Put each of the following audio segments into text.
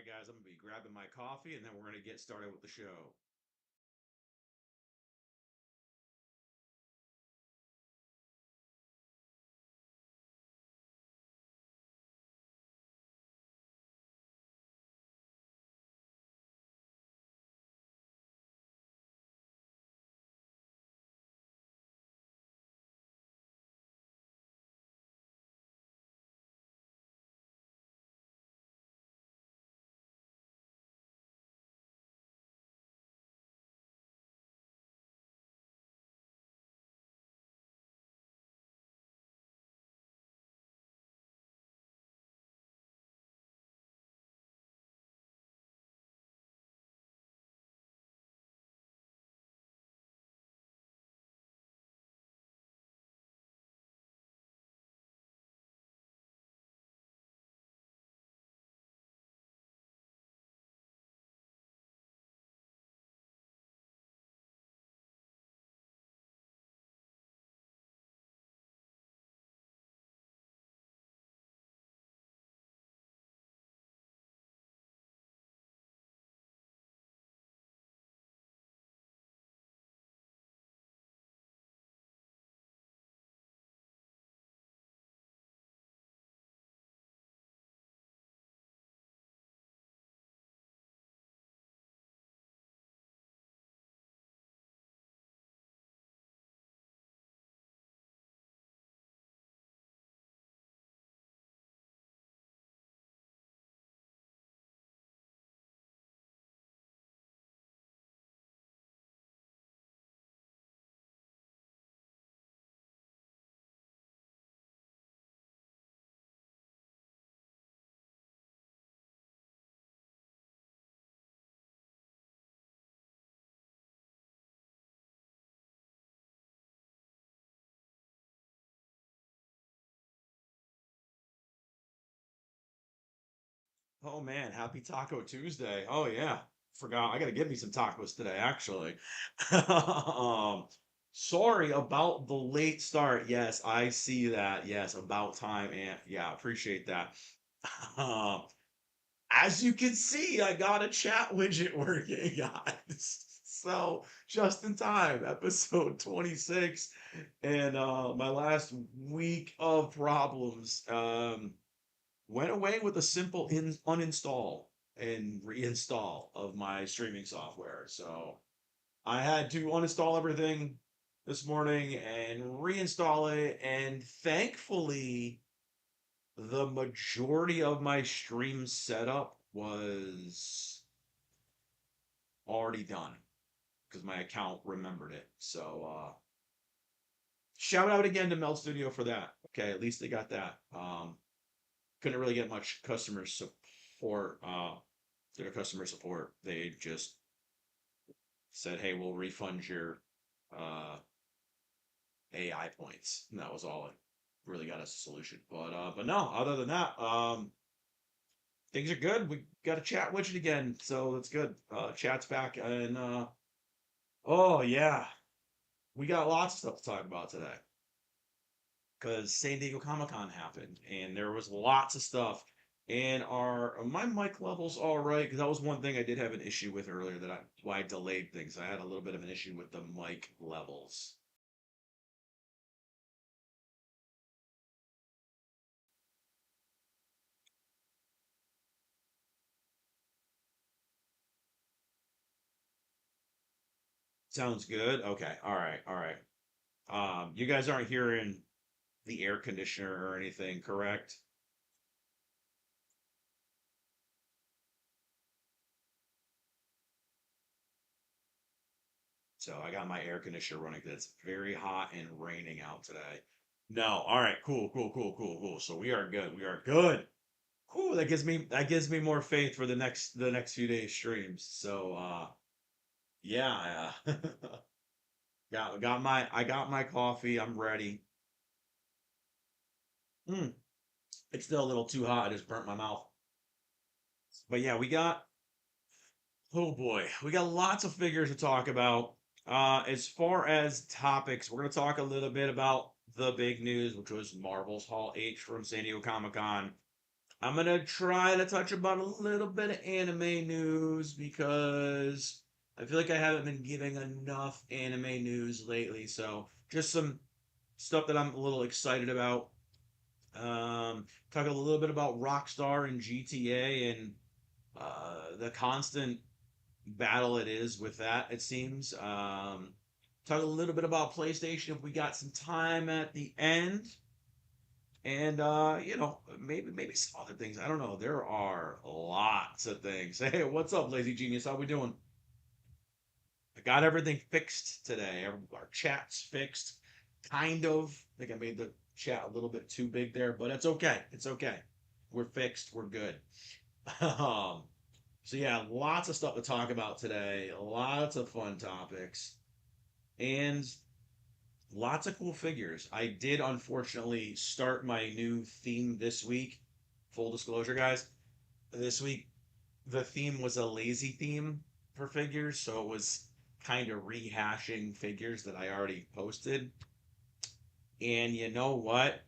guys, I'm gonna be grabbing my coffee and then we're gonna get started with the show. Oh man, happy Taco Tuesday. Oh yeah. Forgot I gotta get me some tacos today, actually. Um, sorry about the late start. Yes, I see that. Yes, about time and yeah, appreciate that. Um, as you can see, I got a chat widget working, guys. So just in time, episode 26, and my last week of problems. Went away with a simple uninstall and reinstall of my streaming software. So I had to uninstall everything this morning and reinstall it. And thankfully, the majority of my stream setup was already done because my account remembered it. So shout out again to Mel Studio for that. Okay, at least they got that. Couldn't really get much customer support. Their customer support, they just said, "Hey, we'll refund your uh, AI points," and that was all. It really got us a solution. But no, other than that, things are good. We got a chat widget again, so that's good. Chat's back, and oh yeah, we got lots of stuff to talk about today because San Diego Comic Con happened, and there was lots of stuff. And are my mic levels all right? Because that was one thing I did have an issue with earlier that I why I delayed things. I had a little bit of an issue with the mic levels. Sounds good. Okay. All right. All right. You guys aren't hearing the air conditioner or anything, correct? So I got my air conditioner running 'cause it's very hot and raining out today. No. All right. Cool. Cool. Cool. Cool. Cool. So we are good. We are good. Cool. That gives me more faith for the next few days streams. So yeah. I got my coffee. I'm ready. Mm, it's still a little too hot. I just burnt my mouth. But yeah, oh boy, we got lots of figures to talk about. As far as topics, we're going to talk a little bit about the big news, which was Marvel's Hall H from San Diego Comic Con. I'm gonna try to touch about a little bit of anime news because I feel like I haven't been giving enough anime news lately. So just some stuff that I'm a little excited about. Talk a little bit about Rockstar and GTA and the constant battle it is with that, it seems. Talk a little bit about PlayStation if we got some time at the end. And maybe some other things. I don't know. There are lots of things. Hey, what's up, Lazy Genius? How we doing? I got everything fixed today. Our chat's fixed, kind of. I think I made the chat a little bit too big there, but it's okay. It's okay. We're fixed. We're good. Um, so yeah, lots of stuff to talk about today. Lots of fun topics and lots of cool figures. I did unfortunately start my new theme this week. Full disclosure, guys. This week the theme was a lazy theme for figures, so it was kind of rehashing figures that I already posted. And you know what?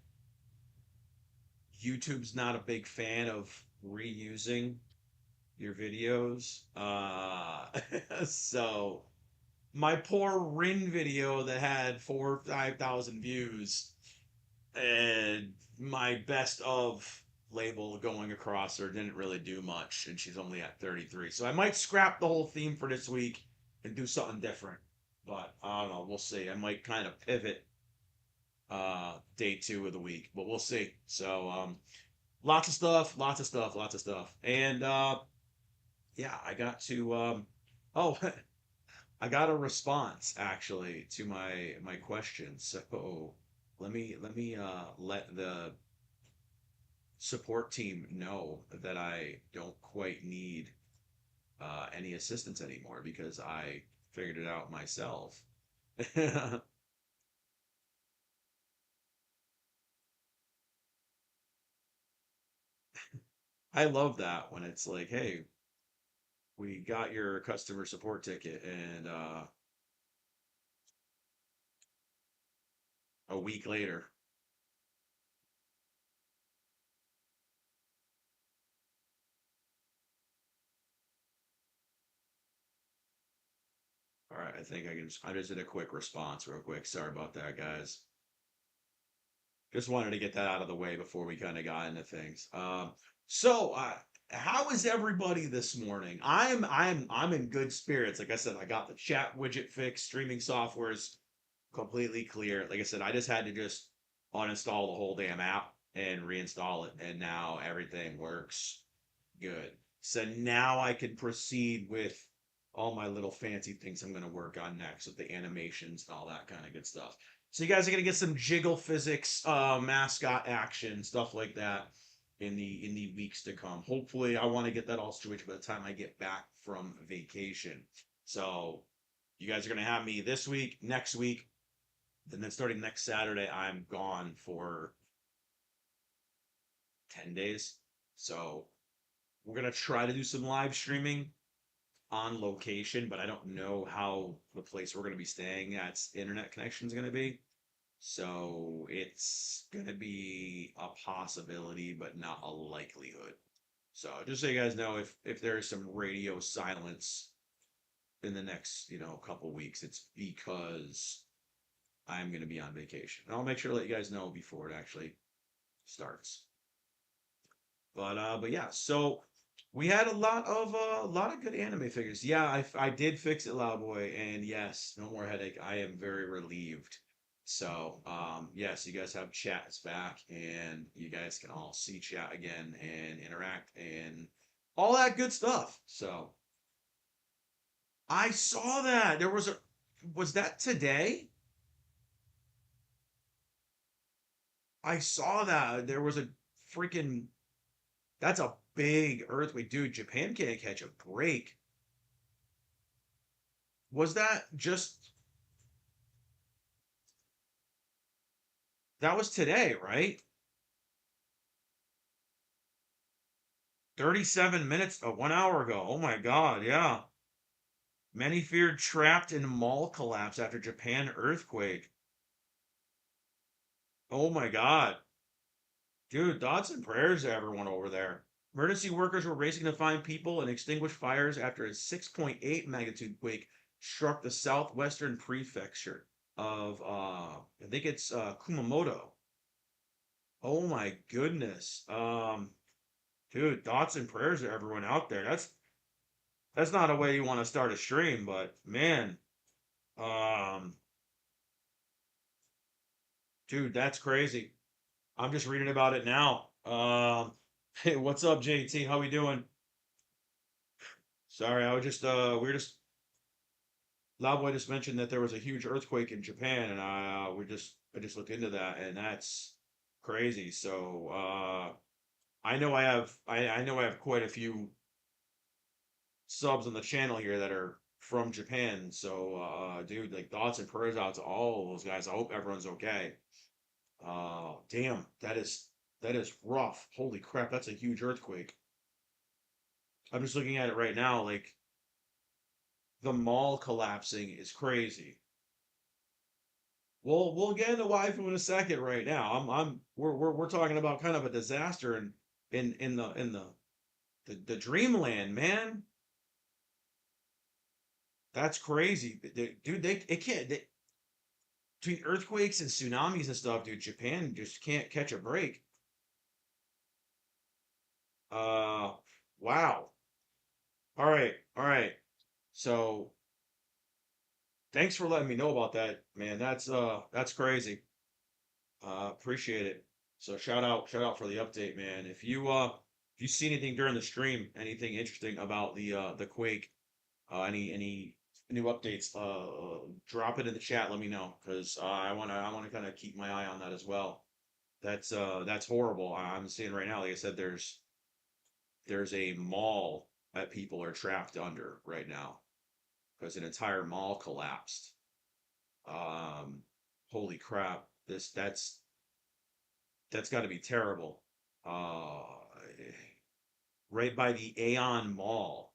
YouTube's not a big fan of reusing your videos. So my poor Rin video that had 4 or 5,000 views and my best of label going across her didn't really do much, and she's only at 33. So I might scrap the whole theme for this week and do something different. But I don't know, we'll see. I might kind of pivot day 2 of the week, but we'll see. So lots of stuff, lots of stuff, lots of stuff. And yeah, I got to oh I got a response actually to my question. So let the support team know that I don't quite need any assistance anymore because I figured it out myself. I love that when it's like, hey, we got your customer support ticket, and a week later, all right, I think I just did a quick response real quick. Sorry about that, guys. Just wanted to get that out of the way before we kind of got into things. So how is everybody this morning? I'm in good spirits. Like I said, I got the chat widget fixed. Streaming software is completely clear. Like I said, I just had to just uninstall the whole damn app and reinstall it, and now everything works good. So now I can proceed with all my little fancy things I'm going to work on next with the animations and all that kind of good stuff. So you guys are going to get some jiggle physics, mascot action, stuff like that in the weeks to come. Hopefully, I want to get that all situated by the time I get back from vacation. So you guys are going to have me this week, next week, and then starting next Saturday, I'm gone for 10 days. So we're going to try to do some live streaming on location, but I don't know how the place we're going to be staying at's internet connection is going to be. So it's going to be a possibility, but not a likelihood. So just so you guys know, if there is some radio silence in the next couple weeks, it's because I'm going to be on vacation. And I'll make sure to let you guys know before it actually starts. But yeah, so we had a lot of good anime figures. Yeah, I did fix it, Loudboy, and yes, no more headache. I am very relieved. So yes, you guys have chats back, and you guys can all see chat again and interact and all that good stuff. So I saw that was that today? I saw that there was a freaking that's a big earthquake, dude. Japan can't catch a break. Was that was today, right? 37 minutes, 1 hour ago. Oh my God, yeah. Many feared trapped in mall collapse after Japan earthquake. Oh my God. Dude, thoughts and prayers to everyone over there. Emergency workers were racing to find people and extinguish fires after a 6.8 magnitude quake struck the southwestern prefecture of I think it's Kumamoto. Oh my goodness. Dude, thoughts and prayers to everyone out there. That's not a way you want to start a stream, but man, um, dude, that's crazy. I'm just reading about it now. Hey, what's up, JT? How we doing? Sorry, I was just we are just Loudboy just mentioned that there was a huge earthquake in Japan, and I just looked into that, and that's crazy. So I know I have quite a few subs on the channel here that are from Japan. So dude, like thoughts and prayers out to all of those guys. I hope everyone's okay. Damn, that is rough. Holy crap, that's a huge earthquake. I'm just looking at it right now, like the mall collapsing is crazy. We'll get into waifu in a second. Right now, we're talking about kind of a disaster in the dreamland, man. That's crazy, dude. They it can't between earthquakes and tsunamis and stuff, dude. Japan just can't catch a break. Uh, wow. All right. So thanks for letting me know about that, man. That's crazy. Appreciate it. So shout out for the update, man. If you see anything during the stream, anything interesting about the quake, any new updates, drop it in the chat. Let me know because I wanna kind of keep my eye on that as well. That's horrible. I'm seeing right now. Like I said, there's a mall that people are trapped under right now because an entire mall collapsed. Um, Holy crap! That's got to be terrible. Uh, right by the Aeon Mall,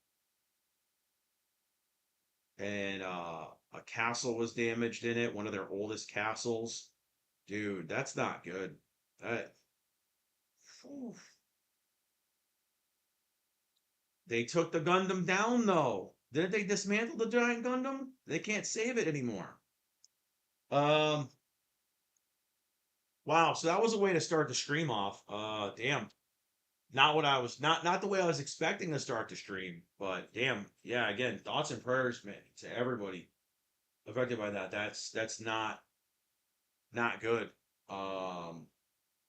and a castle was damaged in it. One of their oldest castles. Dude, that's not good. That Phew. They took the Gundam down though. Didn't they dismantle the giant Gundam? They can't save it anymore. Um, wow. So that was a way to start the stream off. Damn. Not what I was not the way I was expecting to start the stream, but damn, yeah, again, thoughts and prayers, man, to everybody affected by that. That's not good. Um,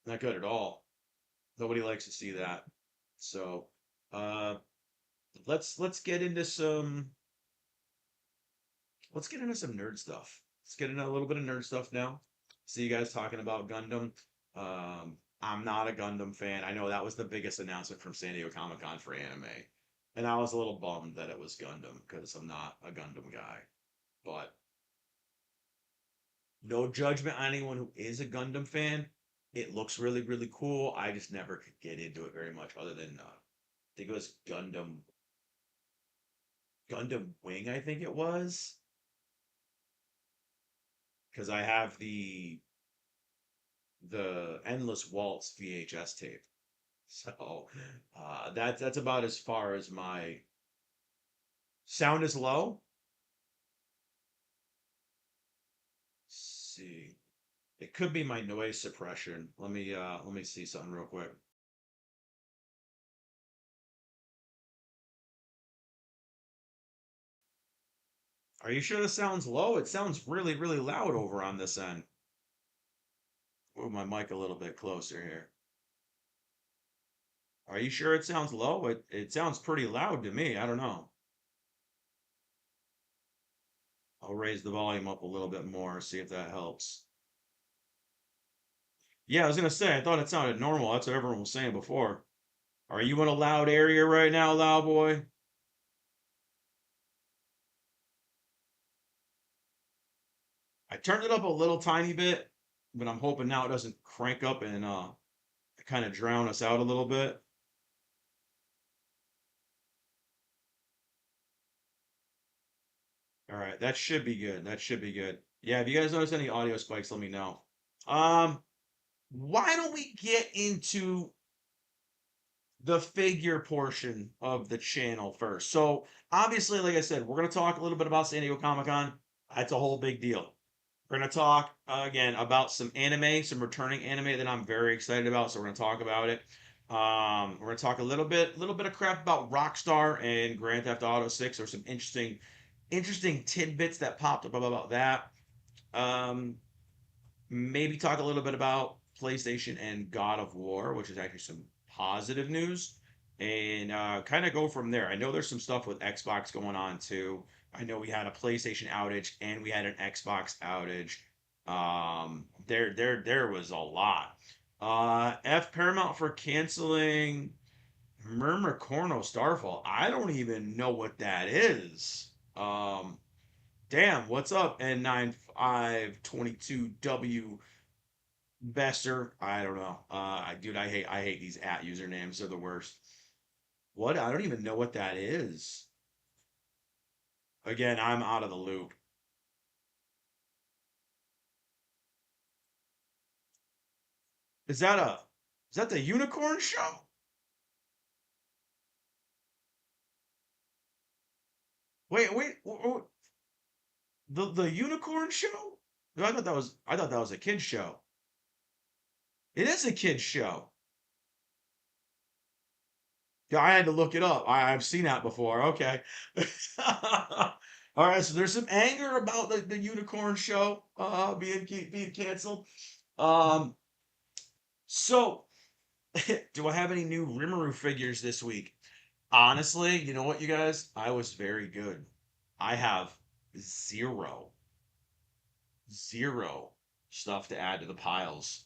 Not good at all. Nobody likes to see that. So, uh, let's get into some nerd stuff. Let's get into a little bit of nerd stuff now. See you guys talking about Gundam. I'm not a Gundam fan. I know that was the biggest announcement from San Diego Comic Con for anime. And I was a little bummed that it was Gundam because I'm not a Gundam guy. But no judgment on anyone who is a Gundam fan. It looks really, really cool. I just never could get into it very much other than I think it was Gundam Wing, I think it was. Because I have the Endless Waltz VHS tape. So that's about as far as my sound is low. Let's see. It could be my noise suppression. Let me see something real quick. Are you sure this sounds low? It sounds really, really loud over on this end. Move my mic a little bit closer here. Are you sure it sounds low? It sounds pretty loud to me. I don't know. I'll raise the volume up a little bit more, see if that helps. Yeah, I was gonna say, I thought it sounded normal. That's what everyone was saying before. Are you in a loud area right now, loud boy? I turned it up a little tiny bit, but I'm hoping now it doesn't crank up and kind of drown us out a little bit. All right, that should be good. That should be good. Yeah, if you guys notice any audio spikes, let me know. Um, why don't we get into the figure portion of the channel first? So, obviously, like I said, we're going to talk a little bit about San Diego Comic Con. That's a whole big deal. We're going to talk again about some anime, some returning anime that I'm very excited about. So, we're going to talk about it. We're going to talk little bit of crap about Rockstar and Grand Theft Auto 6. There's some interesting tidbits that popped up about that. Um, Maybe talk a little bit about PlayStation and God of War, which is actually some positive news, and kind of go from there. I know there's some stuff with Xbox going on too. I know we had a PlayStation outage and we had an Xbox outage. There was a lot. F Paramount for canceling Murmur Starfall. I don't even know what that is. Damn, what's up, N9522W Bester? I don't know. Dude, I hate these at usernames. They're the worst. What? I don't even know what that is. Again, I'm out of the loop. Is that a is that the unicorn show? Wait. The unicorn show? No, I thought that was a kid show. It is a kid show. Yeah, I had to look it up. I've seen that before. Okay. All right, so there's some anger about the unicorn show being canceled. Um, so do I have any new Rimuru figures this week? Honestly, you know what, you guys? I was very good. I have zero, zero stuff to add to the piles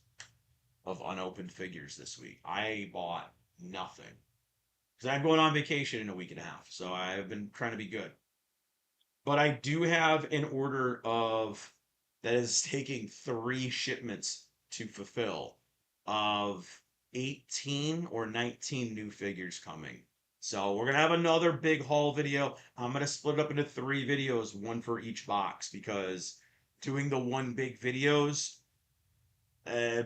of unopened figures this week. I bought nothing because I'm going on vacation in a week and a half, so I've been trying to be good. But I do have an order of that is taking 3 shipments to fulfill of 18 or 19 new figures coming. So we're gonna have another big haul video. I'm gonna split it up into 3 videos, one for each box, because doing the one big videos,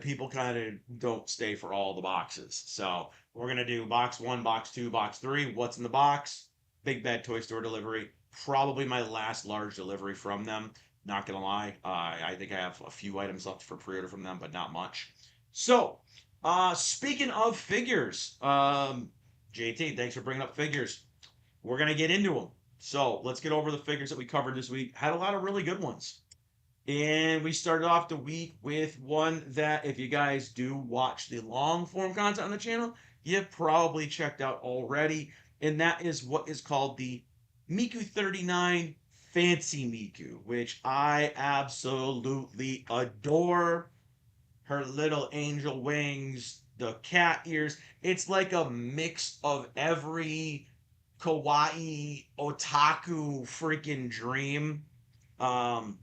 people kind of don't stay for all the boxes. So we're gonna do box one, box two, box three. What's in the box? Big Bad Toy Store delivery. Probably my last large delivery from them. Not gonna lie, I think I have a few items left for pre-order from them, but not much. So, speaking of figures, JT, thanks for bringing up figures. We're gonna get into them. So let's get over the figures that we covered this week. Had a lot of really good ones. And we started off the week with one that, if you guys do watch the long form content on the channel, you've probably checked out already. And that is what is called the Miku 39 Fancy Miku, which I absolutely adore. Her little angel wings, the cat ears. It's like a mix of every kawaii otaku freaking dream. Um,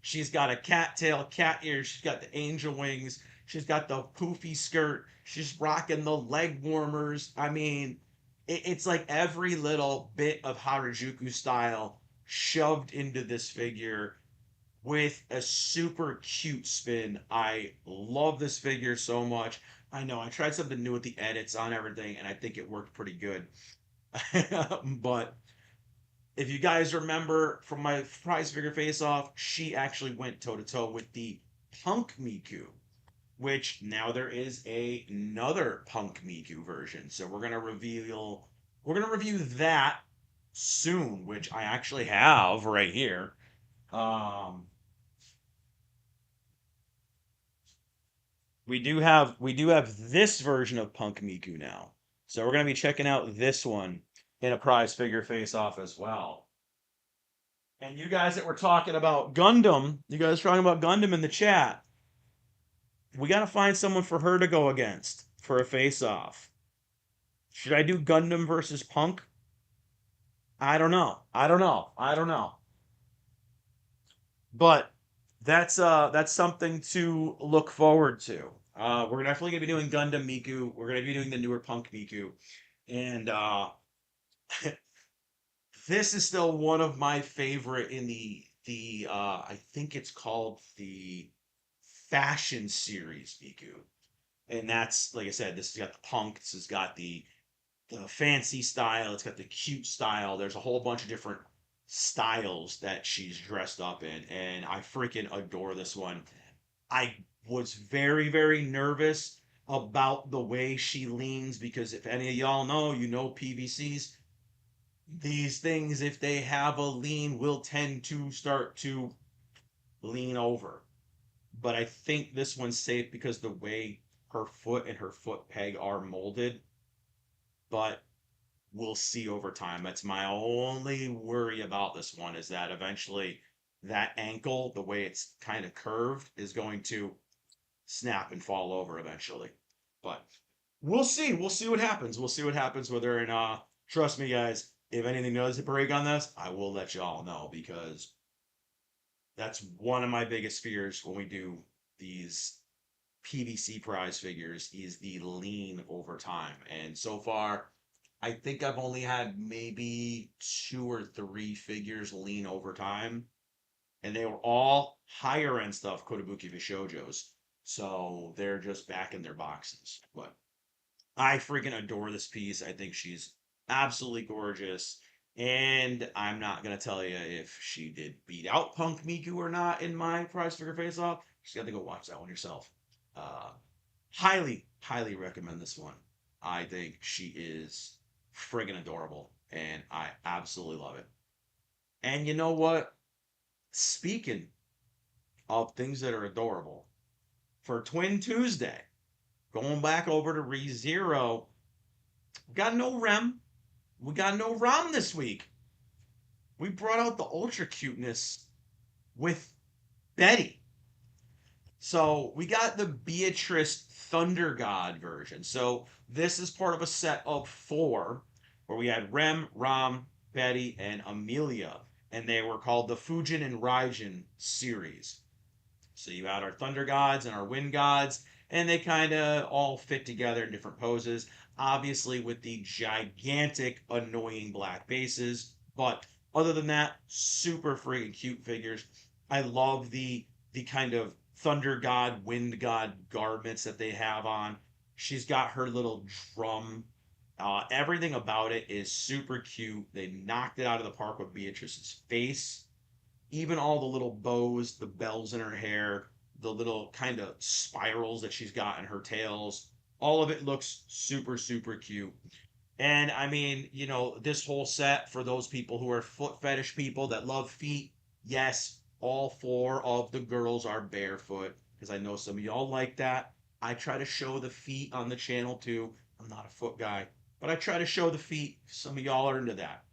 She's got a cattail, cat ears. She's got the angel wings. She's got the poofy skirt. She's rocking the leg warmers. I mean, it's like every little bit of Harajuku style shoved into this figure with a super cute spin. I love this figure so much. I know I tried something new with the edits on everything, and I think it worked pretty good. But if you guys remember from my prize figure face off, she actually went toe to toe with the Punk Miku, which now there is another Punk Miku version. So we're gonna review that soon, which I actually have right here. Um, we do have this version of Punk Miku now. So we're gonna be checking out this one in a prize figure face off as well. And you guys that were talking about Gundam, you guys talking about Gundam in the chat. We got to find someone for her to go against for a face off. Should I do Gundam versus Punk? I don't know. I don't know. But that's something to look forward to. We're definitely gonna be doing Gundam Miku. We're gonna be doing the newer Punk Miku, and this is still one of my favorite in the I think it's called the fashion series Miku. And that's, like I said, this has got the punk, this has got the fancy style, it's got the cute style. There's a whole bunch of different styles that she's dressed up in, and I freaking adore this one. I was very, very nervous about the way she leans because if any of y'all know, you know PVCs, these things, if they have a lean, will tend to start to lean over. But I think this one's safe because the way her foot and her foot peg are molded. But we'll see over time. That's my only worry about this one is that eventually that ankle, the way it's kind of curved, is going to snap and fall over eventually. But we'll see. We'll see what happens. We'll see what happens whether or not. Trust me, guys. If anything does to break on this, I will let y'all know because that's one of my biggest fears when we do these PVC prize figures is the lean over time. And so far, I think I've only had maybe two or three figures lean over time, and they were all higher end stuff, Kotobuki Bishoujo's. So they're just back in their boxes. But I freaking adore this piece. I think she's absolutely gorgeous. And I'm not gonna tell you if she did beat out Punk Miku or not in my prize figure face off. Just got to go watch that one yourself. Uh, highly, highly recommend this one. I think she is friggin' adorable, and I absolutely love it. And you know what? Speaking of things that are adorable, for Twin Tuesday, going back over to ReZero, we got no Rem, we got no Rom this week. We brought out the ultra cuteness with Betty. So we got the Beatrice Thunder God version. So this is part of a set of four where we had Rem, Ram, Betty, and Amelia. And they were called the Fujin and Raijin series. So you had our Thunder Gods and our Wind Gods, and they kind of all fit together in different poses. Obviously, with the gigantic, annoying black bases. But other than that, super freaking cute figures. I love the kind of thunder god, wind god garments that they have on. She's got her little drum. Everything about it is super cute. They knocked it out of the park with Beatrice's face. Even all the little bows, the bells in her hair, the little kind of spirals that she's got in her tails. All of it looks super, super cute. And I mean, this whole set for those people who are foot fetish people that love feet, yes, all four of the girls are barefoot because I know some of y'all like that. I try to show the feet on the channel too. I'm not a foot guy, but I try to show the feet. Some of y'all are into that.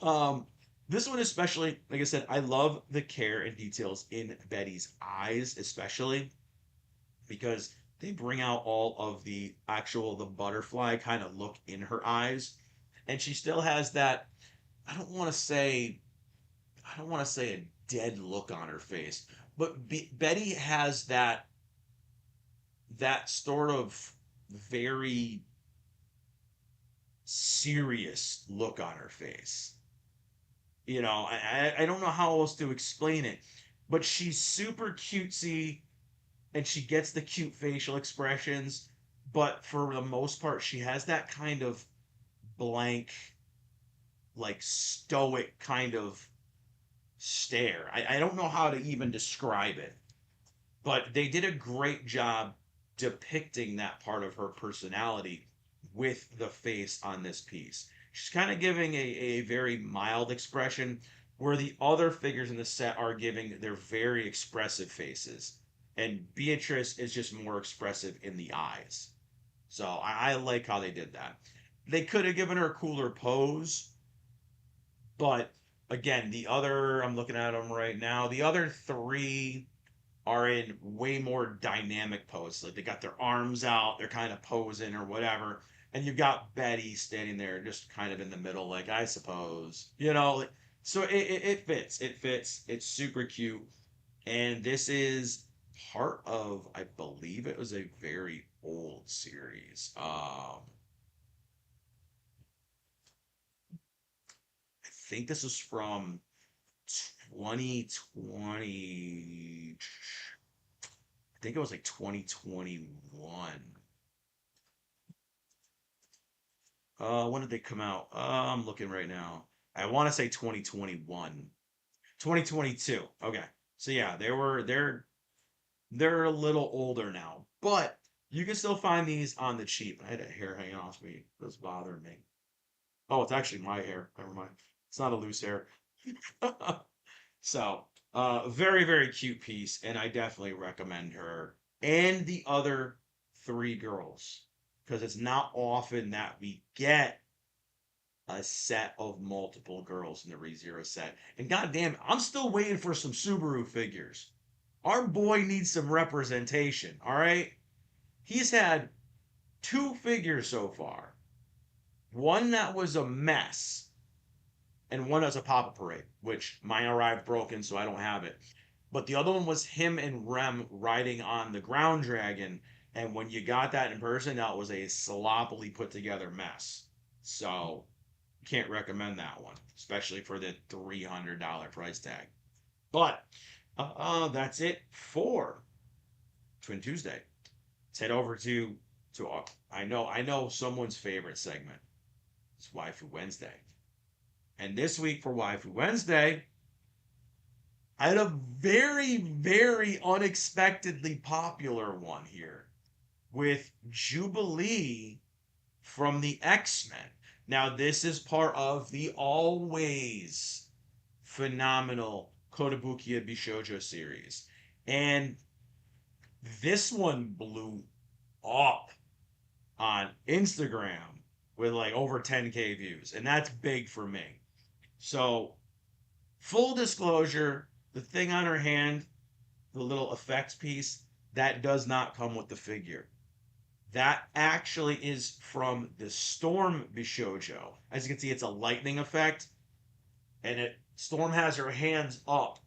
um, this one especially, like I said, I love the care and details in Betty's eyes, especially because they bring out all of the butterfly kind of look in her eyes, and she still has that. I don't want to say I don't want to say a dead look on her face, but Betty has that sort of very serious look on her face. I don't know how else to explain it, but she's super cutesy and she gets the cute facial expressions, but for the most part, she has that kind of blank, like stoic kind of stare. I don't know how to even describe it, but they did a great job depicting that part of her personality with the face on this piece. She's kind of giving a very mild expression, where the other figures in the set are giving their very expressive faces. And Beatrice is just more expressive in the eyes. So I like how they did that. They could have given her a cooler pose, but again, I'm looking at them right now. The other three are in way more dynamic poses. Like they got their arms out, they're kind of posing or whatever. And you've got Betty standing there just kind of in the middle, like, I suppose. So it fits. It fits. It's super cute. And this is part of, I believe it was a very old series. I think this is from 2020. I think it was like 2021. When did they come out? I'm looking right now. I want to say 2021. 2022. Okay. So yeah, they're a little older now, but you can still find these on the cheap. I had a hair hanging off me. It was bothering me. Oh, it's actually my hair. Never mind. It's not a loose hair. So, very, very cute piece, and I definitely recommend her and the other three girls because it's not often that we get a set of multiple girls in the ReZero set. And goddamn, I'm still waiting for some Subaru figures. Our boy needs some representation, all right? He's had two figures so far. One that was a mess, and one as a Papa Parade, which mine arrived broken, so I don't have it. But the other one was him and Rem riding on the ground dragon, and when you got that in person, that was a sloppily put together mess. So can't recommend that one, especially for the $300 price tag. But that's it for Twin Tuesday. Let's head over to I know someone's favorite segment. It's Waifu Wednesday. And this week for Waifu Wednesday, I had a very, very unexpectedly popular one here with Jubilee from the X-Men. Now, this is part of the always phenomenal Kotobukiya Bishojo series. And this one blew up on Instagram with like over 10K views. And that's big for me. So, full disclosure, the thing on her hand, the little effects piece, that does not come with the figure. That actually is from the Storm Bishojo. As you can see, it's a lightning effect, and Storm has her hands up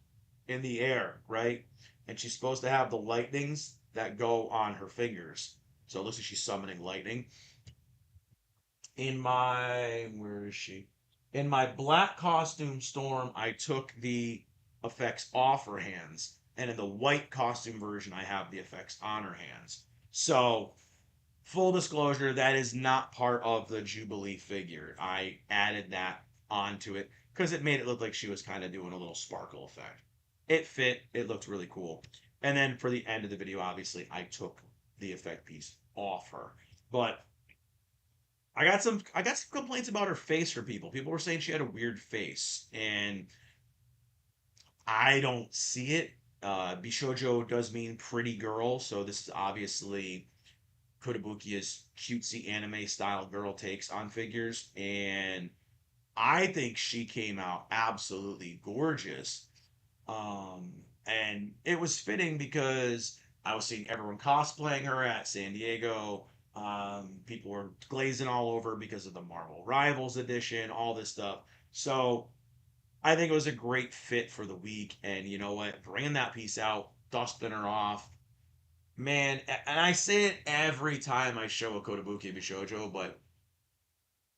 in the air, right? And she's supposed to have the lightnings that go on her fingers. So it looks like she's summoning lightning. Where is she? In my black costume Storm, I took the effects off her hands, and in the white costume version, I have the effects on her hands. So, full disclosure, that is not part of the Jubilee figure. I added that onto it because it made it look like she was kind of doing a little sparkle effect. It fit, it looked really cool. And then for the end of the video, obviously, I took the effect piece off her. But I got some complaints about her face from people. People were saying she had a weird face, and I don't see it. Bishojo does mean pretty girl, so this is obviously Kotobukiya's cutesy anime style girl takes on figures, and I think she came out absolutely gorgeous. And it was fitting because I was seeing everyone cosplaying her at San Diego. People were glazing all over because of the Marvel Rivals edition, all this stuff. So I think it was a great fit for the week. And you know what? Bringing that piece out, dusting her off, man. And I say it every time I show a Kotobuki Bishojo, but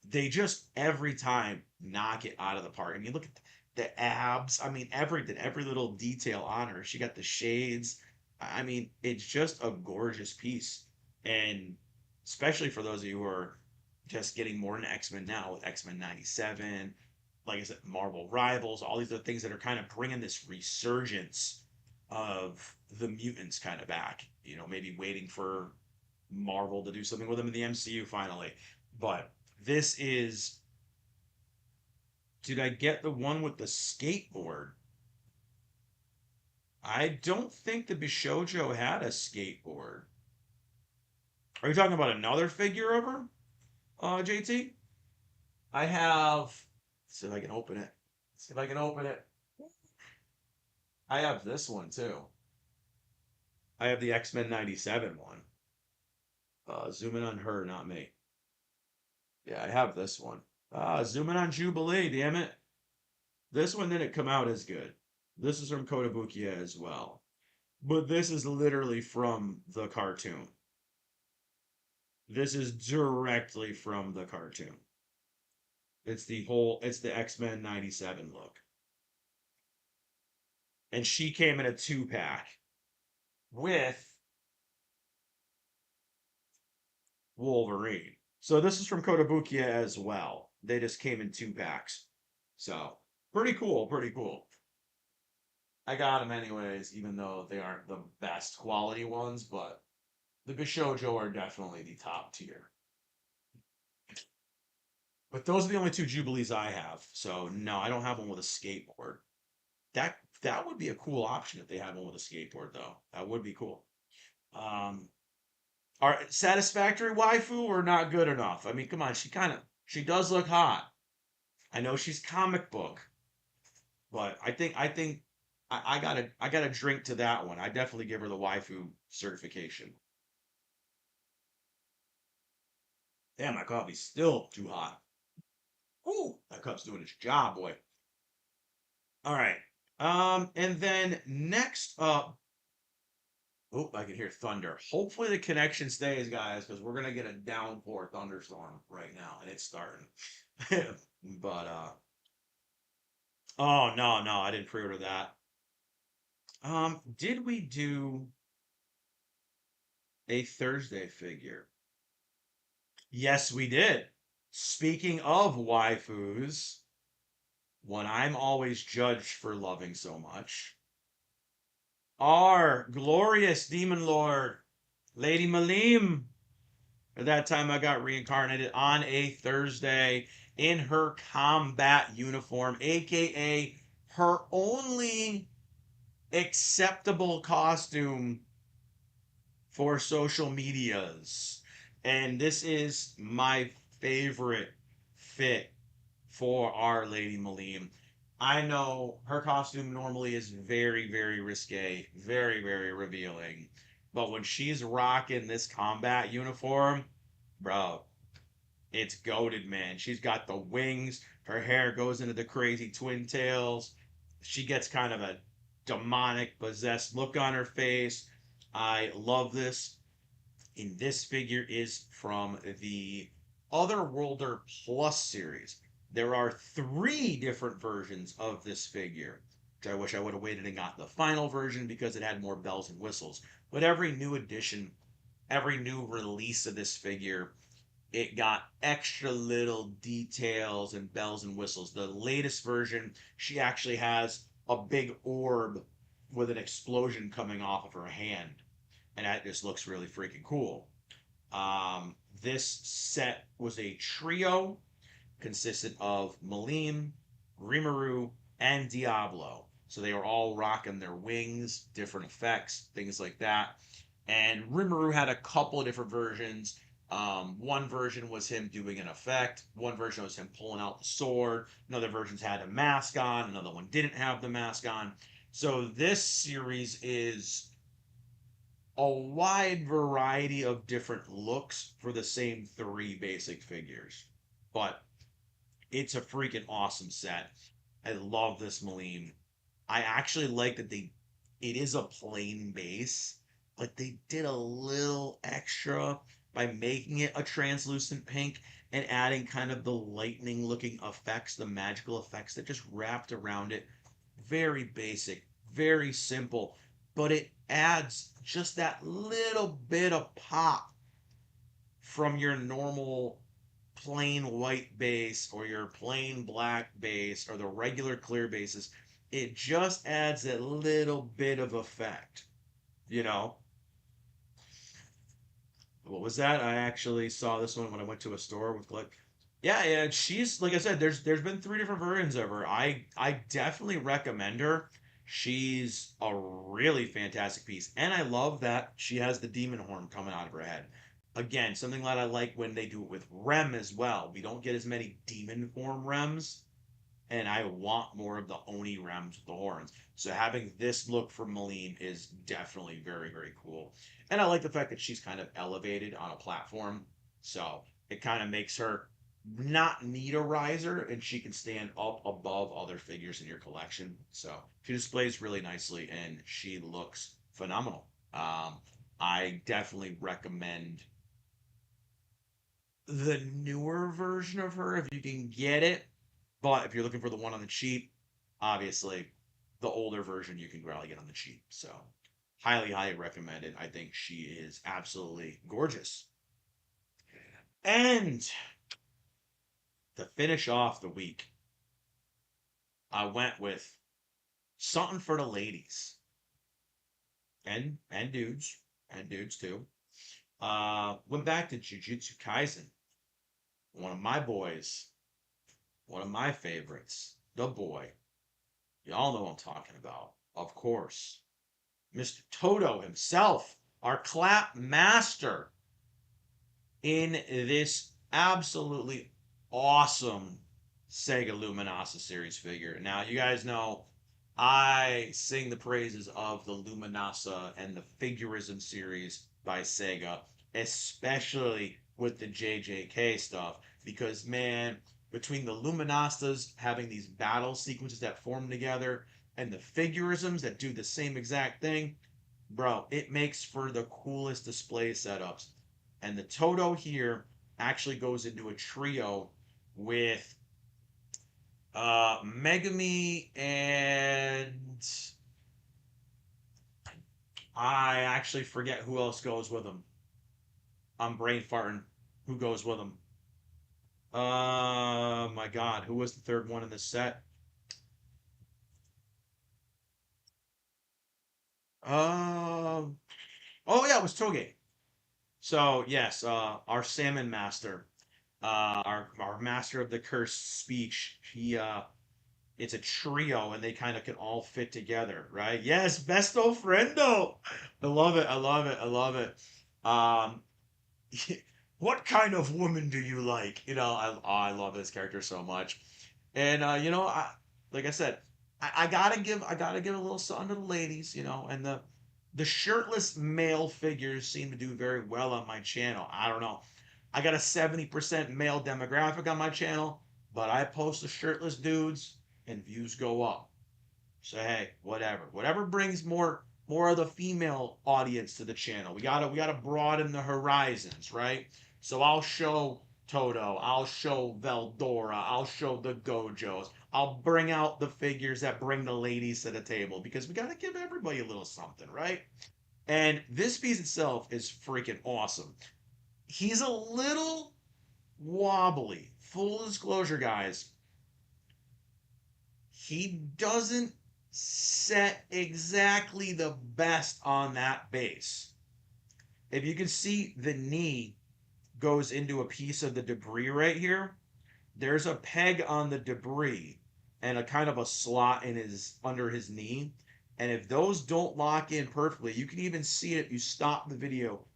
they just every time knock it out of the park. And you look at the abs. I mean, everything, every little detail on her. She got the shades. I mean, it's just a gorgeous piece. And especially for those of you who are just getting more into X-Men now with X-Men 97, like I said, Marvel Rivals, all these other things that are kind of bringing this resurgence of the mutants kind of back. You know, maybe waiting for Marvel to do something with them in the MCU finally. But this is. Did I get the one with the skateboard? I don't think the Bishojo had a skateboard. Are you talking about another figure of her, JT? I have. Let's see if I can open it. Let's see if I can open it. I have this one too. I have the X-Men 97 one. Zoom in on her, not me. Yeah, I have this one. Zoom in on Jubilee, damn it. This one didn't come out as good. This is from Kotobukiya as well. But this is literally from the cartoon. This is directly from the cartoon. It's the X-Men 97 look. And she came in a 2-pack with Wolverine. So this is from Kotobukiya as well. They just came in 2 packs. So pretty cool, pretty cool. I got them anyways, even though they aren't the best quality ones, but the Bishojo are definitely the top tier. But those are the only two Jubilees I have. So no, I don't have one with a skateboard. That would be a cool option if they had one with a skateboard though. That would be cool. Um, are satisfactory waifu or not good enough? I mean, come on, she does look hot. I know she's comic book, but I gotta drink to that one. I definitely give her the waifu certification. Damn, my coffee's still too hot. Ooh, that cup's doing its job, boy. All right. And then next up, oh, I can hear thunder. Hopefully the connection stays, guys, because we're gonna get a downpour thunderstorm right now, and it's starting. But oh no, no, I didn't pre-order that. Did we do a Thursday figure? Yes, we did. Speaking of waifus, one I'm always judged for loving so much, our glorious demon lord, Lady Malim. At that time, I got reincarnated on a Thursday in her combat uniform, aka her only acceptable costume for social medias. And this is my favorite fit for Our Lady Malim. I know her costume normally is very, very risque, very, very revealing. But when she's rocking this combat uniform, bro, it's goaded, man. She's got the wings. Her hair goes into the crazy twin tails. She gets kind of a demonic, possessed look on her face. I love this. And this figure is from the Otherworlder Plus series. There are 3 different versions of this figure, which I wish I would have waited and got the final version because it had more bells and whistles. But every new edition, every new release of this figure, it got extra little details and bells and whistles. The latest version, she actually has a big orb with an explosion coming off of her hand, and that just looks really freaking cool. This set was a trio, consisted of Malim, Rimuru, and Diablo. So they were all rocking their wings, different effects, things like that. And Rimuru had a couple of different versions. One version was him doing an effect. One version was him pulling out the sword. Another version had a mask on. Another one didn't have the mask on. So this series is a wide variety of different looks for the same 3 basic figures. But it's a freaking awesome set. I love this Malim. I actually like that it is a plain base, but they did a little extra by making it a translucent pink and adding kind of the lightning looking effects, the magical effects that just wrapped around it. Very basic, very simple, but it adds just that little bit of pop from your normal plain white base or your plain black base or the regular clear bases. It just adds that little bit of effect, you know. What was that? I actually saw this one when I went to a store with like, yeah, yeah. She's like I said, there's been 3 different versions of her. I definitely recommend her. She's a really fantastic piece, and I love that she has the demon horn coming out of her head. Again, something that I like when they do it with Rem as well. We don't get as many demon form Rems, and I want more of the Oni Rems with the horns. So having this look from Malim is definitely very, very cool. And I like the fact that she's kind of elevated on a platform. So it kind of makes her not need a riser and she can stand up above other figures in your collection. So she displays really nicely and she looks phenomenal. I definitely recommend the newer version of her if you can get it. But if you're looking for the one on the cheap, obviously the older version you can probably get on the cheap. So highly, highly recommended. I think she is absolutely gorgeous. And to finish off the week, I went with something for the ladies and dudes and dudes too. Went back to Jujutsu Kaisen. One of my boys, one of my favorites, the boy. Y'all know what I'm talking about, of course. Mr. Toto himself, our clap master, in this absolutely awesome Sega Luminasa series figure. Now, you guys know I sing the praises of the Luminasa and the Figurism series by Sega, especially with the JJK stuff, because man, between the Luminasas having these battle sequences that form together and the Figurisms that do the same exact thing, bro, it makes for the coolest display setups. And the Toto here actually goes into a trio with Megami and I actually forget who else goes with him. I'm brain farting. Who goes with him? My God, who was the third one in the set? Uh, oh yeah, it was Toge. So yes, our salmon master, our master of the cursed speech. It's a trio, and they kind of can all fit together, right? Yes, besto friendo. I love it. I love it. I love it. Um, what kind of woman do you like? I love this character so much, and like I said, I gotta give a little something to the ladies, and the shirtless male figures seem to do very well on my channel. I don't know. I got a 70% male demographic on my channel, but I post the shirtless dudes and views go up. So hey, whatever brings more of the female audience to the channel. We gotta broaden the horizons, right? So I'll show Toto, I'll show Veldora, I'll show the Gojos. I'll bring out the figures that bring the ladies to the table because we gotta give everybody a little something, right? And this piece itself is freaking awesome. He's a little wobbly. Full disclosure, guys, he doesn't set exactly the best on that base. If you can see, the knee goes into a piece of the debris right here. There's a peg on the debris and a kind of a slot in his under his knee. And if those don't lock in perfectly, you can even see it if you stop the video.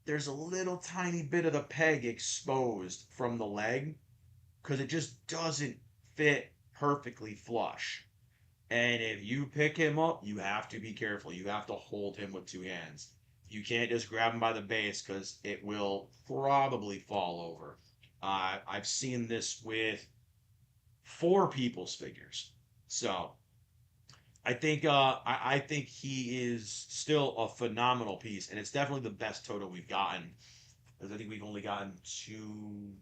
There's a little tiny bit of the peg exposed from the leg because it just doesn't fit perfectly flush. And if you pick him up, you have to be careful. You have to hold him with two hands. You can't just grab him by the base because it will probably fall over. I've seen this with four people's figures. So I think he is still a phenomenal piece, and it's definitely the best Toto we've gotten. Because I think we've only gotten two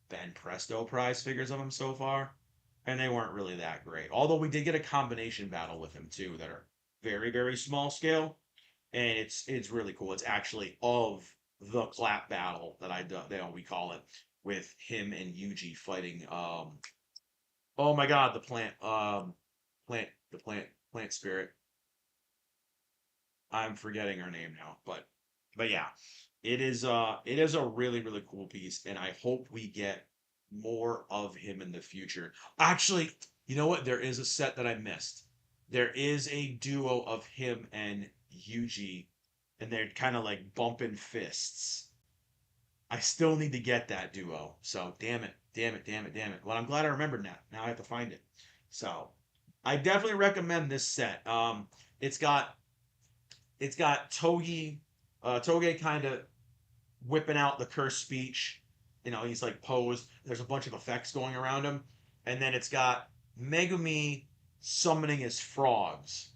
Ben Presto prize figures of him so far, and they weren't really that great. Although we did get a combination battle with him too that are very very small scale, and it's really cool. It's actually of the clap battle that I do, we call it, with him and Yuji fighting. Oh my God, the plant spirit. I'm forgetting her name now, but yeah, it is a really really cool piece, and I hope we get more of him in the future. Actually, you know what? There is a set that I missed. There is a duo of him and Yuji, and they're kind of like bumping fists. I still need to get that duo. So damn it, damn it, damn it, damn it. Well, I'm glad I remembered that. Now I have to find it. So I definitely recommend this set. It's got Toge kind of whipping out the curse speech. He's like posed. There's a bunch of effects going around him, and then it's got Megumi summoning his frogs,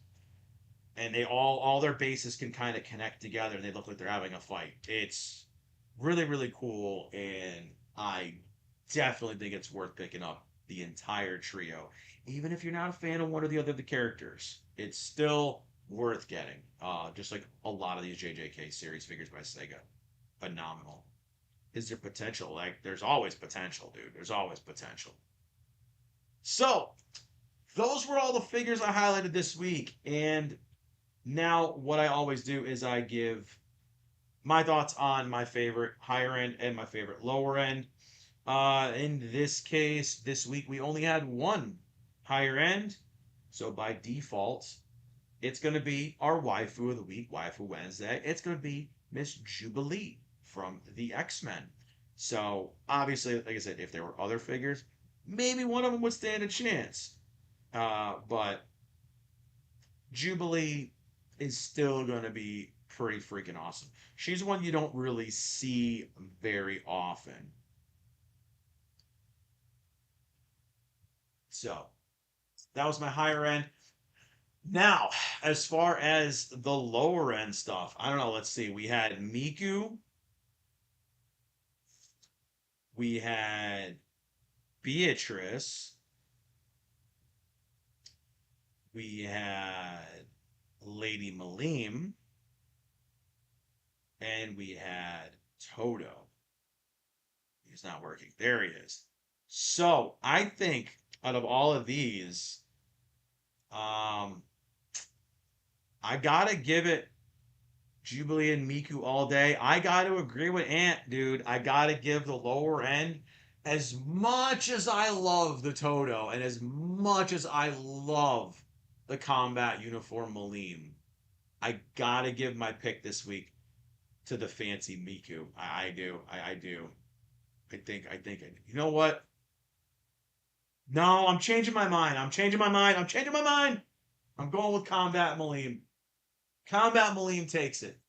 and they all their bases can kind of connect together, and they look like they're having a fight. It's really really cool, and I definitely think it's worth picking up the entire trio, even if you're not a fan of one or the other of the characters. It's still worth getting. Just like a lot of these JJK series figures by Sega, phenomenal. is there potential? Like, there's always potential, dude. There's always potential. So, those were all the figures I highlighted this week. And now, what I always do is I give my thoughts on my favorite higher end and my favorite lower end. In this case, this week we only had one higher end. So, by default, it's going to be our waifu of the week, Waifu Wednesday. It's going to be Miss Jubilee from the X-Men. So, obviously, like I said, if there were other figures, maybe one of them would stand a chance. But Jubilee is still going to be pretty freaking awesome. She's one you don't really see very often. So, that was my higher end. Now, as far as the lower end stuff, I don't know. Let's see. We had Miku, we had Beatrice, we had Lady Malim, and we had Toto. He's not working. There he is. So I think out of all of these, um, I gotta give it Jubilee and Miku all day. I got to agree with Ant, dude. I got to give the lower end. As much as I love the Toto and as much as I love the combat uniform Malim, I got to give my pick this week to the fancy Miku. I do. I do. You know what? No, I'm changing my mind. I'm changing my mind. I'm changing my mind. I'm going with Combat Malim. Combat Malim takes it.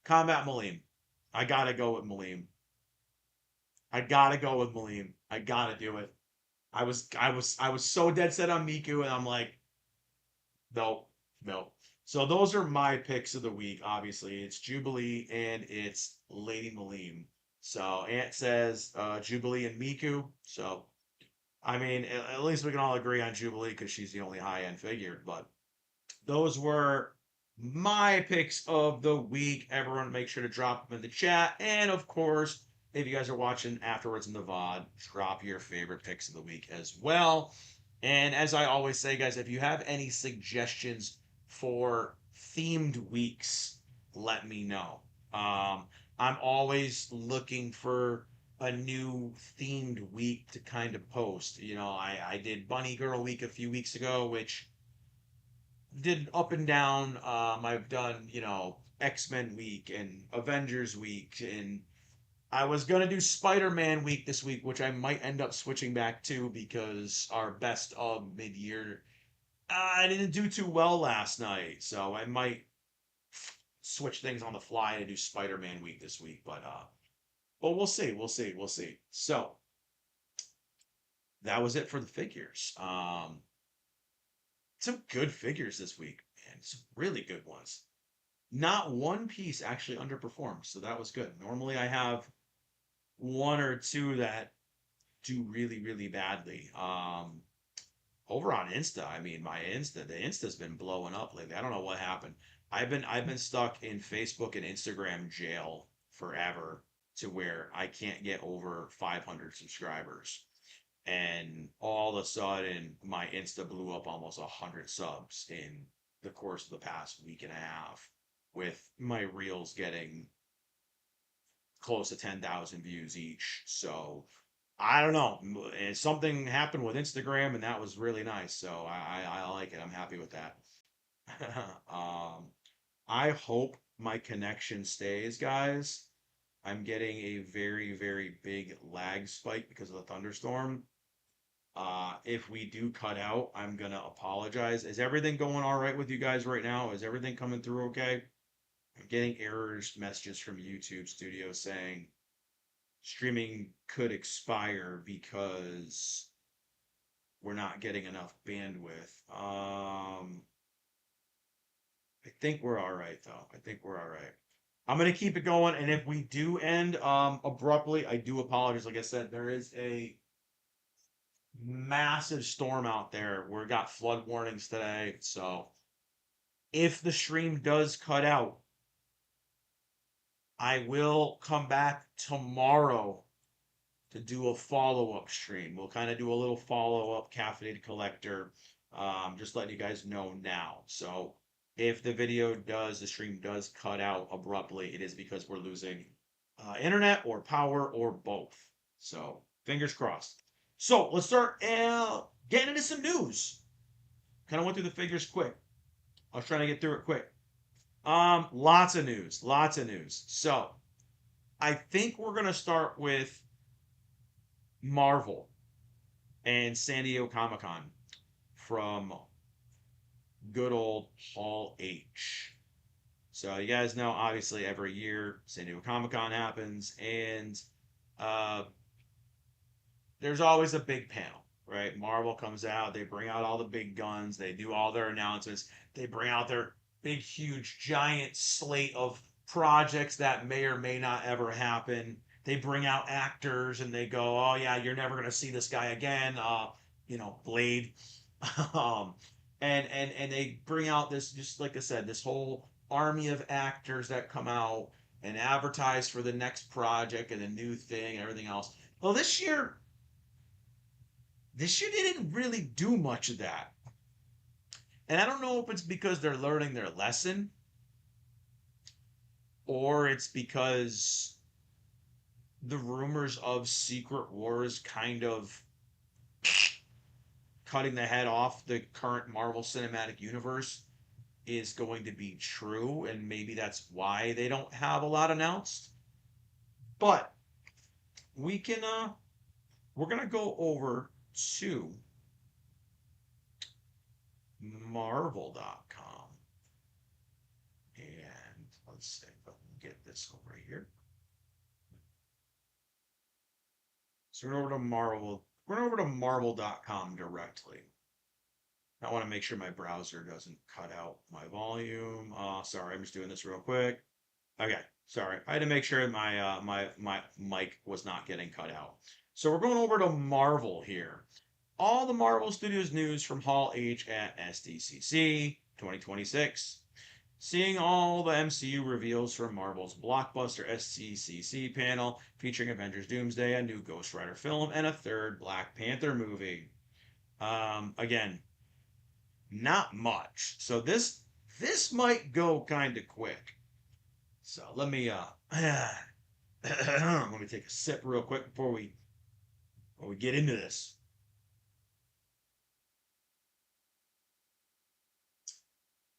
Combat Malim. I gotta go with Malim. I gotta go with Malim. I gotta do it. I was so dead set on Miku, and I'm like, no, no. So those are my picks of the week. Obviously, it's Jubilee and it's Lady Malim. So Ant says Jubilee and Miku. So I mean, at least we can all agree on Jubilee because she's the only high end figure. But those were my picks of the week. Everyone, make sure to drop them in the chat. And of course, if you guys are watching afterwards in the VOD, drop your favorite picks of the week as well. And as I always say, guys, if you have any suggestions for themed weeks, let me know. I'm always looking for a new themed week to kind of post. You know, I did Bunny Girl Week a few weeks ago, which did up and down. I've done, X-Men Week and Avengers Week, and I was gonna do Spider-Man Week this week, which I might end up switching back to because our best of mid-year, I didn't do too well last night, so I might switch things on the fly and do Spider-Man Week this week. But we'll see, we'll see, we'll see. So that was it for the figures. Some good figures this week, man. Some really good ones. Not one piece actually underperformed, so that was good. Normally I have one or two that do really, really badly. Over on Insta, I mean, the Insta's been blowing up lately. I don't know what happened. I've been stuck in Facebook and Instagram jail forever to where I can't get over 500 subscribers. And all of a sudden, my Insta blew up almost 100 subs in the course of the past week and a half, with my reels getting close to 10,000 views each. So I don't know. And something happened with Instagram, and that was really nice. So I like it. I'm happy with that. um, I hope my connection stays, guys. I'm getting a very, very big lag spike because of the thunderstorm. If we do cut out, I'm gonna apologize. Is everything going all right with you guys right now? Is everything coming through okay? I'm getting errors messages from YouTube Studio saying streaming could expire because we're not getting enough bandwidth. I think we're all right though. I think we're all right. I'm gonna keep it going, and if we do end abruptly, I do apologize. Like I said, there is a massive storm out there. We got flood warnings today, so if the stream does cut out, I will come back tomorrow to do a follow-up stream. We'll kind of do a little follow-up Caffeinated Collector. Just letting you guys know now. So if the stream does cut out abruptly, it is because we're losing internet or power or both. So fingers crossed. So let's start getting into some news. Kind of went through the figures quick. I was trying to get through it quick. Lots of news, lots of news. So I think we're gonna start with Marvel and San Diego Comic Con from good old Hall H. So you guys know, obviously, every year San Diego Comic Con happens, and uh, there's always a big panel, right? Marvel comes out, they bring out all the big guns, they do all their announcements, they bring out their big, huge, giant slate of projects that may or may not ever happen. They bring out actors and they go, "Oh yeah, you're never gonna see this guy again." Blade, um, and they bring out this, just like I said, this whole army of actors that come out and advertise for the next project and a new thing and everything else. Well, this year they didn't really do much of that. And I don't know if it's because they're learning their lesson or it's because the rumors of Secret Wars kind of cutting the head off the current Marvel Cinematic Universe is going to be true, and maybe that's why they don't have a lot announced. But we can we're gonna go over to marvel.com and let's see if I can get this over here. So we're over to Marvel. We're over to marvel.com directly. I want to make sure my browser doesn't cut out my volume. Sorry, I'm just doing this real quick. Okay, sorry. I had to make sure my mic was not getting cut out. So we're going over to Marvel here. All the Marvel Studios news from Hall H at SDCC 2026. Seeing all the MCU reveals from Marvel's blockbuster SDCC panel featuring Avengers Doomsday, a new Ghost Rider film, and a third Black Panther movie. Again, not much. So this might go kind of quick. So let me let me take a sip real quick before we get into this.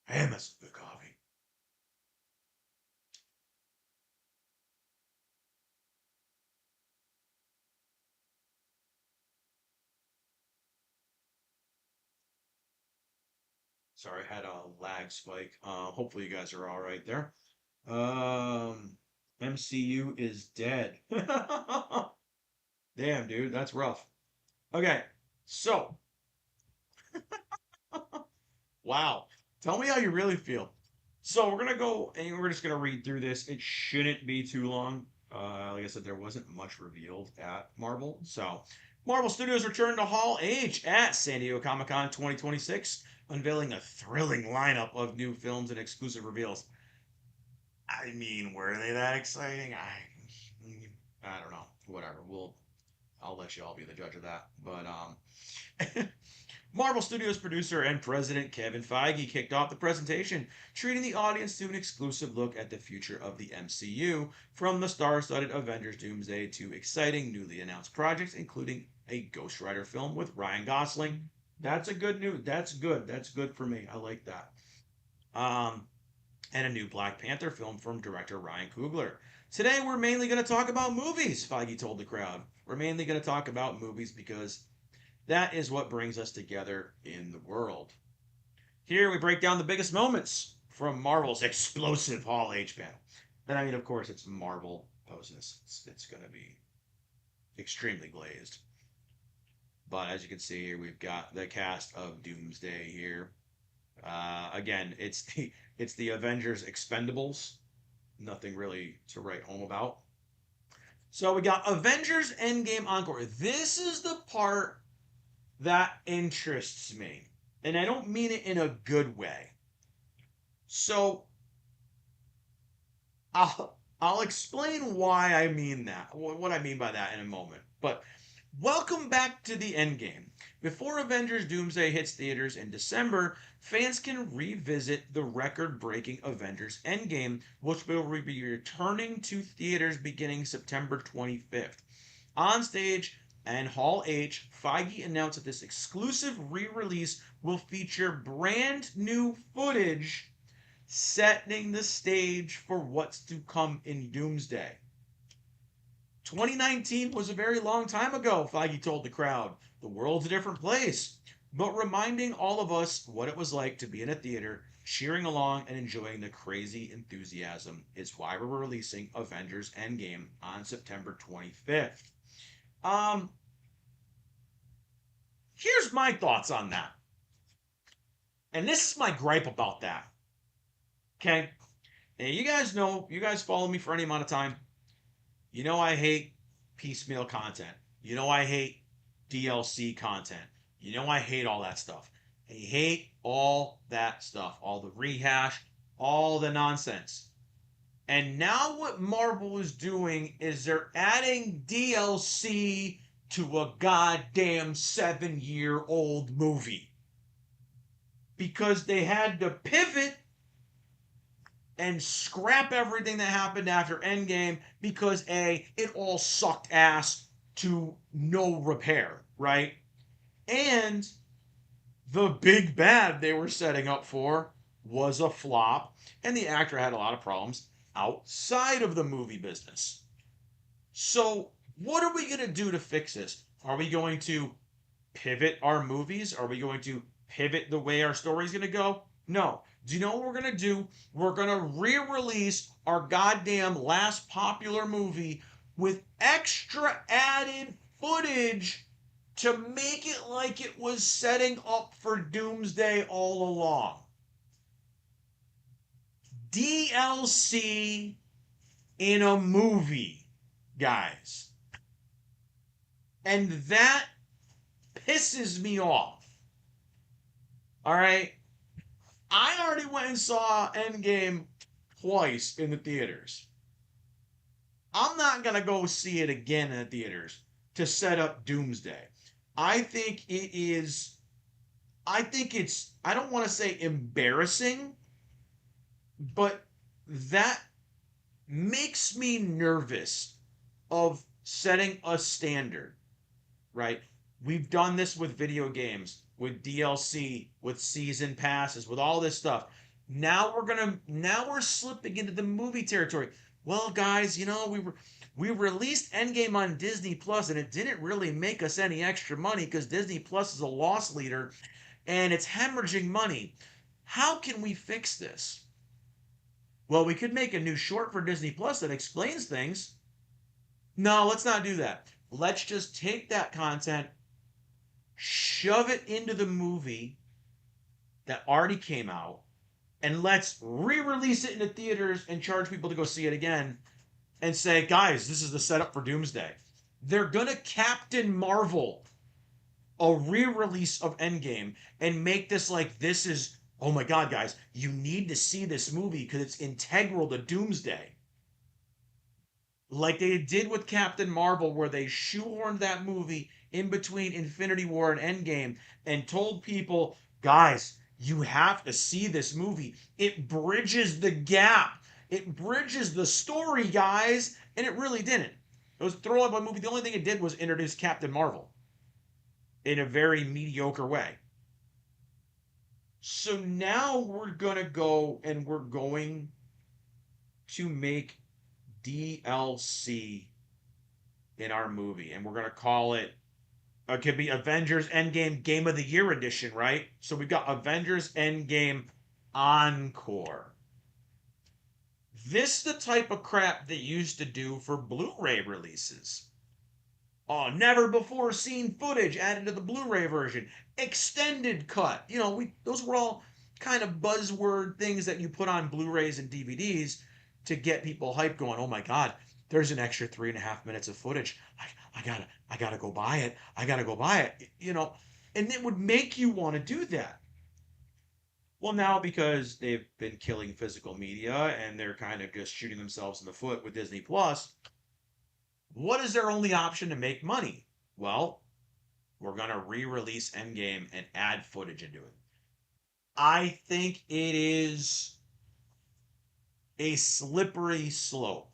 Man, that's good coffee. Sorry, I had a lag spike. Hopefully you guys are all right there. MCU is dead. Damn, dude, that's rough. Okay, so wow. Tell me how you really feel. So we're gonna go and we're just gonna read through this. It shouldn't be too long. Like I said, there wasn't much revealed at Marvel. So Marvel Studios returned to Hall H at San Diego Comic Con 2026, unveiling a thrilling lineup of new films and exclusive reveals. I mean, were they that exciting? I don't know. Whatever. I'll let you all be the judge of that. But Marvel Studios producer and president Kevin Feige kicked off the presentation, treating the audience to an exclusive look at the future of the MCU, from the star-studded Avengers Doomsday to exciting newly announced projects, including a Ghost Rider film with Ryan Gosling. That's a good news. That's good. That's good for me. I like that. Um, and a new Black Panther film from director Ryan Coogler. Today, we're mainly going to talk about movies, Feige told the crowd. We're mainly going to talk about movies because that is what brings us together in the world. Here we break down the biggest moments from Marvel's explosive Hall H panel. And I mean, of course, it's Marvel poseness. It's going to be extremely glazed. But as you can see here, we've got the cast of Doomsday here. Again, it's the Avengers Expendables. Nothing really to write home about. So we got Avengers Endgame Encore. This is the part that interests me. And I don't mean it in a good way. So I'll explain why I mean that, what I mean by that in a moment. But welcome back to the Endgame. Before Avengers Doomsday hits theaters in December, fans can revisit the record breaking Avengers Endgame, which will be returning to theaters beginning September 25th. On stage and Hall H, Feige announced that this exclusive re release will feature brand new footage setting the stage for what's to come in Doomsday. 2019 was a very long time ago, Feige told the crowd. The world's a different place. But reminding all of us what it was like to be in a theater, cheering along and enjoying the crazy enthusiasm is why we're releasing Avengers Endgame on September 25th. Um, Here's my thoughts on that. And this is my gripe about that. Okay? And you guys know, you guys follow me for any amount of time. You know I hate piecemeal content. You know I hate DLC content. You know I hate all that stuff. I hate all that stuff. All the rehash, all the nonsense. And now what Marvel is doing is they're adding DLC to a goddamn 7-year-old movie. Because they had to pivot and scrap everything that happened after Endgame because it all sucked ass to no repair, right? And the big bad they were setting up for was a flop, and the actor had a lot of problems outside of the movie business. So, what are we going to do to fix this? Are we going to pivot our movies? Are we going to pivot the way our story's going to go? No. Do you know what we're going to do? We're going to re release our goddamn last popular movie with extra added footage to make it like it was setting up for Doomsday all along. DLC in a movie, guys. And that pisses me off. All right? I already went and saw Endgame twice in the theaters. I'm not going to go see it again in the theaters to set up Doomsday. I think it is, I think it's, I don't want to say embarrassing, but that makes me nervous of setting a standard, right? We've done this with video games, with DLC, with season passes, with all this stuff. Now we're slipping into the movie territory. Well, guys, we released Endgame on Disney Plus and it didn't really make us any extra money because Disney Plus is a loss leader and it's hemorrhaging money. How can we fix this? Well, we could make a new short for Disney Plus that explains things. No, let's not do that. Let's just take that content, shove it into the movie that already came out, and let's re-release it into theaters and charge people to go see it again and say, guys, this is the setup for Doomsday. They're gonna Captain Marvel a re-release of Endgame and make this like this is, oh my god, guys, you need to see this movie because it's integral to Doomsday. Like they did with Captain Marvel, where they shoehorned that movie in between Infinity War and Endgame and told people, guys, you have to see this movie. It bridges the gap. It bridges the story, guys. And it really didn't. It was a throwaway movie. The only thing it did was introduce Captain Marvel in a very mediocre way. So now we're going to go and we're going to make DLC in our movie. And we're going to call it, it could be Avengers Endgame Game of the Year edition, right? So we've got Avengers Endgame Encore. This is the type of crap they used to do for Blu-ray releases. Oh, never before seen footage added to the Blu-ray version. Extended cut. Those were all kind of buzzword things that you put on Blu-rays and DVDs to get people hyped going, oh my God, there's an extra 3.5 minutes of footage. I gotta go buy it. I gotta go buy it. And it would make you want to do that. Well, now because they've been killing physical media and they're kind of just shooting themselves in the foot with Disney Plus, what is their only option to make money? Well, we're going to re-release Endgame and add footage into it. I think it is a slippery slope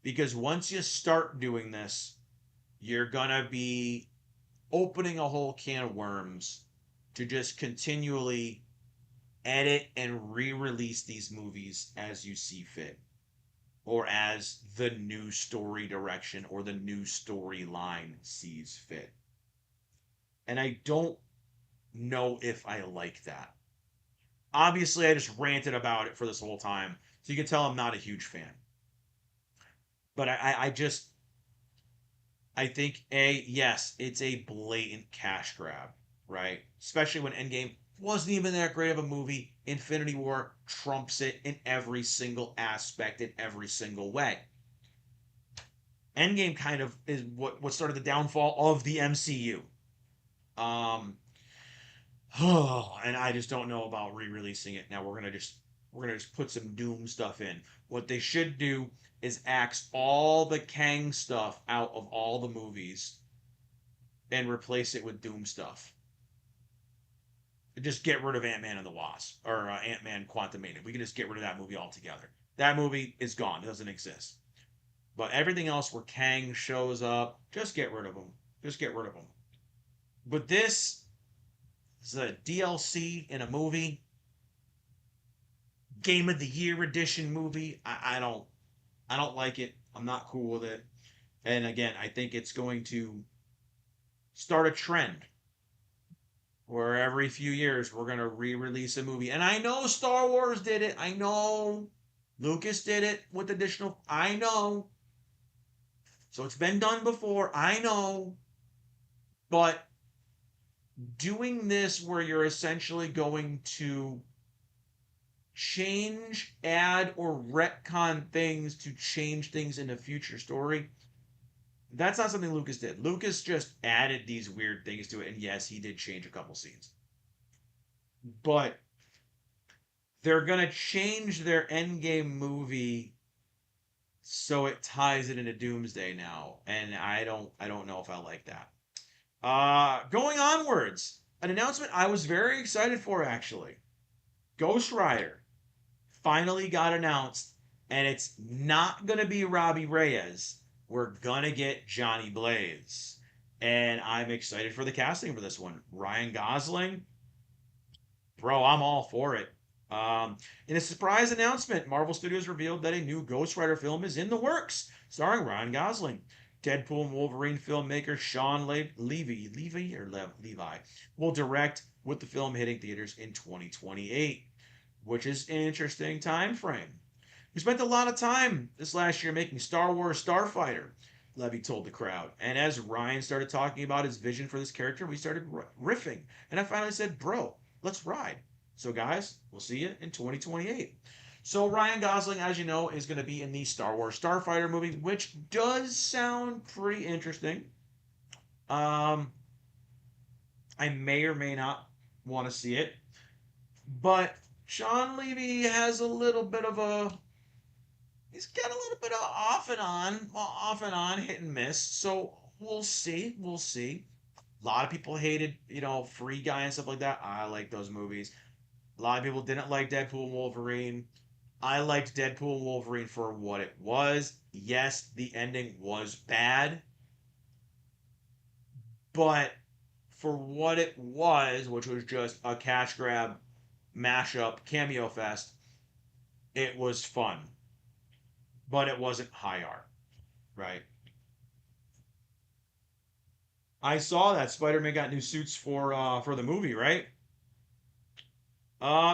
because once you start doing this, you're going to be opening a whole can of worms to just continually edit and re-release these movies as you see fit or as the new story direction or the new storyline sees fit. And I don't know if I like that. Obviously, I just ranted about it for this whole time, so you can tell I'm not a huge fan. But I just I think yes, it's a blatant cash grab, right? Especially when Endgame wasn't even that great of a movie. Infinity War trumps it in every single aspect, in every single way. Endgame kind of is what started the downfall of the MCU. Um, and I just don't know about re-releasing it. Now we're gonna just put some Doom stuff in. What they should do is axe all the Kang stuff out of all the movies and replace it with Doom stuff. Just get rid of Ant Man and the Wasp or Ant Man Quantumania. We can just get rid of that movie altogether. That movie is gone. It doesn't exist. But everything else where Kang shows up, just get rid of him. Just get rid of him. But this is a DLC in a movie, Game of the Year edition movie. I don't like it. I'm not cool with it. And again, I think it's going to start a trend where every few years we're going to re-release a movie. And I know Star Wars did it. I know Lucas did it with additional. I know. So it's been done before. I know. But doing this where you're essentially going to change, add, or retcon things to change things in a future story, that's not something Lucas did. Lucas just added these weird things to it. And yes, he did change a couple scenes. But they're going to change their Endgame movie so it ties it into Doomsday now. And I don't know if I like that. Going onwards, an announcement I was very excited for actually. Ghost Rider finally got announced, and it's not gonna be Robbie Reyes. We're gonna get Johnny Blaze. And I'm excited for the casting for this one. Ryan Gosling, bro, I'm all for it. In a surprise announcement, Marvel Studios revealed that a new Ghost Rider film is in the works, starring Ryan Gosling. Deadpool and Wolverine filmmaker Sean Levi will direct, with the film hitting theaters in 2028, which is an interesting time frame. We spent a lot of time this last year making Star Wars Starfighter, Levy told the crowd. And as Ryan started talking about his vision for this character, we started riffing. And I finally said, bro, let's ride. So, guys, we'll see you in 2028. So, Ryan Gosling, as you know, is going to be in the Star Wars Starfighter movie, which does sound pretty interesting. Um, I may or may not want to see it. But Sean Levy has a little bit of a he's got a little bit of off and on, hit and miss. So we'll see. We'll see. A lot of people hated, Free Guy and stuff like that. I like those movies. A lot of people didn't like Deadpool and Wolverine. I liked Deadpool and Wolverine for what it was. Yes, the ending was bad, but for what it was, which was just a cash grab, mashup, cameo fest, it was fun, but it wasn't high art, right? I saw that Spider-Man got new suits for the movie, right?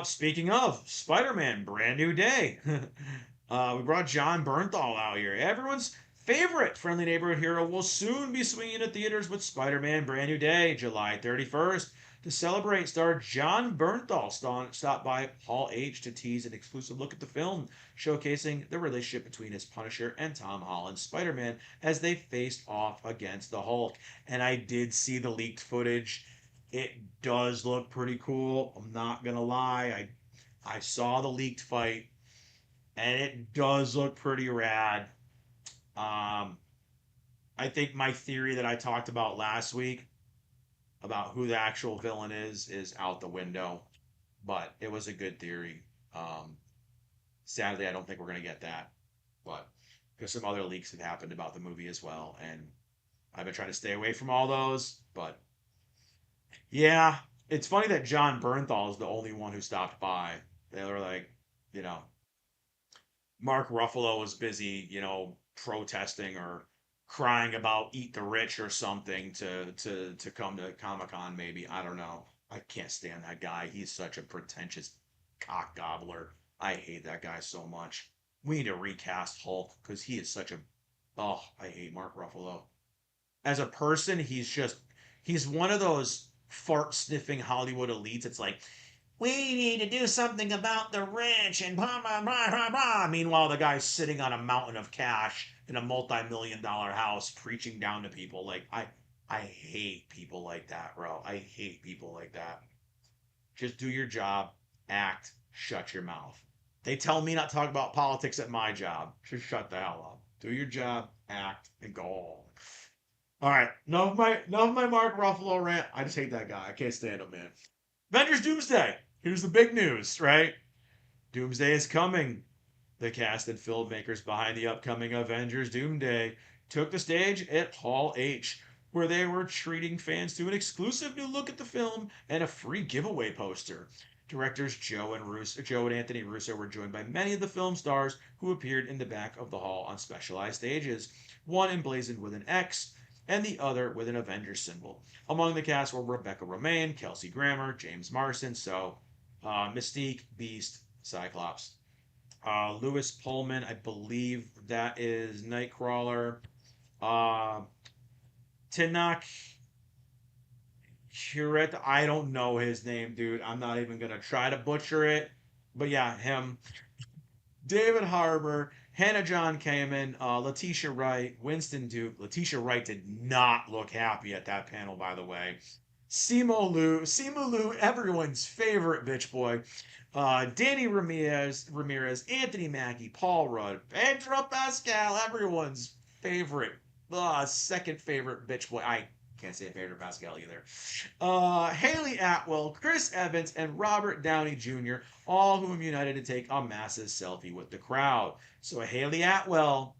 Speaking of Spider-Man, brand new day. We brought John Bernthal out here. Everyone's favorite friendly neighborhood hero will soon be swinging to theaters with Spider-Man Brand New Day, July 31st. To celebrate, star John Bernthal stopped by Hall H to tease an exclusive look at the film, showcasing the relationship between his Punisher and Tom Holland's Spider-Man as they faced off against the Hulk. And I did see the leaked footage. It does look pretty cool. I'm not gonna lie. I saw the leaked fight, and it does look pretty rad. Um, I think my theory that I talked about last week about who the actual villain is out the window, but it was a good theory. Um, Sadly, I don't think we're gonna get that, but because some other leaks have happened about the movie as well, and I've been trying to stay away from all those. But yeah, it's funny that John Bernthal is the only one who stopped by. They were like, you know, Mark Ruffalo was busy, protesting or crying about "Eat the Rich" or something to come to Comic Con. Maybe I don't know. I can't stand that guy. He's such a pretentious cock gobbler. I hate that guy so much. We need to recast Hulk because he is such a. Oh, I hate Mark Ruffalo. As a person, he's one of those fart sniffing Hollywood elites. It's like we need to do something about the rich and blah blah blah blah blah. Meanwhile, the guy's sitting on a mountain of cash in a multi-million-dollar house preaching down to people. Like I hate people like that, bro. I hate people like that. Just do your job, act, shut your mouth. They tell me not to talk about politics at my job. Just shut the hell up. Do your job, act, and go home. All right, enough of my Mark Ruffalo rant. I just hate that guy. I can't stand him, man. Avengers Doomsday. Here's the big news, right? Doomsday is coming. The cast and filmmakers behind the upcoming Avengers Doomsday took the stage at Hall H, where they were treating fans to an exclusive new look at the film and a free giveaway poster. Directors Joe and Anthony Russo were joined by many of the film stars who appeared in the back of the hall on specialized stages, one emblazoned with an X and the other with an Avengers symbol. Among the cast were Rebecca Romaine, Kelsey Grammer, James Marsden, Mystique, Beast, Cyclops. Lewis Pullman, I believe that is Nightcrawler. Uh, Tinak Curette, I don't know his name, dude. I'm not even gonna try to butcher it. But yeah, him. David Harbour, Hannah John Kamen, Letitia Wright, Winston Duke. Letitia Wright did not look happy at that panel, by the way. Simu Liu, everyone's favorite bitch boy. Danny Ramirez, Anthony Mackie, Paul Rudd, Pedro Pascal, everyone's favorite, second favorite bitch boy. I can't say Pedro Pascal either. Haley Atwell, Chris Evans, and Robert Downey Jr., all whom united to take a massive selfie with the crowd. So Haley Atwell,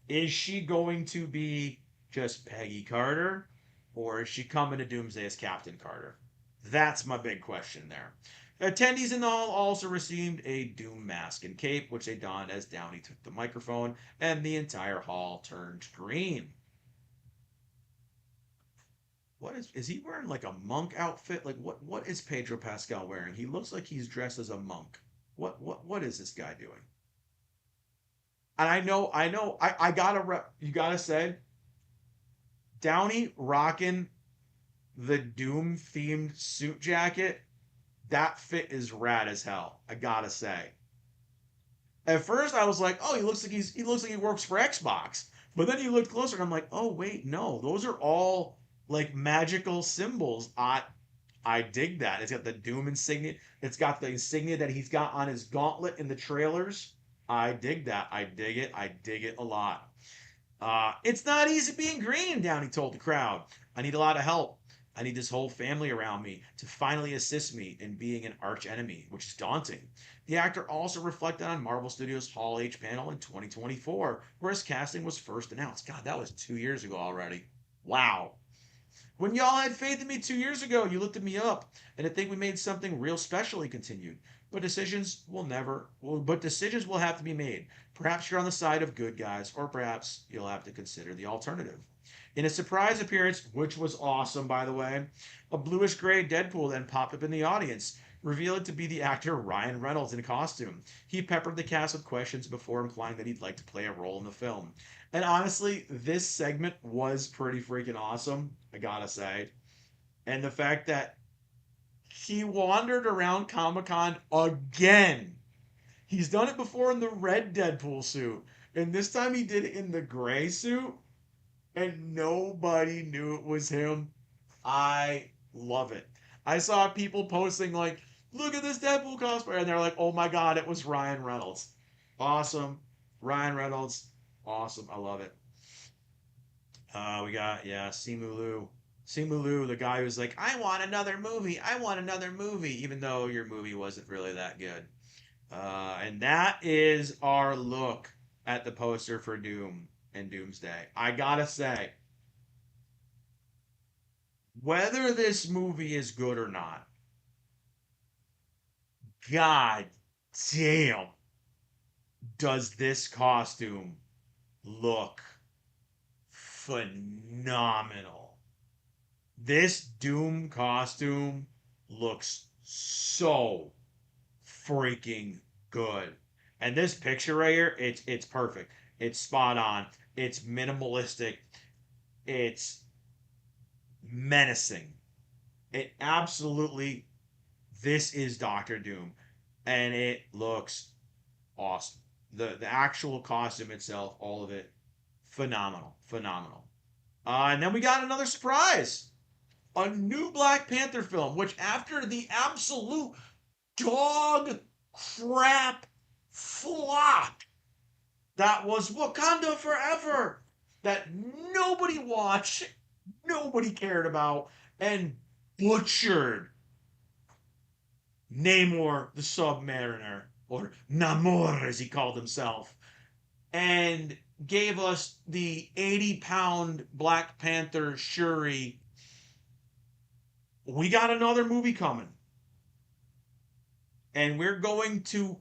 is she going to be just Peggy Carter, or is she coming to Doomsday as Captain Carter? That's my big question there. Attendees in the hall also received a Doom mask and cape, which they donned as Downey took the microphone, and the entire hall turned green. Is he wearing like a monk outfit? Like what is Pedro Pascal wearing? He looks like he's dressed as a monk. What is this guy doing? And I gotta you gotta say Downey rocking the Doom themed suit jacket. That fit is rad as hell. I gotta say. At first I was like, oh, he looks like he works for Xbox. But then you look closer and I'm like, oh wait, no, those are all like magical symbols. I dig that. It's got the Doom insignia. It's got the insignia that he's got on his gauntlet in the trailers. I dig that. I dig it. I dig it a lot. It's not easy being green, Downey told the crowd. I need a lot of help. I need this whole family around me to finally assist me in being an arch enemy, which is daunting. The actor also reflected on Marvel Studios' Hall H panel in 2024, where his casting was first announced. God, that was 2 years ago already. Wow. When y'all had faith in me 2 years ago, you lifted me up, and I think we made something real special, he continued. But decisions will have to be made. Perhaps you're on the side of good guys, or perhaps you'll have to consider the alternative. In a surprise appearance, which was awesome, by the way, a bluish gray Deadpool then popped up in the audience, revealing to be the actor Ryan Reynolds in costume. He peppered the cast with questions before implying that he'd like to play a role in the film. And honestly, this segment was pretty freaking awesome, I gotta say. And the fact that he wandered around Comic Con again. He's done it before in the red Deadpool suit. And this time he did it in the gray suit. And nobody knew it was him. I Love it. I saw people posting like, look at this Deadpool cosplay, and they're like, oh my god, it was Ryan Reynolds. Awesome. Ryan Reynolds. Awesome. I love it. We got, yeah, Simu Liu. Simu Liu, the guy who's like, I want another movie. I want another movie, even though your movie wasn't really that good. And that is our look at the poster for Doom and Doomsday. I gotta say, whether this movie is good or not, god damn, does this costume look phenomenal. This Doom costume looks so freaking good. And this picture right here, it's perfect. It's spot on. It's minimalistic. It's menacing. It absolutely, this is Doctor Doom, and it looks awesome. The actual costume itself, all of it, phenomenal, phenomenal. And then we got another surprise, a new Black Panther film, which after the absolute dog crap flop that was Wakanda Forever, that nobody watched, nobody cared about, and butchered Namor the Submariner, or Namor as he called himself, and gave us the 80-pound Black Panther Shuri. We got another movie coming. And we're going to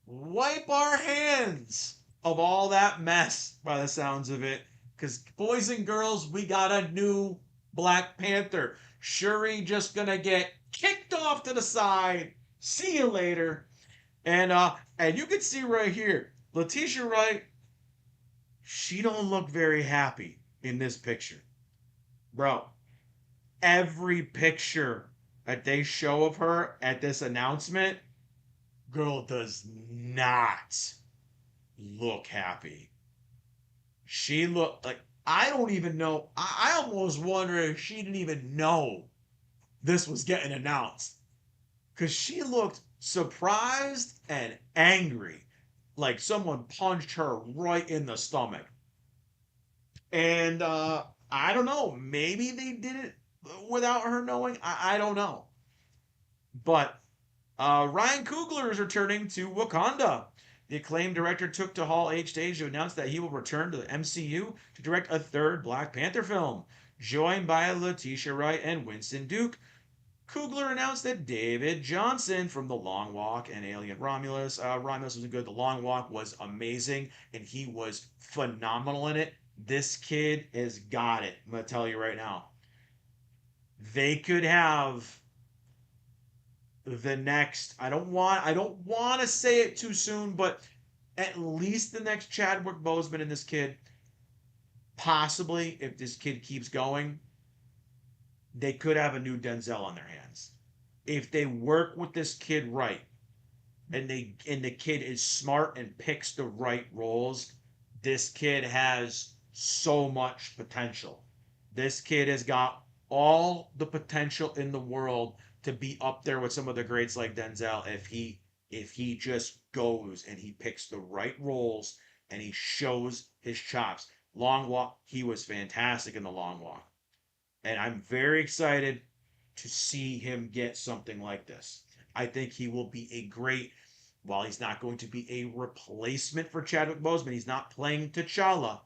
wipe our hands of all that mess by the sounds of it. Because, boys and girls, we got a new Black Panther. Shuri just gonna get kicked off to the side. See you later. And you can see right here, Letitia Wright, she don't look very happy in this picture. Bro, every picture that they show of her at this announcement, girl does not look happy. She looked like, I don't even know. I almost wonder if she didn't even know this was getting announced. Because she looked surprised and angry, like someone punched her right in the stomach. And I don't know. Maybe they did it without her knowing. I don't know. But Ryan Coogler is returning to Wakanda. The acclaimed director took to Hall H stage to announce that he will return to the MCU to direct a third Black Panther film. Joined by Letitia Wright and Winston Duke, Coogler announced that David Johnson from The Long Walk and Alien Romulus. Romulus was good. The Long Walk was amazing, and he was phenomenal in it. This kid has got it. I'm gonna tell you right now. They could have the next. I don't want to say it too soon, but at least the next Chadwick Boseman and this kid. Possibly, if this kid keeps going, they could have a new Denzel on their hands. If they work with this kid right, and the kid is smart and picks the right roles, this kid has so much potential. This kid has got all the potential in the world to be up there with some of the greats like Denzel if he just goes and he picks the right roles and he shows his chops. Long Walk, he was fantastic in the Long Walk. And I'm very excited to see him get something like this. I think he will be a great, while he's not going to be a replacement for Chadwick Boseman, he's not playing T'Challa.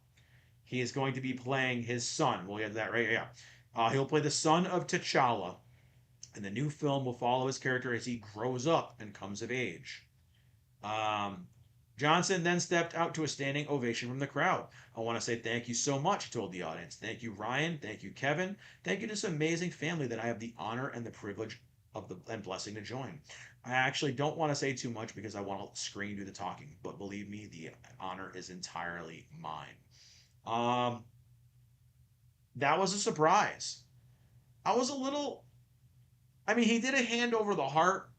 He is going to be playing his son. We'll get that right. Yeah. He'll play the son of T'Challa, and the new film will follow his character as he grows up and comes of age. Um, Johnson then stepped out to a standing ovation from the crowd. I want to say thank you so much, he told the audience. Thank you, Ryan. Thank you, Kevin. Thank you to this amazing family that I have the honor and the privilege of the and blessing to join. I actually don't want to say too much because I want to let the screen do the talking, but believe me, the honor is entirely mine. Um, that was a surprise. I was a little. I mean, he did a hand over the heart,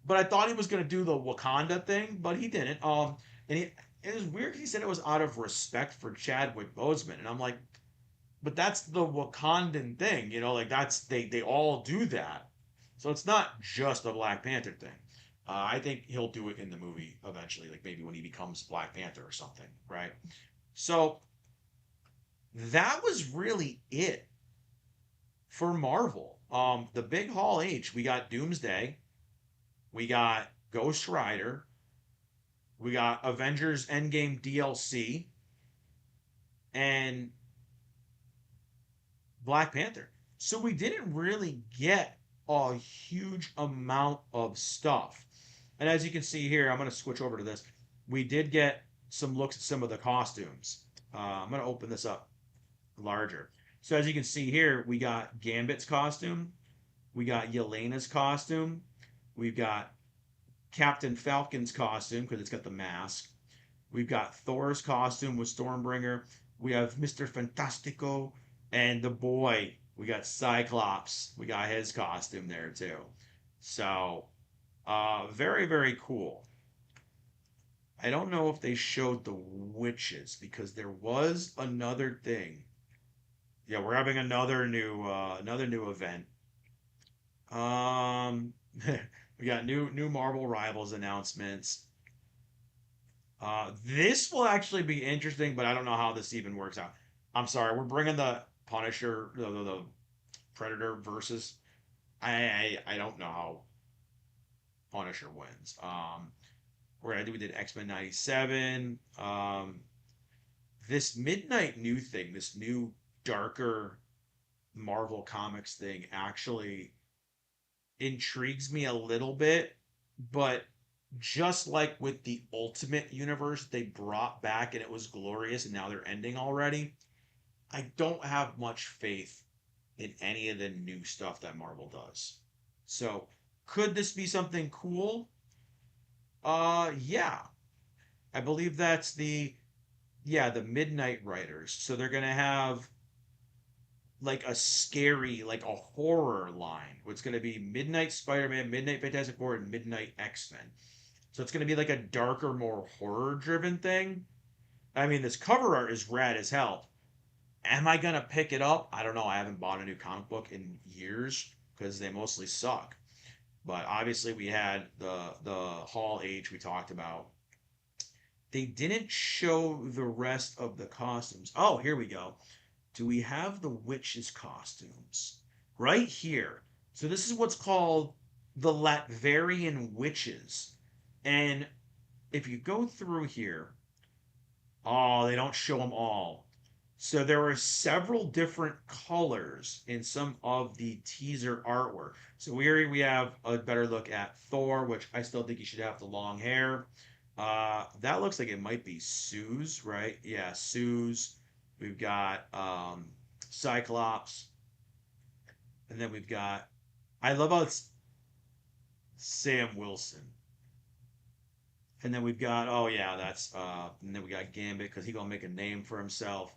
but I thought he was going to do the Wakanda thing, but he didn't. And it was weird. He said it was out of respect for Chadwick Boseman, and I'm like, but that's the Wakandan thing, like that's they all do that. So it's not just a Black Panther thing. I think he'll do it in the movie eventually, like maybe when he becomes Black Panther or something, right? So that was really it for Marvel. The big Hall H, we got Doomsday, we got Ghost Rider, we got Avengers Endgame DLC, and Black Panther. So we didn't really get a huge amount of stuff. And as you can see here, I'm going to switch over to this. We did get some looks at some of the costumes. I'm going to open this up larger. So as you can see here, we got Gambit's costume. We got Yelena's costume. We've got Captain Falcon's costume because it's got the mask. We've got Thor's costume with Stormbringer. We have Mr. Fantastico and the boy. We got Cyclops. We got his costume there too. So, very, very cool. I don't know if they showed the witches because there was another thing. Yeah, we're having another new event. Um, we got new Marvel Rivals announcements. This will actually be interesting, but I don't know how this even works out. I'm sorry, we're bringing the Punisher, the Predator versus. I don't know how Punisher wins. We did X-Men '97. This Midnight New thing, this new darker Marvel Comics thing, actually intrigues me a little bit, but just like with the Ultimate Universe they brought back and it was glorious and now they're ending already, I don't have much faith in any of the new stuff that Marvel does. So, could this be something cool? Yeah. I believe that's the Midnight Riders. So they're going to have like a scary, like a horror line. It's going to be Midnight Spider-Man, Midnight Fantastic Four, and Midnight X-Men. So it's going to be like a darker, more horror-driven thing. I mean, this cover art is rad as hell. Am I going to pick it up? I don't know. I haven't bought a new comic book in years because they mostly suck. But obviously, we had the Hall H we talked about. They didn't show the rest of the costumes. Oh, here we go. Do we have the witches' costumes? Right here. So this is what's called the Latverian witches. And if you go through here, oh, they don't show them all. So there are several different colors in some of the teaser artwork. So we have a better look at Thor, which I still think he should have the long hair. That looks like it might be Sue's, right? Yeah, Sue's. We've got Cyclops, and then we've got. I love how it's Sam Wilson, and then we've got. Oh yeah, that's. And then we got Gambit because he's gonna make a name for himself.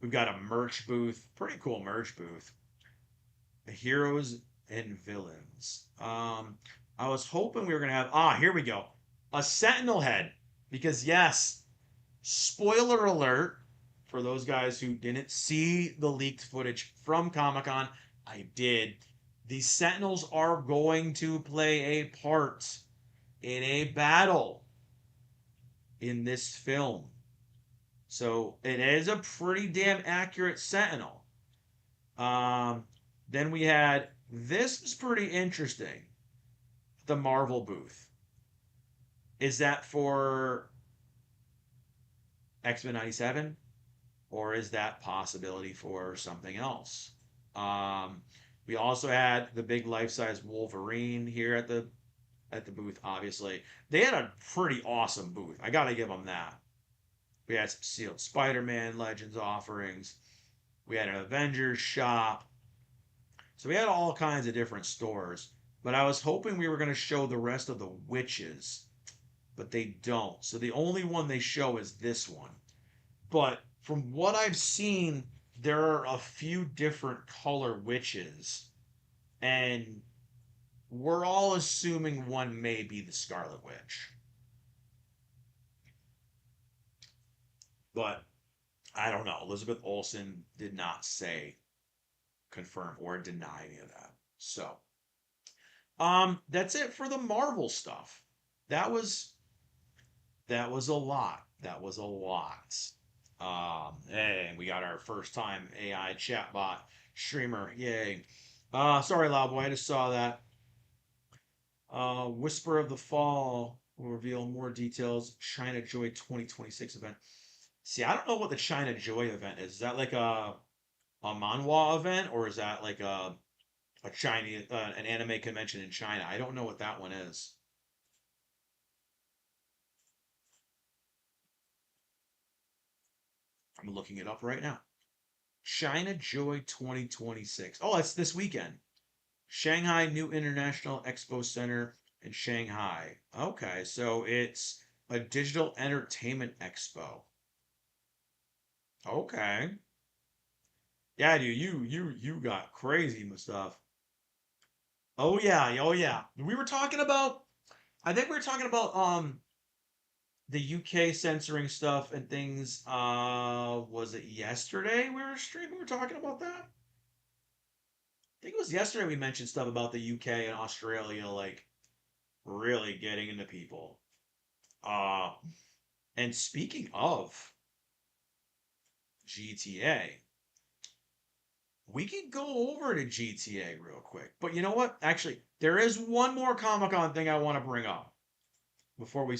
We've got a merch booth, pretty cool merch booth. The heroes and villains. I was hoping we were gonna have. Here we go. A Sentinel head, because yes, spoiler alert for those guys who didn't see the leaked footage from Comic Con. I did. The Sentinels are going to play a part in a battle in this film. So it is a pretty damn accurate Sentinel. Um, then we had this was pretty interesting. The Marvel booth. Is that for X-Men '97? Or is that possibility for something else? Um, we also had the big life-size Wolverine here at the booth. Obviously, they had a pretty awesome booth. I gotta give them that. We had some sealed Spider-Man Legends offerings. We had an Avengers shop. So we had all kinds of different stores. But I was hoping we were going to show the rest of the witches, but they don't. So the only one they show is this one. But from what I've seen, there are a few different color witches, and we're all assuming one may be the Scarlet Witch. But I don't know. Elizabeth Olsen did not say confirm or deny any of that. So, that's it for the Marvel stuff. That was that was a lot. That was a lot. And we got our first time AI chatbot streamer. Yay. Sorry, Loudboy, I just saw that. Whisper of the Fall will reveal more details. China Joy 2026 event. See, I don't know what the China Joy event is. Is that like a manhwa event, or is that like a Chinese an anime convention in China? I don't know what that one is. I'm looking it up right now. China Joy 2026. Oh, it's this weekend. Shanghai New International Expo Center in Shanghai. Okay, so it's a digital entertainment expo. Okay. Yeah, dude, you got crazy stuff. Oh yeah, oh yeah. We were talking about I think we were talking about the UK censoring stuff and things. Was it yesterday we were streaming? We were talking about that. I think it was yesterday we mentioned stuff about the UK and Australia, like really getting into people. Uh, and speaking of GTA, we can go over to GTA real quick. But you know what? Actually, there is one more Comic Con thing I want to bring up before we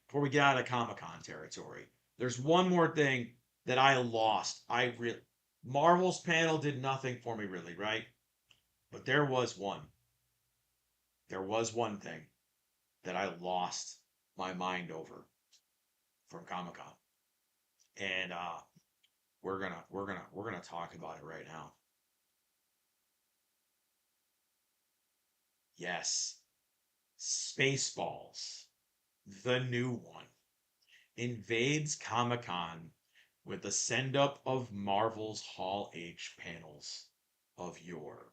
before we get out of Comic Con territory. There's one more thing that I lost. I really Marvel's panel did nothing for me really, right? But there was one. There was one thing that I lost my mind over from Comic Con, and we're gonna talk about it right now. Yes, Spaceballs, the new one, invades Comic Con with the send up of Marvel's Hall H panels of yore.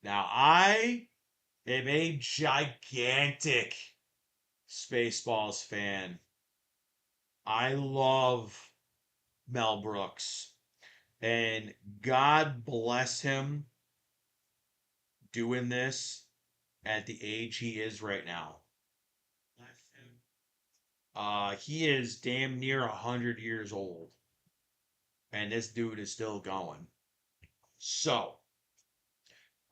Now, I am a gigantic Spaceballs fan. I love Mel Brooks, and God bless him doing this at the age he is right now. He is damn near 100 years old, and this dude is still going. So,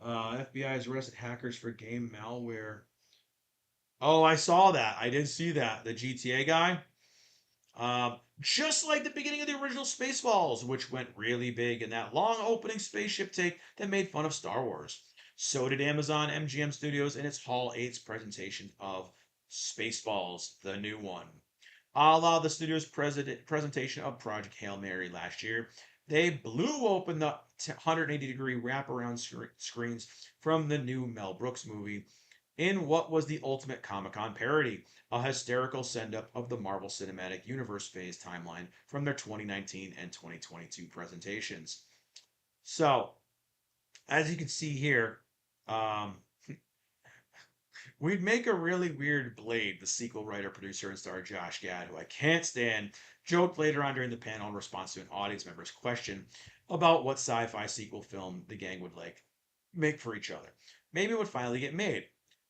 FBI has arrested hackers for game malware. Oh, I saw that. I did see that. The GTA guy. Just like the beginning of the original Spaceballs, which went really big in that long opening spaceship take that made fun of Star Wars. So did Amazon MGM Studios in its Hall 8's presentation of Spaceballs, the new one. A la the studio's presentation of Project Hail Mary last year, they blew open the 180-degree wraparound screens from the new Mel Brooks movie in what was the ultimate Comic Con parody, a hysterical send up of the Marvel Cinematic Universe phase timeline from their 2019 and 2022 presentations. So, as you can see here, um, we'd make a really weird Blade, the sequel writer, producer, and star Josh Gad, who I can't stand, joked later on during the panel in response to an audience member's question about what sci fi sequel film the gang would like make for each other. Maybe it would finally get made.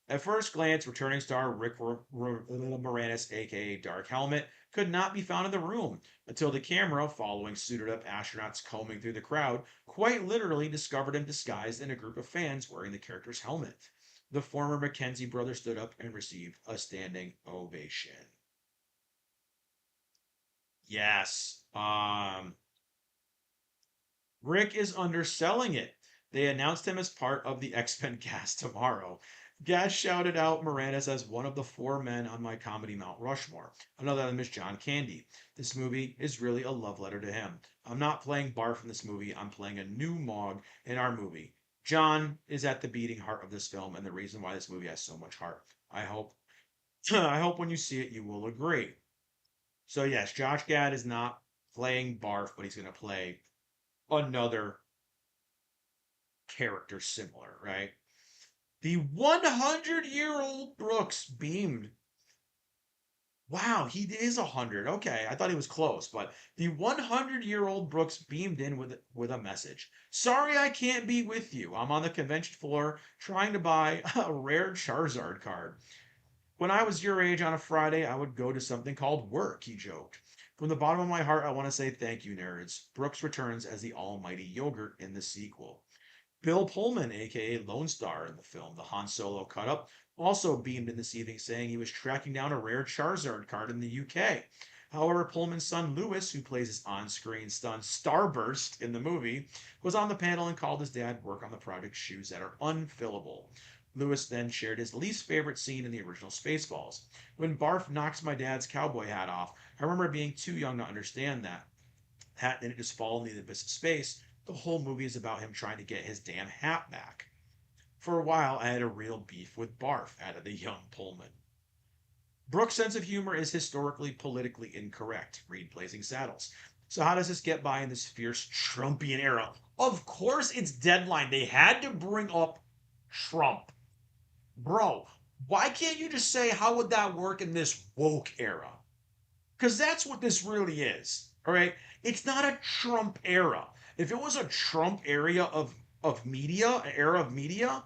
At first glance, returning star Rick Moranis, aka Dark Helmet, could not be found in the room until the camera, following suited up astronauts combing through the crowd, quite literally discovered him disguised in a group of fans wearing the character's helmet. The former Mackenzie brother stood up and received a standing ovation. Yes. Rick is underselling it. They announced him as part of the X-Men cast tomorrow. Gad shouted out Moranis as one of the four men on my comedy Mount Rushmore. Another of them is John Candy. This movie is really a love letter to him. I'm not playing Barf in this movie. I'm playing a new Mog in our movie. John is at the beating heart of this film and the reason why this movie has so much heart. I hope I hope when you see it you will agree. So yes, Josh Gad is not playing Barf, but he's going to play another character similar, right? The 100-year-old Brooks beamed Wow, he is 100. Okay, I thought he was close, but the 100-year-old Brooks beamed in with a message. Sorry I can't be with you. I'm on the convention floor trying to buy a rare Charizard card. When I was your age on a Friday, I would go to something called work, he joked. From the bottom of my heart, I want to say thank you, nerds. Brooks returns as the almighty yogurt in the sequel. Bill Pullman, aka Lone Star in the film, the Han Solo cut up, also beamed in this evening saying he was tracking down a rare Charizard card in the UK. However, Pullman's son Lewis, who plays his on screen son Starburst in the movie, was on the panel and called his dad work on the project shoes that are unfillable. Lewis then shared his least favorite scene in the original Spaceballs. When Barf knocks my dad's cowboy hat off, I remember being too young to understand that. Hat didn't just fall in the abyss of space. The whole movie is about him trying to get his damn hat back. For a while, I had a real beef with Barf, added the young Pullman. Brooks' sense of humor is historically politically incorrect. Read Blazing Saddles. So how does this get by in this fierce Trumpian era? Of course it's Deadline. They had to bring up Trump. Bro, why can't you just say how would that work in this woke era? Because that's what this really is. All right? It's not a Trump era. If it was a Trump era of media, an era of media,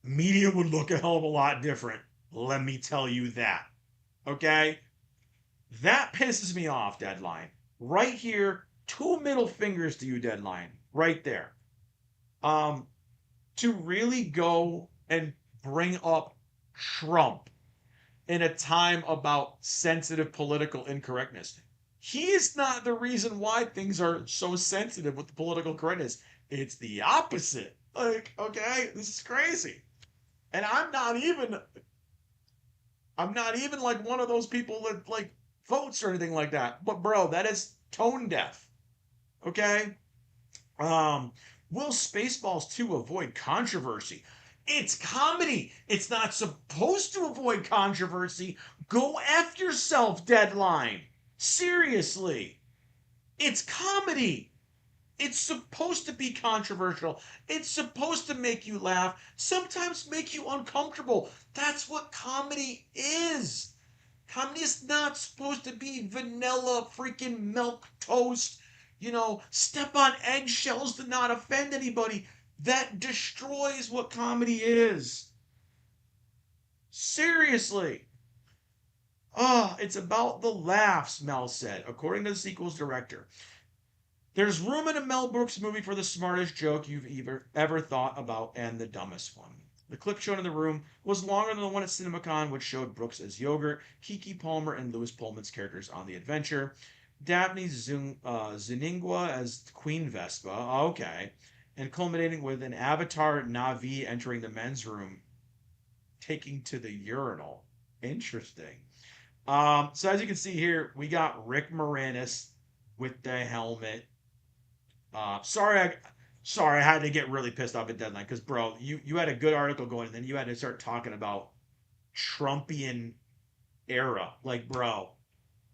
media would look a hell of a lot different. Let me tell you that. Okay? That pisses me off, Deadline. Right here, 2 middle fingers to you, Deadline. Right there. To really go and bring up Trump in a time about sensitive political incorrectness. He is not the reason why things are so sensitive with the political correctness. It's the opposite. Like, okay, this is crazy. And I'm not even like one of those people that like votes or anything like that. But bro, that is tone deaf. Okay? Will Spaceballs 2 avoid controversy? It's comedy. It's not supposed to avoid controversy. Go F yourself, Deadline. Seriously. It's comedy. It's supposed to be controversial. It's supposed to make you laugh, sometimes make you uncomfortable. That's what comedy is. Comedy is not supposed to be vanilla freaking milk toast, step on eggshells to not offend anybody. That destroys what comedy is. Seriously. It's about the laughs, Mel said, according to the sequel's director. There's room in a Mel Brooks movie for the smartest joke you've ever thought about and the dumbest one. The clip shown in the room was longer than the one at CinemaCon, which showed Brooks as Yogurt, Kiki Palmer, and Lewis Pullman's characters on the adventure. Daphne Zuningua as Queen Vespa. Okay. And culminating with an Avatar Na'vi entering the men's room, taking to the urinal. Interesting. So as you can see here, we got Rick Moranis with the helmet. Sorry, I had to get really pissed off at Deadline because, bro, you had a good article going, and then you had to start talking about Trumpian era. Like, bro,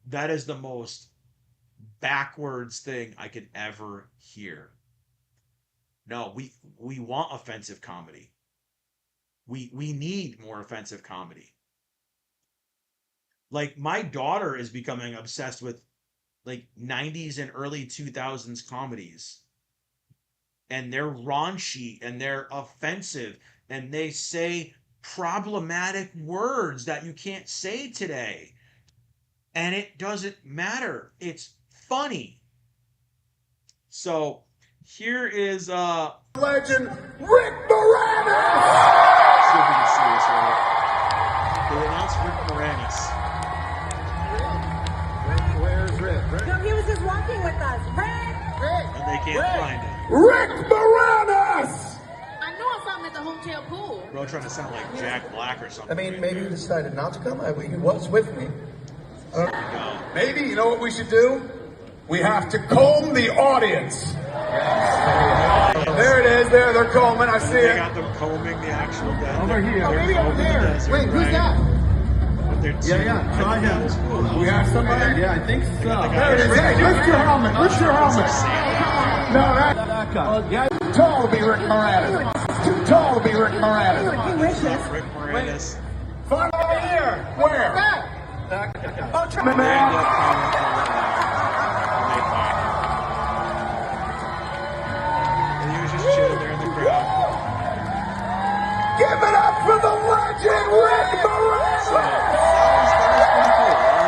that is the most backwards thing I could ever hear. No, we want offensive comedy. We need more offensive comedy. Like, my daughter is becoming obsessed with like 90s and early 2000s comedies. And they're raunchy and they're offensive and they say problematic words that you can't say today. And it doesn't matter. It's funny. So here is legend Rick Moranis. See if we can see this right here. They announced Rick Moranis. Where's Rick? No, he was just walking with us. Rick! And they can't find him. Rick Moranis! I know I saw him at the hotel pool. Bro, trying to sound like Jack Black or something. I mean, maybe he decided not to come. He was with me. Maybe, you know what we should do? We have to comb the audience. There it is. There, they're combing. I see They it. got them combing the actual dead. Over here. They're Maybe over combing the there. desert, Wait, who's right? that? With their teeth. Yeah. Try him. That was cool. That We was have cool. somebody? Yeah, I think so. There it is. Hey, lift your helmet. Lift your helmet. No, That guy. yeah, too tall to be Rick Moranis. Too tall to be Rick Moranis. Rick Moranis. Find over here. Where? Oh, They end man. up they find him. And he was just chilling there in the crowd. Give it up for the legend, Rick So Moranis!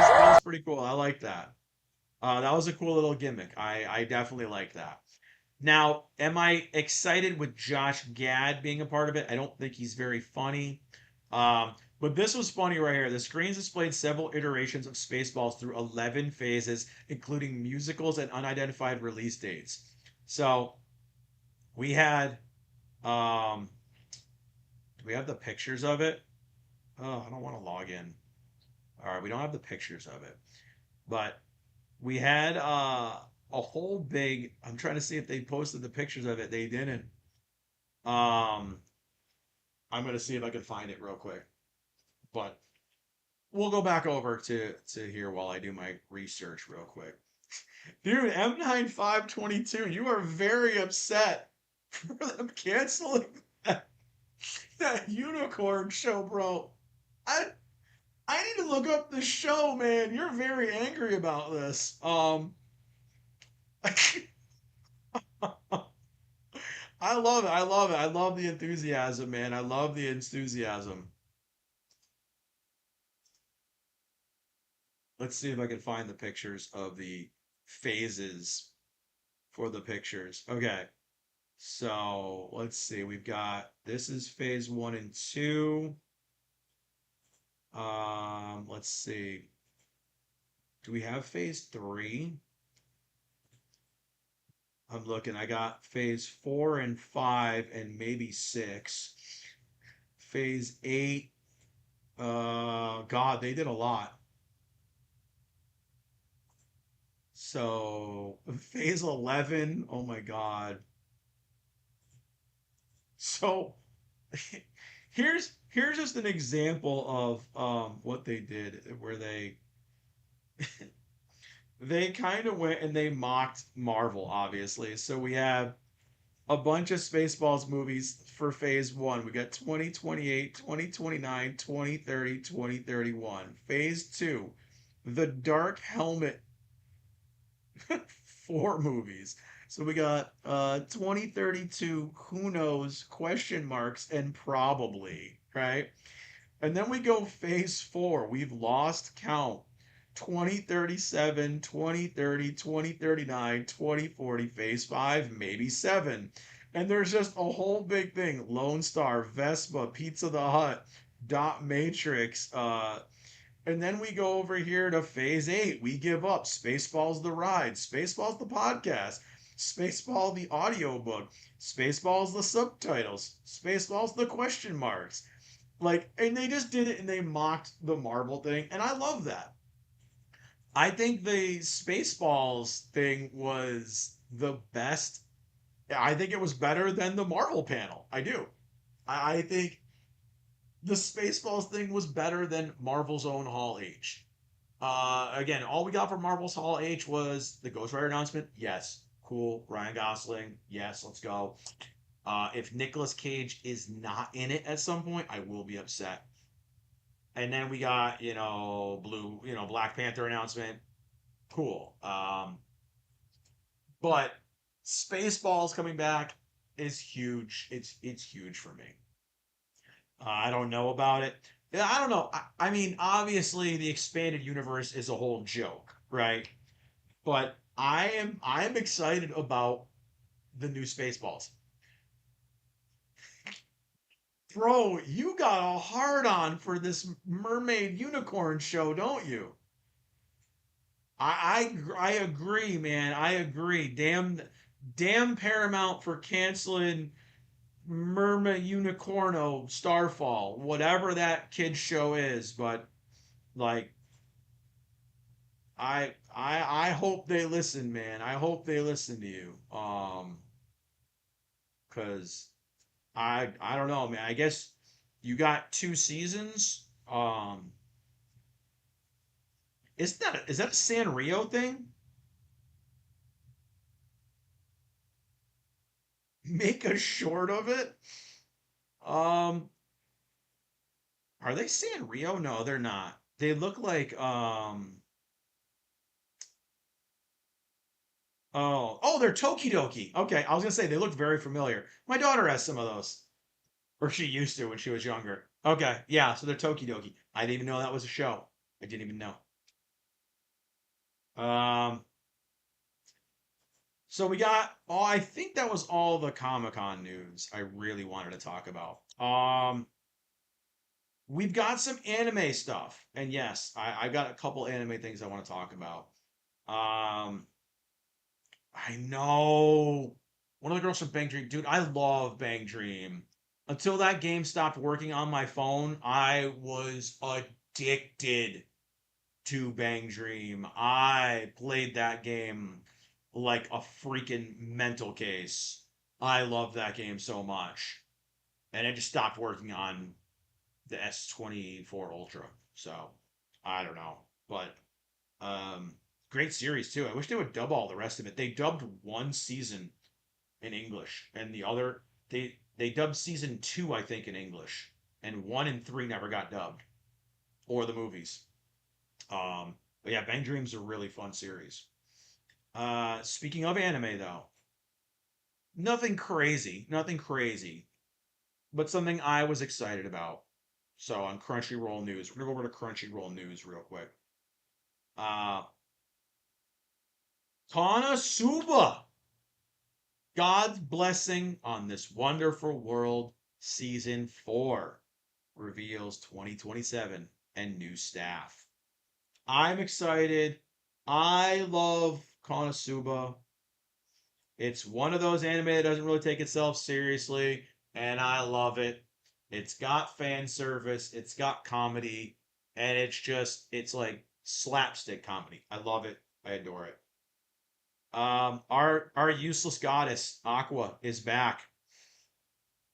that was pretty cool. I like that. That was a cool little gimmick. I definitely like that. Now, am I excited with Josh Gad being a part of it? I don't think he's very funny. But this was funny right here. The screens displayed several iterations of Spaceballs through 11 phases, including musicals and unidentified release dates. So we had, um, do we have the pictures of it? Oh, I don't want to log in. All right, we don't have the pictures of it. But we had a whole big. I'm trying to see if they posted the pictures of it. They didn't. Um, I'm gonna see if I can find it real quick. But we'll go back over to here while I do my research real quick. Dude, M9522, you are very upset for them canceling that unicorn show, bro. I I need to look up the show, man. You're very angry about this. I love it. I love it. I love the enthusiasm, man. I love the enthusiasm. Let's see if I can find the pictures of the phases for the pictures. Okay. So let's see. We've got this is phase one and two. Let's see. Do we have phase three? I'm looking. I got phase four and five and maybe six. Phase eight. God, they did a lot. So phase 11. Oh my God. So here's just an example of what they did, where they kind of went and they mocked Marvel, obviously. So we have a bunch of Spaceballs movies for phase one. We got 2028, 2029, 2030, 2031. Phase two, the Dark Helmet four movies. So we got 2032, who knows, question marks, and probably, right? And then we go phase four. We've lost count. 2037, 2030, 2039, 2040, phase five, maybe seven. And there's just a whole big thing. Lone Star, Vespa, Pizza the Hut, Dot Matrix, and then we go over here to phase eight. We give up. Spaceballs the ride, Spaceballs the podcast, Spaceball the audiobook, Spaceballs the subtitles, Spaceballs the question marks. Like, and they just did it and they mocked the Marvel thing. And I love that. I think the Spaceballs thing was the best. I think it was better than the Marvel panel. I do. I think the Spaceballs thing was better than Marvel's own Hall H. Again, all we got from Marvel's Hall H was the Ghost Rider announcement. Yes, cool. Ryan Gosling. Yes, let's go. If Nicolas Cage is not in it at some point, I will be upset. And then we got, Black Panther announcement. Cool. But Spaceballs coming back is huge. It's huge for me. I don't know about it. Yeah, I don't know. I mean, obviously, the expanded universe is a whole joke, right? But I am excited about the new Spaceballs. Bro, you got a hard on for this mermaid unicorn show, don't you? I agree, man. I agree. Damn Paramount for canceling Merma Unicorno Starfall, whatever that kid's show is, but like I hope they listen, man. I hope they listen to you. 'Cause I don't know, man. I guess you got two seasons. Is that a Sanrio thing? Make a short of it? Um, are they Sanrio? No, they're not. They look like oh, they're Tokidoki. Okay, I was gonna say they look very familiar. My daughter has some of those, or she used to when she was younger. Okay, yeah, so they're Tokidoki. I didn't even know that was a show. I didn't even know. Um, so we got. Oh, I think that was all the Comic Con news I really wanted to talk about. We've got some anime stuff, and yes, I got a couple anime things I want to talk about. Um, I know. One of the girls from Bang Dream, dude, I love Bang Dream. Until that game stopped working on my phone, I was addicted to Bang Dream. I played that game like a freaking mental case. I love that game so much. And it just stopped working on the S24 Ultra. So, I don't know. But um, great series too. I wish they would dub all the rest of it. They dubbed one season in English, and the other they dubbed season two, I think, in English, and one and three never got dubbed or the movies. But yeah, Bang Dream's a really fun series. Speaking of anime though, nothing crazy, but something I was excited about. So on Crunchyroll News, we're gonna go over to Crunchyroll News real quick. Uh, Konosuba, God's blessing on this wonderful world, season 4 reveals 2027 and new staff. I'm excited. I love Konosuba. It's one of those anime that doesn't really take itself seriously, and I love it. It's got fan service, it's got comedy, and it's like slapstick comedy. I love it. I adore it. Our useless goddess Aqua is back.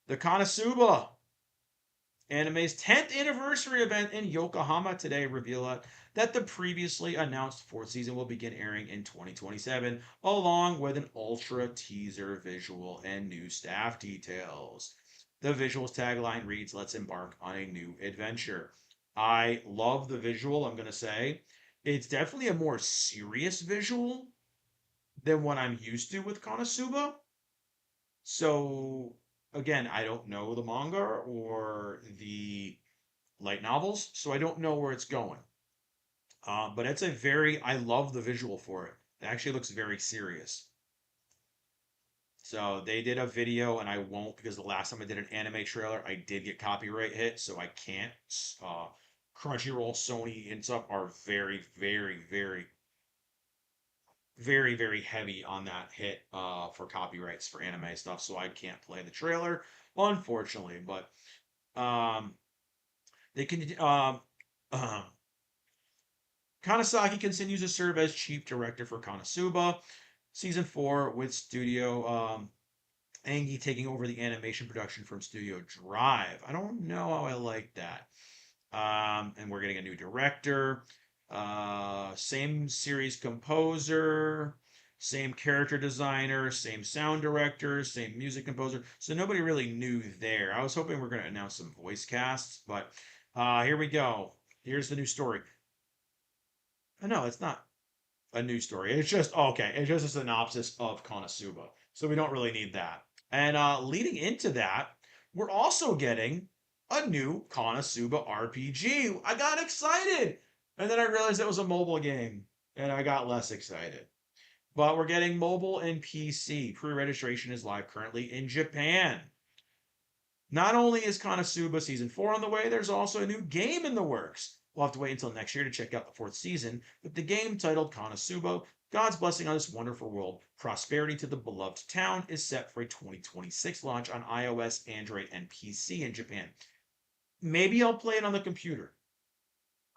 The Konosuba anime's 10th anniversary event in Yokohama today revealed that the previously announced fourth season will begin airing in 2027, along with an ultra teaser visual and new staff details. The visuals tagline reads, "Let's embark on a new adventure." I love the visual, I'm going to say. It's definitely a more serious visual than what I'm used to with Konosuba. So, again, I don't know the manga or the light novels, so I don't know where it's going. But I love the visual for it. It actually looks very serious. So they did a video, and I won't because the last time I did an anime trailer, I did get copyright hit, so I can't. Crunchyroll, Sony, and stuff are very heavy on that hit for copyrights for anime stuff, so I can't play the trailer, unfortunately. But um, they can. Uh, Kanasaki continues to serve as chief director for Konosuba. Season 4 with Studio Angie taking over the animation production from Studio Drive. I don't know how I like that. And we're getting a new director, same series composer, same character designer, same sound director, same music composer. So nobody really knew there. I was hoping we are going to announce some voice casts, but here we go. Here's the new story. No, it's not a new story. It's just okay. It's just a synopsis of Konosuba, so we don't really need that. And leading into that, we're also getting a new Konosuba RPG. I got excited, and then I realized it was a mobile game, and I got less excited. But we're getting mobile and PC. Pre-registration is live currently in Japan. Not only is Konosuba Season 4 on the way, there's also a new game in the works. We'll have to wait until next year to check out the fourth season, but the game titled Konosuba, God's Blessing on This Wonderful World, Prosperity to the Beloved Town, is set for a 2026 launch on iOS, Android, and PC in Japan. Maybe I'll play it on the computer.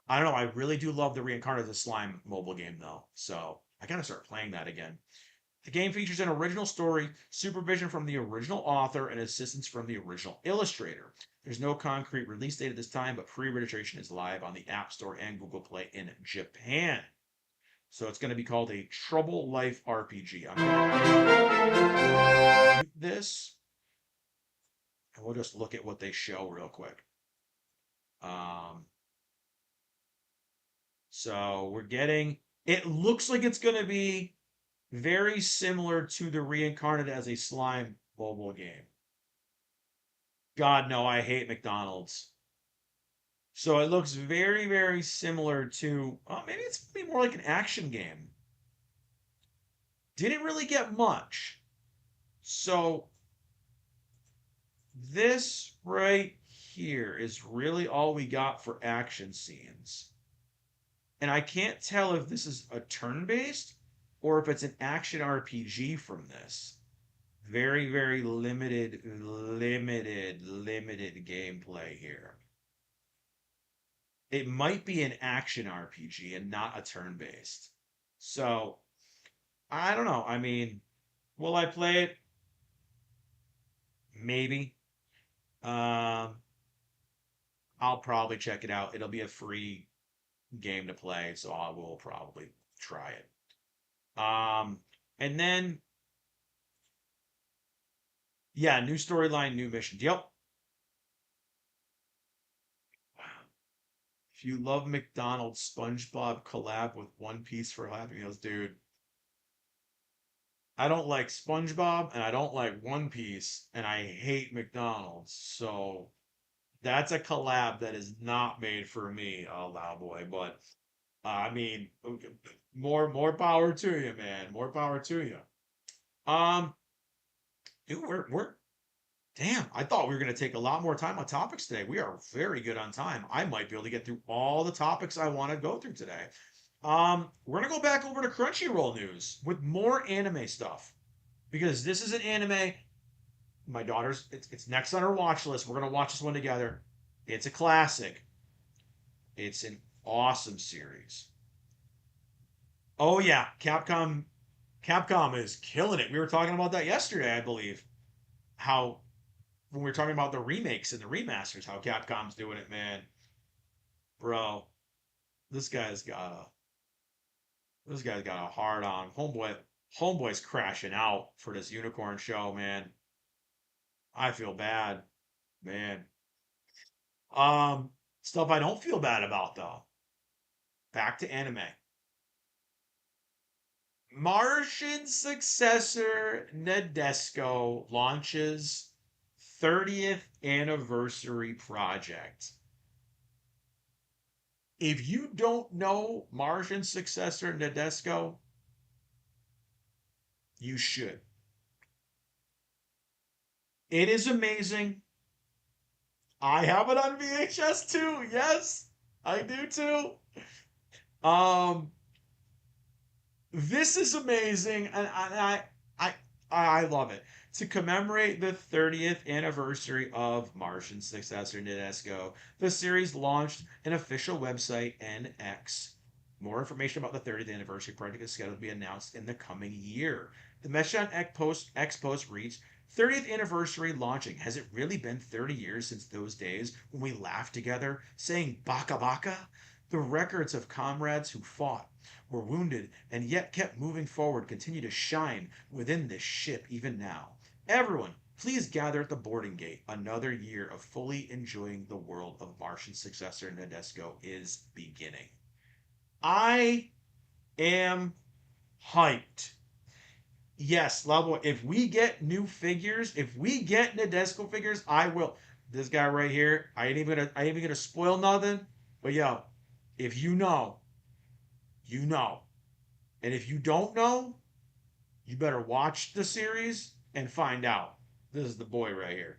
I don't know, I really do love the Reincarnated Slime mobile game though, so I gotta start playing that again. The game features an original story, supervision from the original author, and assistance from the original illustrator. There's no concrete release date at this time, but pre-registration is live on the App Store and Google Play in Japan. So it's going to be called a Trouble Life RPG. I'm going to mute this, and we'll just look at what they show real quick. Um, So we're getting, it looks like it's going to be very similar to the Reincarnated as a Slime mobile game. God, no, I hate McDonald's. So it looks very, very similar to, maybe it's gonna be more like an action game. Didn't really get much. So this right here is really all we got for action scenes. And I can't tell if this is a turn-based or if it's an action RPG from this. Very, very limited gameplay here. It might be an action RPG and not a turn-based. So, I don't know. I mean, will I play it? Maybe. Um, I'll probably check it out. It'll be a free game to play, so I will probably try it. And then, yeah, new storyline, new mission. Yep. If you love McDonald's, SpongeBob collab with One Piece for Happy Meals, dude. I don't like SpongeBob and I don't like One Piece and I hate McDonald's. So that's a collab that is not made for me, Loudboy. But I mean, more power to you, man. More power to you. Um, dude, we're damn. I thought we were gonna take a lot more time on topics today. We are very good on time. I might be able to get through all the topics I want to go through today. We're gonna go back over to Crunchyroll news with more anime stuff because this is an anime. My daughter's it's next on her watch list. We're gonna watch this one together. It's a classic. It's an awesome series. Oh yeah, Capcom is killing it. We were talking about that yesterday, I believe. How when we were talking about the remakes and the remasters, how Capcom's doing it, man. Bro, this guy's got a this guy's got a hard on. Homeboy's crashing out for this unicorn show, man. I feel bad, man. Stuff I don't feel bad about though. Back to anime. Martian successor Nadesco launches 30th anniversary project. If you don't know Martian successor Nadesco, you should. It is amazing. I have it on VHS too. Yes, I do too. Um, this is amazing, and I love it. To commemorate the 30th anniversary of Martian successor Nadesco, the series launched an official website and X. More information about the 30th anniversary project is scheduled to be announced in the coming year. The message on X post reads, 30th anniversary launching. Has it really been 30 years since those days when we laughed together, saying baka baka? The records of comrades who fought, were wounded, and yet kept moving forward continue to shine within this ship even now. Everyone, please gather at the boarding gate. Another year of fully enjoying the world of Martian successor Nadesco is beginning. I am hyped. Yes, Labo, if we get new figures, if we get Nadesco figures, I will. This guy right here, I ain't even gonna spoil nothing. But yo, if you know, you know. And if you don't know, you better watch the series and find out. This is the boy right here.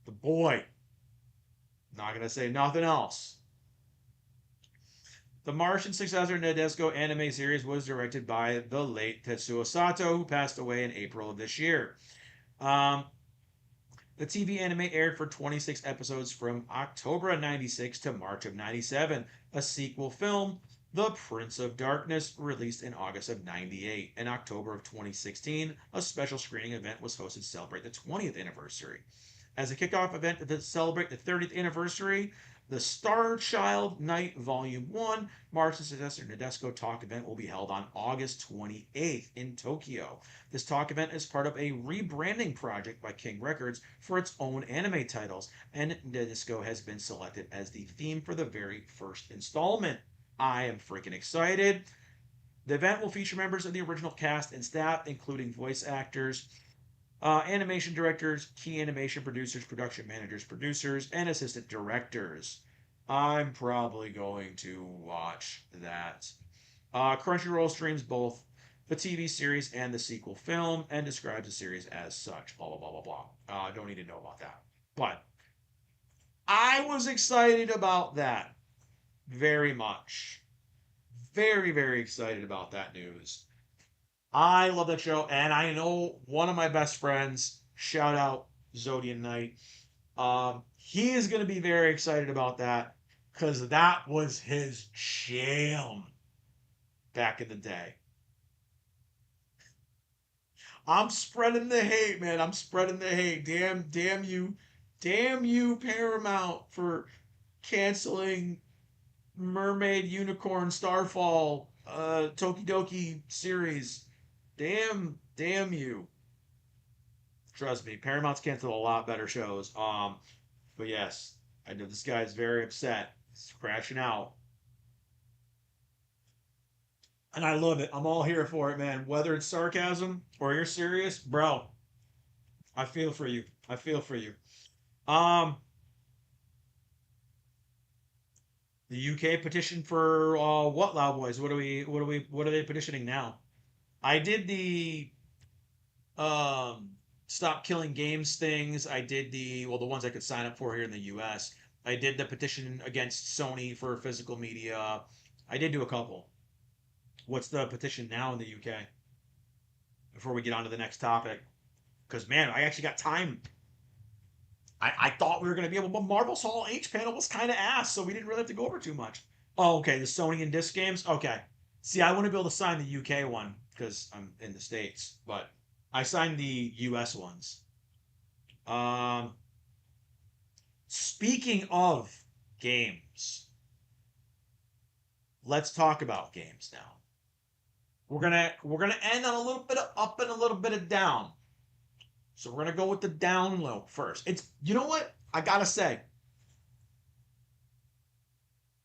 The boy. Not gonna say nothing else. The Martian successor Nadesco anime series was directed by the late Tetsuo Sato, who passed away in April of this year. The TV anime aired for 26 episodes from October of 96 to March of 97. A sequel film, The Prince of Darkness, released in August of 98. In October of 2016, a special screening event was hosted to celebrate the 20th anniversary. As a kickoff event to celebrate the 30th anniversary, the Star Child Night Volume 1 Martian successor Nadesco Talk event will be held on August 28th in Tokyo. This talk event is part of a rebranding project by King Records for its own anime titles, and Nadesco has been selected as the theme for the very first installment. I am freaking excited. The event will feature members of the original cast and staff, including voice actors, animation directors, key animation producers, production managers, producers, and assistant directors. I'm probably going to watch that. Crunchyroll streams both the TV series and the sequel film and describes the series as such. Blah, blah, blah, blah, blah. Don't need to know about that. But I was excited about that very much. Very, very excited about that news. I love that show, and I know one of my best friends, shout out Zodian Knight, he is going to be very excited about that because that was his jam back in the day. I'm spreading the hate, man. I'm spreading the hate. Damn you, Paramount, for canceling Mermaid Unicorn Starfall Tokidoki series. Damn you. Trust me, Paramount's canceled a lot better shows. But yes, I know this guy's very upset. He's crashing out. And I love it. I'm all here for it, man. Whether it's sarcasm or you're serious, bro. I feel for you. I feel for you. Um, the UK petition for what, Loud Boys? What are they petitioning now? I did the stop killing games things. I did the ones I could sign up for here in the US. I did the petition against Sony for physical media. I did do a couple. What's the petition now in the UK? Before we get on to the next topic. Because man, I actually got time. I thought we were gonna be able, but Marvel's Hall H panel was kind of ass, so we didn't really have to go over too much. Oh, okay, the Sony and disc games. Okay. See, I want to be able to sign the UK one because I'm in the States, but I signed the US ones. Um, Speaking of games, let's talk about games now. We're gonna end on a little bit of up and a little bit of down. So we're gonna go with the down low first. It's you know what I gotta say.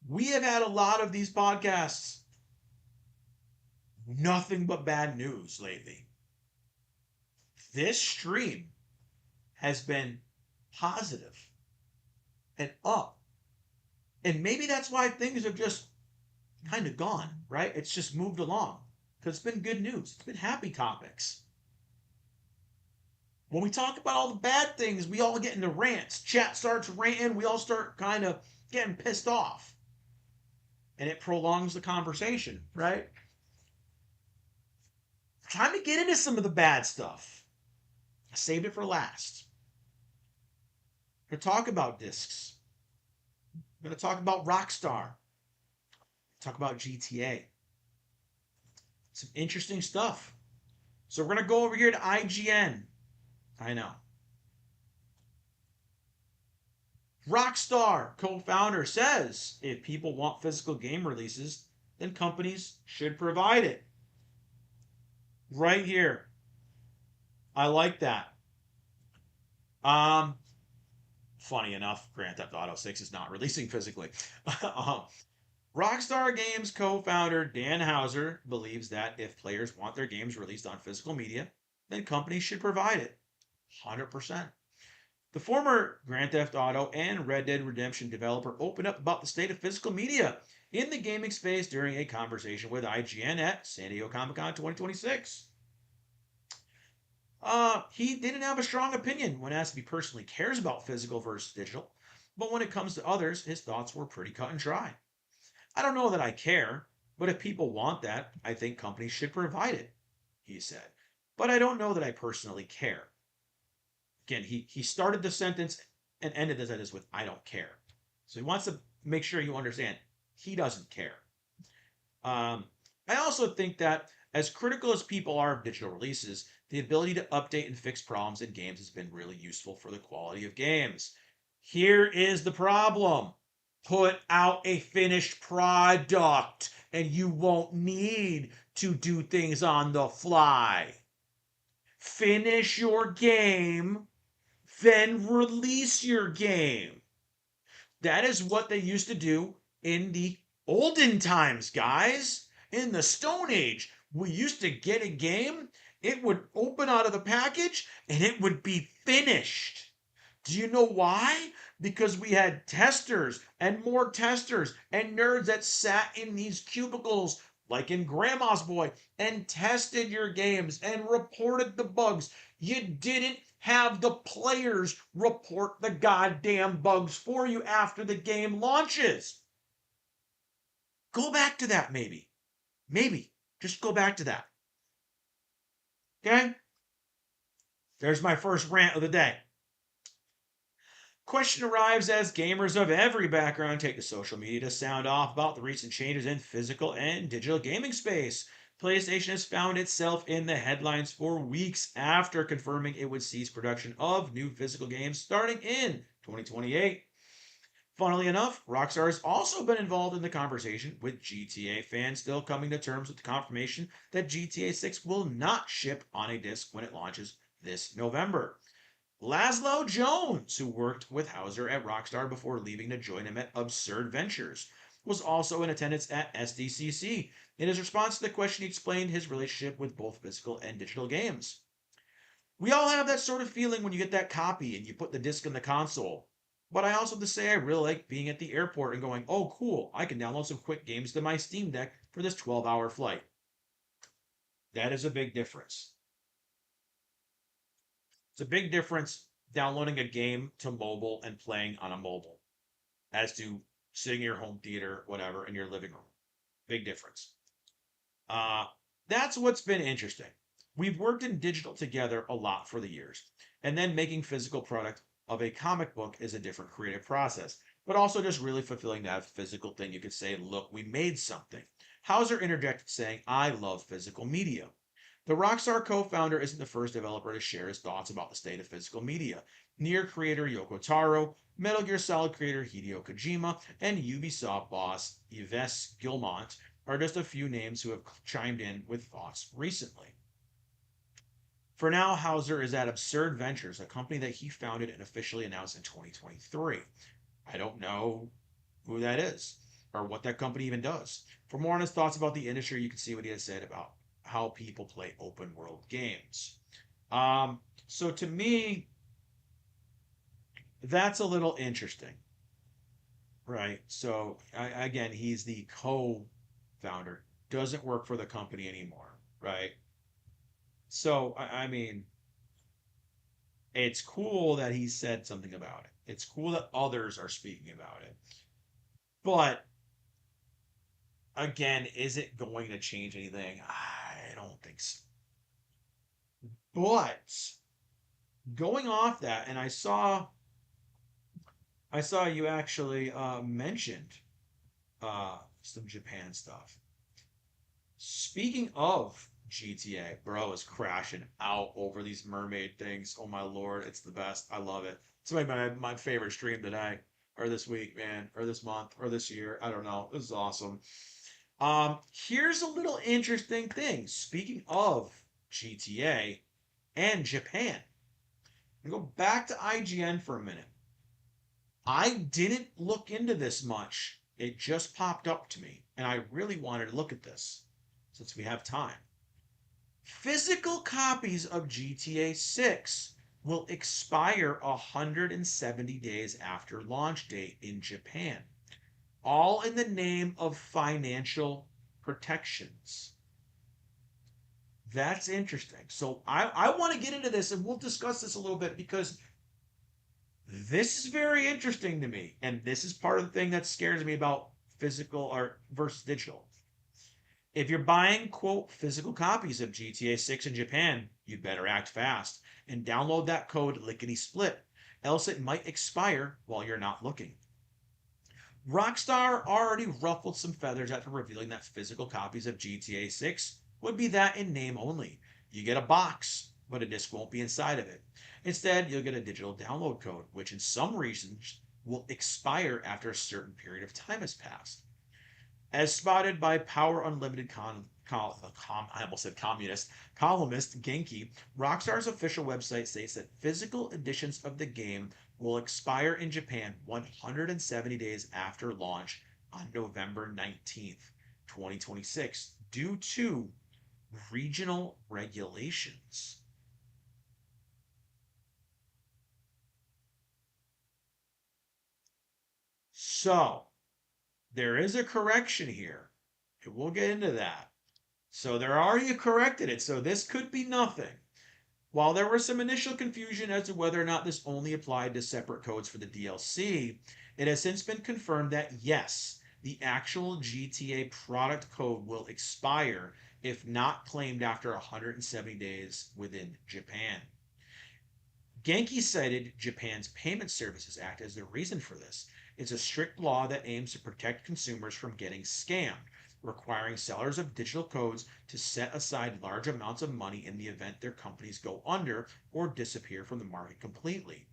We have had a lot of these podcasts. Nothing but bad news lately. This stream has been positive and up. And maybe that's why things have just kind of gone, right? It's just moved along because it's been good news. It's been happy topics. When we talk about all the bad things, we all get into rants. Chat starts ranting. We all start kind of getting pissed off. And it prolongs the conversation, right? Time to get into some of the bad stuff. I saved it for last. We're going to talk about discs. We're going to talk about Rockstar. Talk about GTA. Some interesting stuff. So we're going to go over here to IGN. I know. Rockstar co-founder says if people want physical game releases, then companies should provide it. Right here. I like that. Funny enough, Grand Theft Auto 6 is not releasing physically. Rockstar Games co-founder Dan Houser believes that if players want their games released on physical media, then companies should provide it. 100%. The former Grand Theft Auto and Red Dead Redemption developer opened up about the state of physical media in the gaming space during a conversation with IGN at San Diego Comic-Con 2026. He didn't have a strong opinion when asked if he personally cares about physical versus digital, but when it comes to others, his thoughts were pretty cut and dry. I don't know that I care, but if people want that, I think companies should provide it, he said. But I don't know that I personally care. Again, he started the sentence and ended the sentence with, I don't care. So he wants to make sure you understand he doesn't care. I also think that as critical as people are of digital releases, the ability to update and fix problems in games has been really useful for the quality of games. Here is the problem. Put out a finished product and you won't need to do things on the fly. Finish your game, then release your game. That is what they used to do in the Olden times, guys. In the Stone Age, we used to get a game, it would open out of the package, and it would be finished. Do you know why? Because we had testers and more testers and nerds that sat in these cubicles, like in Grandma's Boy, and tested your games and reported the bugs. You didn't have the players report the goddamn bugs for you after the game launches. Go back to that, maybe. Maybe. Just go back to that. Okay? There's my first rant of the day. Question arrives as gamers of every background take to social media to sound off about the recent changes in physical and digital gaming space. PlayStation has found itself in the headlines for weeks after confirming it would cease production of new physical games starting in 2028. Funnily enough, Rockstar has also been involved in the conversation, with GTA fans still coming to terms with the confirmation that GTA 6 will not ship on a disc when it launches this November. Laszlo Jones, who worked with Hauser at Rockstar before leaving to join him at Absurd Ventures, was also in attendance at SDCC. In his response to the question, he explained his relationship with both physical and digital games. We all have that sort of feeling when you get that copy and you put the disc in the console. But I also have to say I really like being at the airport and going, oh, cool, I can download some quick games to my Steam Deck for this 12-hour flight. That is a big difference. It's a big difference downloading a game to mobile and playing on a mobile as to sitting in your home theater, whatever, in your living room. Big difference. That's what's been interesting. We've worked in digital together a lot for the years, and then making physical product of a comic book is a different creative process, but also just really fulfilling that physical thing. You could say, look, we made something. Hauser interjected saying, I love physical media. The Rockstar co-founder isn't the first developer to share his thoughts about the state of physical media. Nier creator Yoko Taro, Metal Gear Solid creator Hideo Kojima, and Ubisoft boss Yves Guillemot are just a few names who have chimed in with thoughts recently. For now, Hauser is at Absurd Ventures, a company that he founded and officially announced in 2023. I don't know who that is or what that company even does. For more on his thoughts about the industry, you can see what he has said about how people play open world games. So to me, that's a little interesting, right? So again, he's the co-founder, doesn't work for the company anymore, right? So I mean, it's cool that he said something about it. It's cool that others are speaking about it. But again, is it going to change anything? I don't think so. But going off that, and I saw you actually mentioned some Japan stuff. Speaking of GTA, bro is crashing out over these mermaid things. Oh my lord, it's the best. I love it. It's like my favorite stream today, or this week, man, or this month, or this year. I don't know. This is awesome. Here's a little interesting thing. Speaking of GTA and Japan, I'm gonna go back to IGN for a minute. I didn't look into this much. It just popped up to me, and I really wanted to look at this since we have time. Physical copies of GTA 6 will expire 170 days after launch date in Japan, all in the name of financial protections. That's interesting. So I want to get into this and we'll discuss this a little bit because this is very interesting to me. And this is part of the thing that scares me about physical or versus digital. If you're buying, quote, physical copies of GTA 6 in Japan, you better act fast and download that code lickety split, else it might expire while you're not looking. Rockstar already ruffled some feathers after revealing that physical copies of GTA 6 would be that in name only. You get a box, but a disc won't be inside of it. Instead, you'll get a digital download code, which in some regions will expire after a certain period of time has passed. As spotted by Power Unlimited I almost said communist columnist Genki, Rockstar's official website states that physical editions of the game will expire in Japan 170 days after launch on November 19th, 2026, due to regional regulations. So, there is a correction here. And we'll get into that. So, they're already corrected it. So, this could be nothing. While there was some initial confusion as to whether or not this only applied to separate codes for the DLC, it has since been confirmed that yes, the actual GTA product code will expire if not claimed after 170 days within Japan. Genki cited Japan's Payment Services Act as the reason for this. It's a strict law that aims to protect consumers from getting scammed, requiring sellers of digital codes to set aside large amounts of money in the event their companies go under or disappear from the market completely.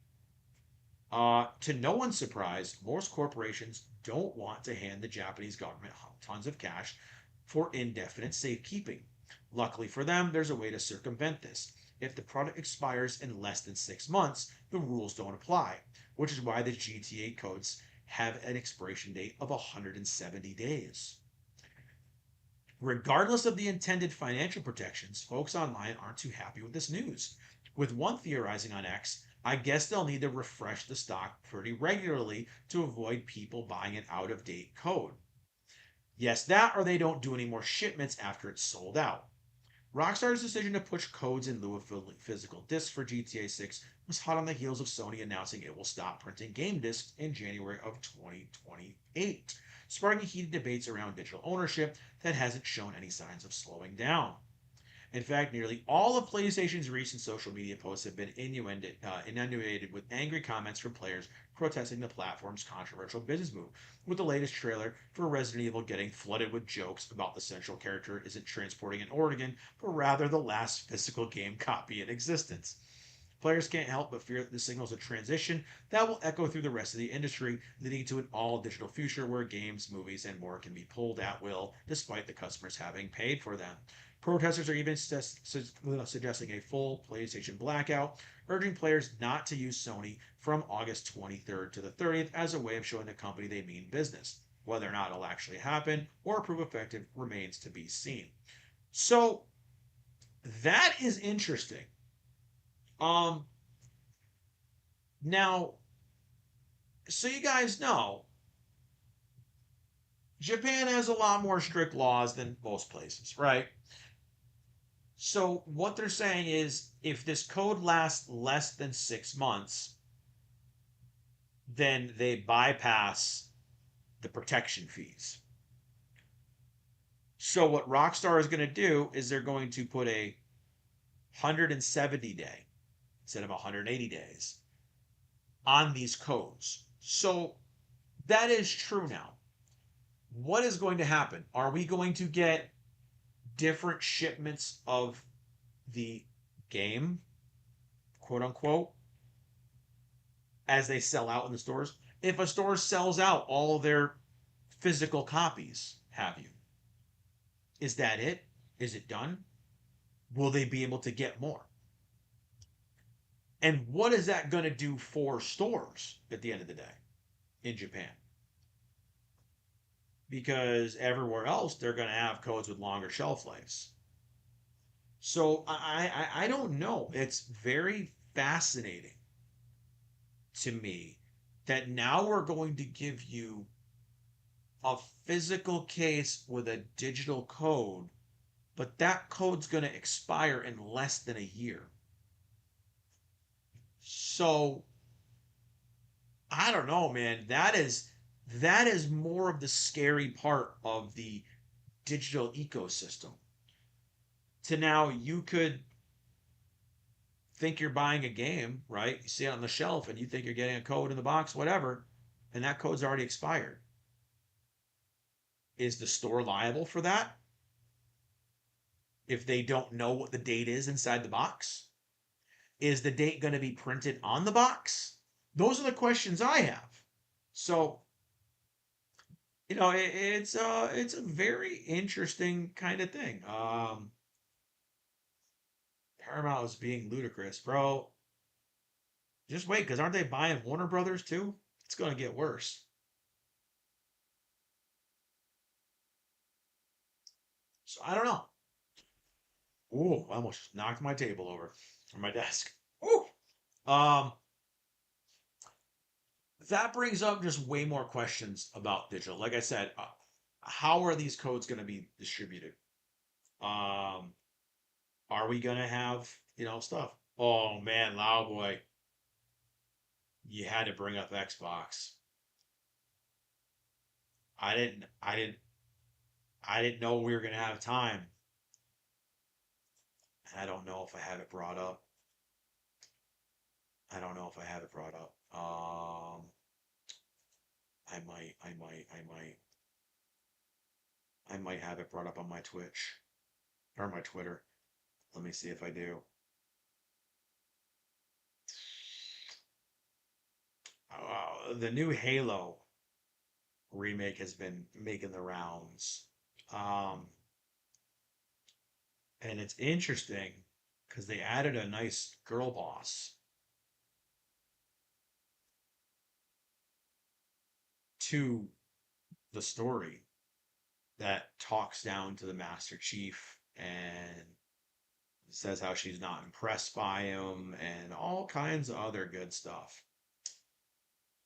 To no one's surprise, most corporations don't want to hand the Japanese government tons of cash for indefinite safekeeping. Luckily for them, there's a way to circumvent this. If the product expires in less than 6 months, the rules don't apply, which is why the GTA codes have an expiration date of 170 days. Regardless of the intended financial protections, folks online aren't too happy with this news. With one theorizing on X, I guess they'll need to refresh the stock pretty regularly to avoid people buying an out of date code. Yes, that or they don't do any more shipments after it's sold out. Rockstar's decision to push codes in lieu of physical discs for GTA 6 was hot on the heels of Sony announcing it will stop printing game discs in January of 2028, sparking heated debates around digital ownership that hasn't shown any signs of slowing down. In fact, nearly all of PlayStation's recent social media posts have been inundated with angry comments from players protesting the platform's controversial business move, with the latest trailer for Resident Evil getting flooded with jokes about the central character isn't transporting an organ, but rather the last physical game copy in existence. Players can't help but fear that this signals a transition that will echo through the rest of the industry, leading to an all-digital future where games, movies, and more can be pulled at will, despite the customers having paid for them. Protesters are even suggesting a full PlayStation blackout, urging players not to use Sony from August 23rd to the 30th as a way of showing the company they mean business. Whether or not it'll actually happen or prove effective remains to be seen. So that is interesting. Um, Now, so you guys know, Japan has a lot more strict laws than most places, right? So what they're saying is if this code lasts less than 6 months, then they bypass the protection fees. So what Rockstar is going to do is they're going to put a 170 day instead of 180 days on these codes. So that is true now. What is going to happen? Are we going to get different shipments of the game, quote unquote, as they sell out in the stores? If a store sells out all their physical copies, have you? Is that it? Is it done? Will they be able to get more? And what is that going to do for stores at the end of the day in Japan? Because everywhere else they're going to have codes with longer shelf lives. So I don't know. It's very fascinating to me that now we're going to give you a physical case with a digital code, but that code's going to expire in less than a year. So I don't know, man. That is more of the scary part of the digital ecosystem. To now you could think you're buying a game, right? You see it on the shelf and you think you're getting a code in the box, whatever, and that code's already expired. Is the store liable for that if they don't know what the date is inside the box? Is the date going to be printed on the box? Those are the questions I have. So, it's a very interesting kind of thing. Paramount is being ludicrous, bro. Just wait, because aren't they buying Warner Brothers too? It's going to get worse. So I don't know. Ooh, I almost knocked my table over or my desk. Ooh. Um, that brings up just way more questions about digital. Like I said, how are these codes going to be distributed? Um, are we going to have, stuff? Oh man, Loud Boy, you had to bring up Xbox. I didn't, I didn't, I didn't know we were going to have time. I don't know if I have it brought up. I don't know if I have it brought up. I might have it brought up on my Twitch or my Twitter. Let me see if I do. The new Halo remake has been making the rounds. Um, and it's interesting because they added a nice girl boss to the story that talks down to the Master Chief and says how she's not impressed by him and all kinds of other good stuff.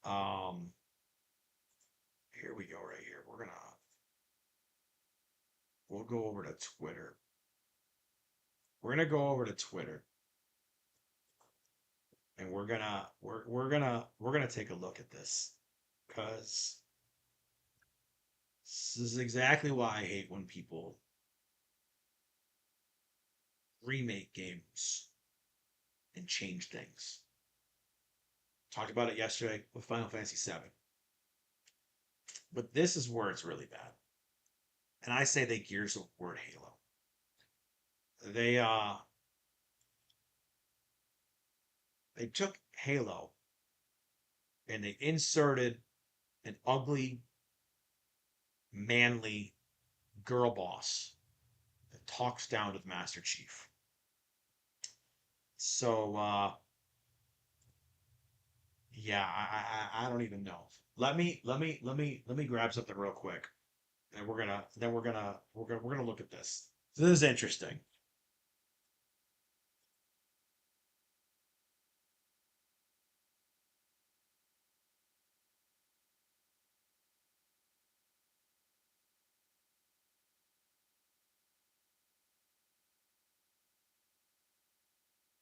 Um, Here we go right here. We'll go over to Twitter. We're gonna go over to Twitter and we're gonna take a look at this because this is exactly why I hate when people remake games and change things. Talked about it yesterday with Final Fantasy VII. But this is where it's really bad. And I say they Gears of War Halo. They took Halo and they inserted an ugly, manly girl boss that talks down to the Master Chief. So yeah, I don't even know. Let me grab something real quick, and we're gonna look at this. So this is interesting.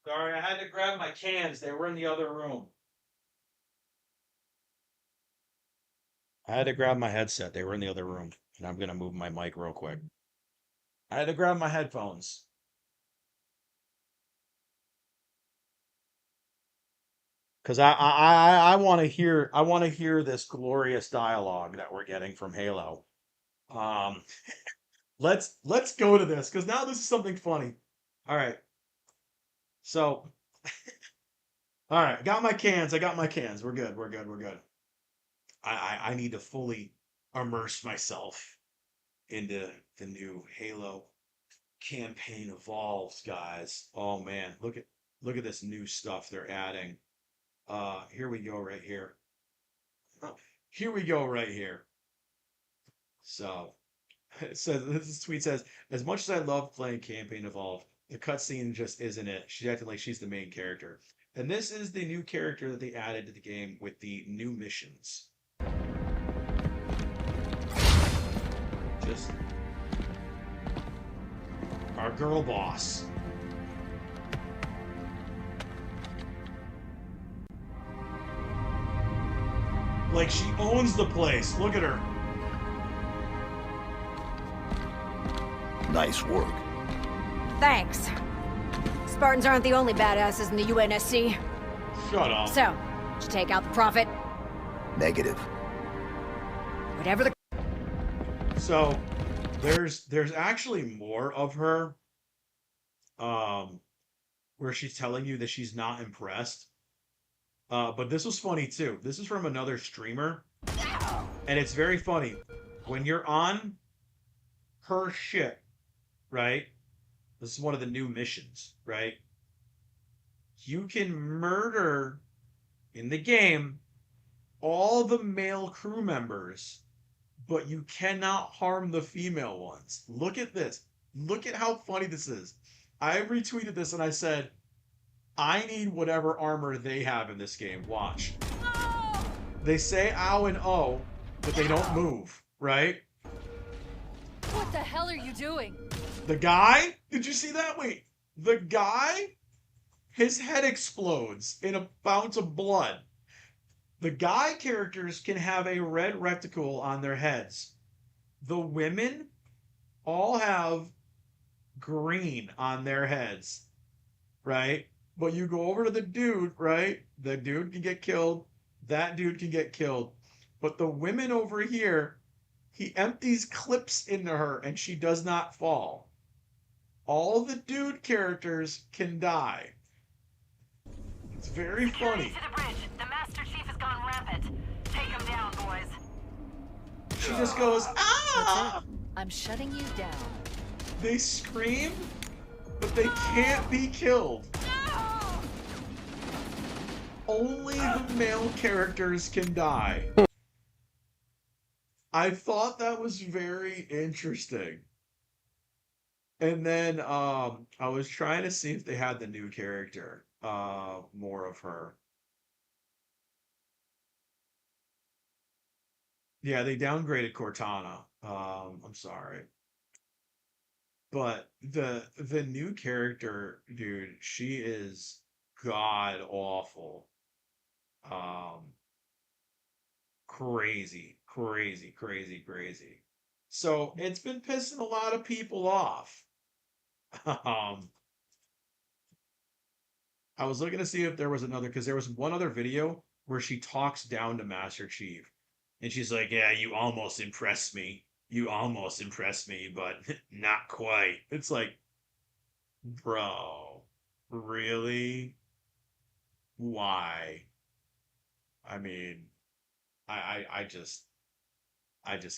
Sorry, I had to grab my cans. They were in the other room. I had to grab my headset. They were in the other room, and I'm gonna move my mic real quick. I had to grab my headphones because I want to hear this glorious dialogue that we're getting from Halo. Um, let's go to this because now this is something funny. All right, so all right, got my cans. I got my cans. We're good. We're good. We're good. I need to fully immerse myself into the new Halo campaign evolves, guys. Oh man, look at this new stuff they're adding. Here we go right here. Here we go right here. So it says this tweet says, as much as I love playing Campaign Evolve, the cutscene just isn't it. She's acting like she's the main character. And this is the new character that they added to the game with the new missions. Just our girl boss. Like she owns the place. Look at her. Nice work. Thanks. Spartans aren't the only badasses in the UNSC. Shut up. So, did you take out the prophet? Negative. Whatever the... So, there's actually more of her, where she's telling you that she's not impressed. But this was funny too. This is from another streamer, and it's very funny. When you're on her ship, right? This is one of the new missions, right? You can murder in the game all the male crew members, but you cannot harm the female ones. Look at this. Look at how funny this is. I retweeted this and I said, I need whatever armor they have in this game. Watch. They say ow and oh, but they don't move, right? What the hell are you doing? The guy? Did you see that? Wait. The guy? His head explodes in a bout of blood. The guy characters can have a red reticle on their heads. The women all have green on their heads, right? But you go over to the dude, right? The dude can get killed. That dude can get killed. But the women over here, he empties clips into her and she does not fall. All the dude characters can die. It's very funny. To the bridge. The Master Chief has gone rampant. Take him down, boys. She just goes, ah! I'm shutting you down. They scream, but they can't be killed. Only the male characters can die. I thought that was very interesting. And then I was trying to see if they had the new character, more of her. Yeah, they downgraded Cortana. I'm sorry. But the new character, dude, she is god awful. Crazy, crazy, crazy, crazy. So it's been pissing a lot of people off. I was looking to see if there was another, because there was one other video where she talks down to Master Chief. And she's like, yeah, you almost impressed me. You almost impressed me, but not quite. It's like, bro, really? Why? I mean, I just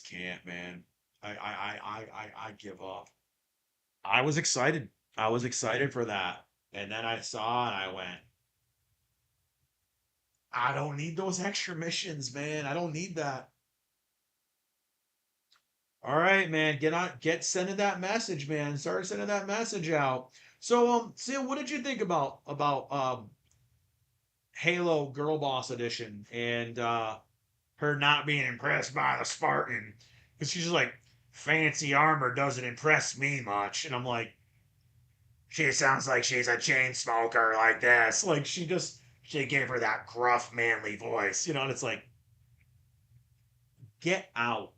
can't, man. I give up. I was excited. I was excited for that. And then I saw and I went, I don't need those extra missions, man. I don't need that. All right, man. Get sending that message, man. Start sending that message out. So, Sam, what did you think about Halo Girl Boss Edition and her not being impressed by the Spartan? Because she's just like, fancy armor doesn't impress me much. And I'm like, she sounds like she's a chain smoker like this. Like she gave her that gruff, manly voice, and it's like, get out.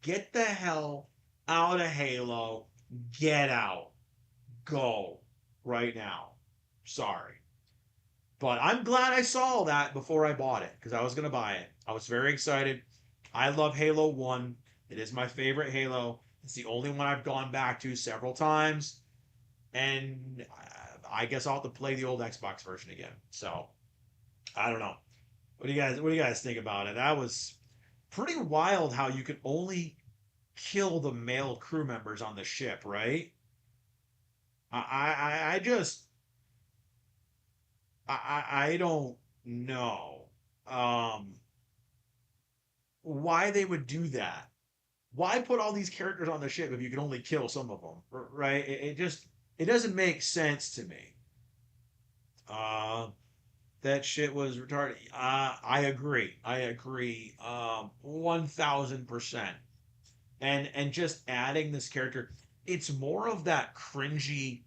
Get the hell out of Halo. Get out. Go. Right now. Sorry. But I'm glad I saw that before I bought it, because I was going to buy it. I was very excited. I love Halo 1. It is my favorite Halo. It's the only one I've gone back to several times. And I guess I'll have to play the old Xbox version again. So, I don't know. What do you guys think about it? That was pretty wild how you could only kill the male crew members on the ship, right? I don't know why they would do that. Why put all these characters on the ship if you can only kill some of them, right? It doesn't make sense to me. That shit was retarded. I agree. 1000%. And just adding this character, it's more of that cringy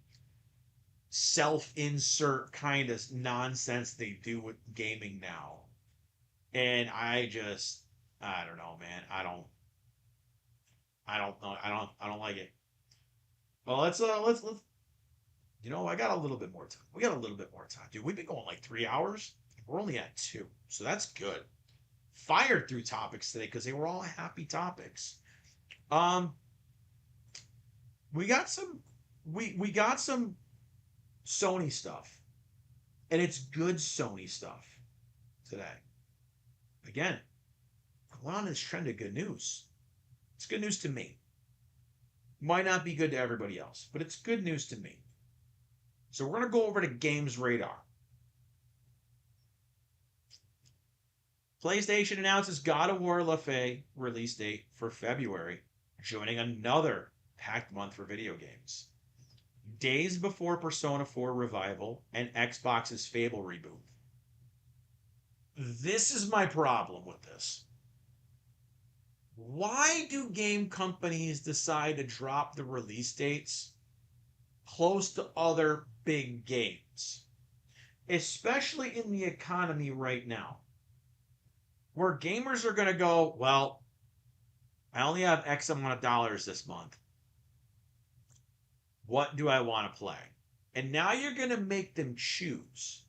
self-insert kind of nonsense they do with gaming now. And I don't know, man. I don't know. I don't like it. Well, let's I got a little bit more time. We got a little bit more time. Dude, we've been going like 3 hours. We're only at 2. So that's good. Fired through topics today because they were all happy topics. We got some Sony stuff. And it's good Sony stuff today. Again, we're on this trend of good news. It's good news to me. Might not be good to everybody else, but it's good news to me. So we're going to go over to Games Radar. PlayStation announces God of War La Fey release date for February, joining another action-packed month for video games. Days before Persona 4 Revival and Xbox's Fable reboot. This is my problem with this. Why do game companies decide to drop the release dates close to other big games? Especially in the economy right now, where gamers are going to go, well, I only have X amount of dollars this month. What do I want to play? And now you're going to make them choose.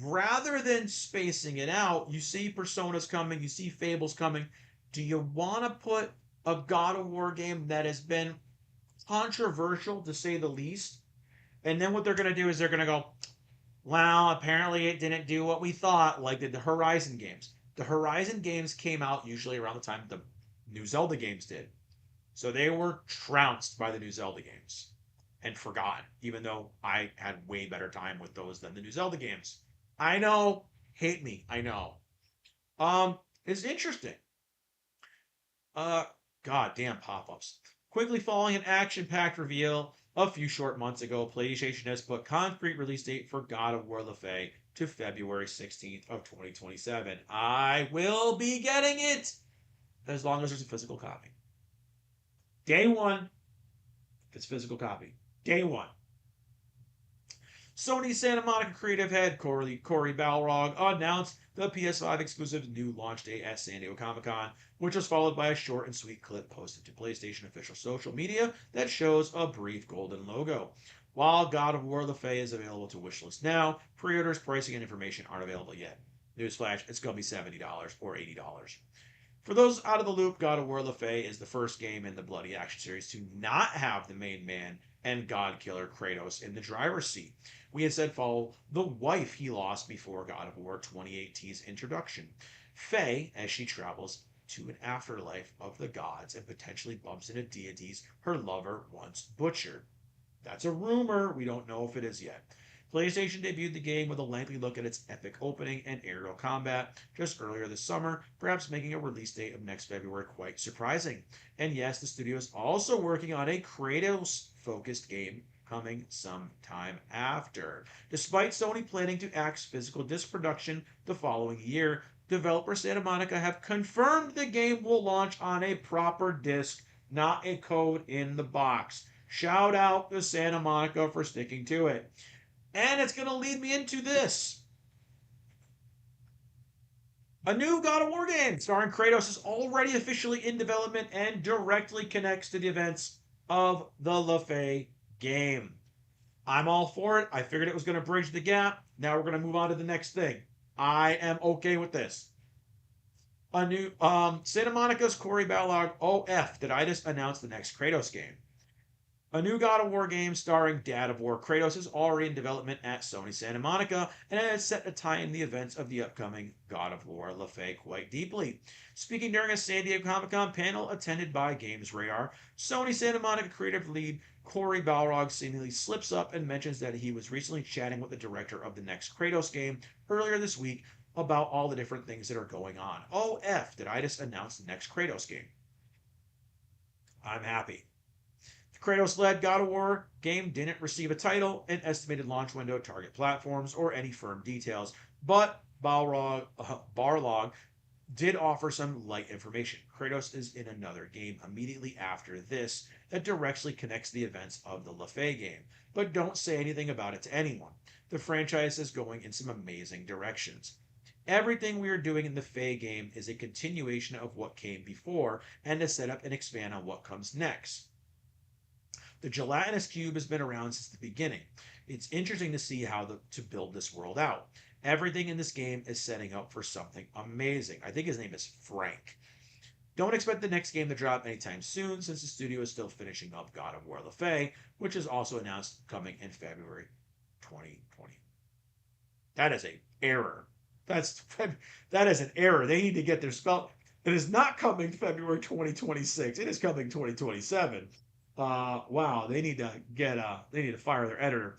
Rather than spacing it out, you see Persona's coming, you see Fable's coming. Do you want to put a God of War game that has been controversial, to say the least? And then what they're going to do is they're going to go, well, apparently it didn't do what we thought, like the Horizon games. The Horizon games came out usually around the time the new Zelda games did. So they were trounced by the new Zelda games and forgotten, even though I had way better time with those than the new Zelda games. I know, hate me, I know. It's interesting. Goddamn pop-ups. Quickly following an action-packed reveal a few short months ago, PlayStation has put concrete release date for God of War Lefay to February 16th of 2027. I will be getting it as long as there's a physical copy. Day one, if it's physical copy. Day one. Sony Santa Monica creative head Corey Balrog announced the PS5 exclusive new launch day at San Diego Comic-Con, which was followed by a short and sweet clip posted to PlayStation official social media that shows a brief golden logo. While God of War Lefay is available to wishlist now, pre-orders, pricing, and information aren't available yet. Newsflash, it's going to be $70 or $80. For those out of the loop, God of War Lefay is the first game in the Bloody Action series to not have the main man and God Killer Kratos in the driver's seat. We instead follow the wife he lost before God of War 2018's introduction, Faye, as she travels to an afterlife of the gods and potentially bumps into deities her lover once butchered. That's a rumor. We don't know if it is yet. PlayStation debuted the game with a lengthy look at its epic opening and aerial combat just earlier this summer, perhaps making a release date of next February quite surprising. And yes, the studio is also working on a Kratos-focused game coming sometime after. Despite Sony planning to axe physical disc production the following year, developer Santa Monica have confirmed the game will launch on a proper disc, not a code in the box. Shout out to Santa Monica for sticking to it. And it's going to lead me into this. A new God of War game starring Kratos is already officially in development and directly connects to the events of the Lefay game. I'm all for it. I figured it was going to bridge the gap. Now we're going to move on to the next thing. I am okay with this. A new Santa Monica's Corey Balrog OF did I just announce the next Kratos game. A new God of War game starring Dad of War Kratos is already in development at Sony Santa Monica, and it is set to tie in the events of the upcoming God of War Lefay quite deeply. Speaking during a San Diego Comic-Con panel attended by Games Radar, Sony Santa Monica creative lead Corey Balrog seemingly slips up and mentions that he was recently chatting with the director of the next Kratos game earlier this week about all the different things that are going on. OF, did I just announce the next Kratos game? I'm happy. Kratos-led God of War game didn't receive a title, an estimated launch window, target platforms, or any firm details, but Barlog did offer some light information. Kratos is in another game immediately after this that directly connects the events of the Lefay game, but don't say anything about it to anyone. The franchise is going in some amazing directions. Everything we are doing in the Faye game is a continuation of what came before and to set up and expand on what comes next. The gelatinous cube has been around since the beginning. It's interesting to see how to build this world out. Everything in this game is setting up for something amazing. I think his name is Frank. Don't expect the next game to drop anytime soon, since the studio is still finishing up God of War Lefay, which is also announced coming in February 2020. That is an error. That is an error. They need to get their spell. It is not coming February 2026. It is coming 2027. Wow, they need to fire their editor.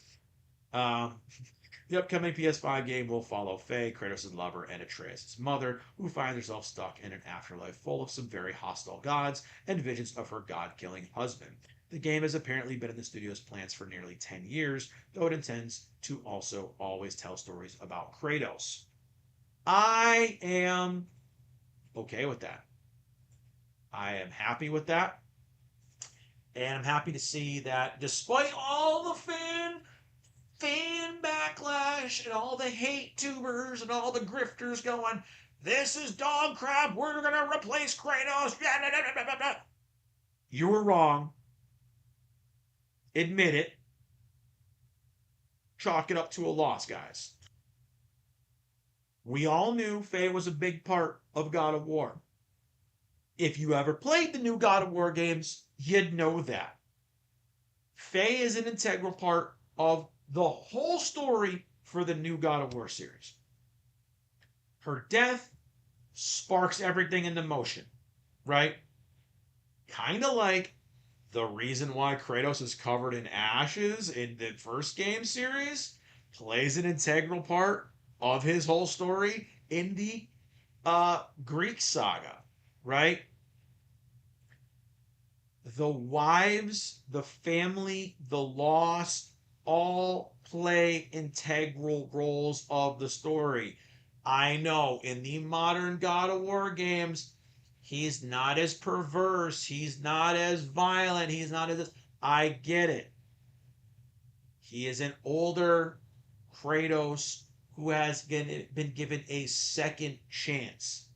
The upcoming PS5 game will follow Faye, Kratos' lover, and Atreus' mother, who finds herself stuck in an afterlife full of some very hostile gods and visions of her god-killing husband. The game has apparently been in the studio's plans for nearly 10 years, though it intends to also always tell stories about Kratos. I am okay with that. I am happy with that. And I'm happy to see that despite all the fan backlash and all the hate tubers and all the grifters going, this is dog crap, we're going to replace Kratos. You were wrong. Admit it. Chalk it up to a loss, guys. We all knew Faye was a big part of God of War. If you ever played the new God of War games, you'd know that. Faye is an integral part of the whole story for the new God of War series. Her death sparks everything into motion, right? Kind of like the reason why Kratos is covered in ashes in the first game series plays an integral part of his whole story in the Greek saga, right? The wives, the family, the loss all play integral roles of the story. I know in the modern God of War games, he's not as perverse, he's not as violent, he's not as... I get it. He is an older Kratos who has been given a second chance.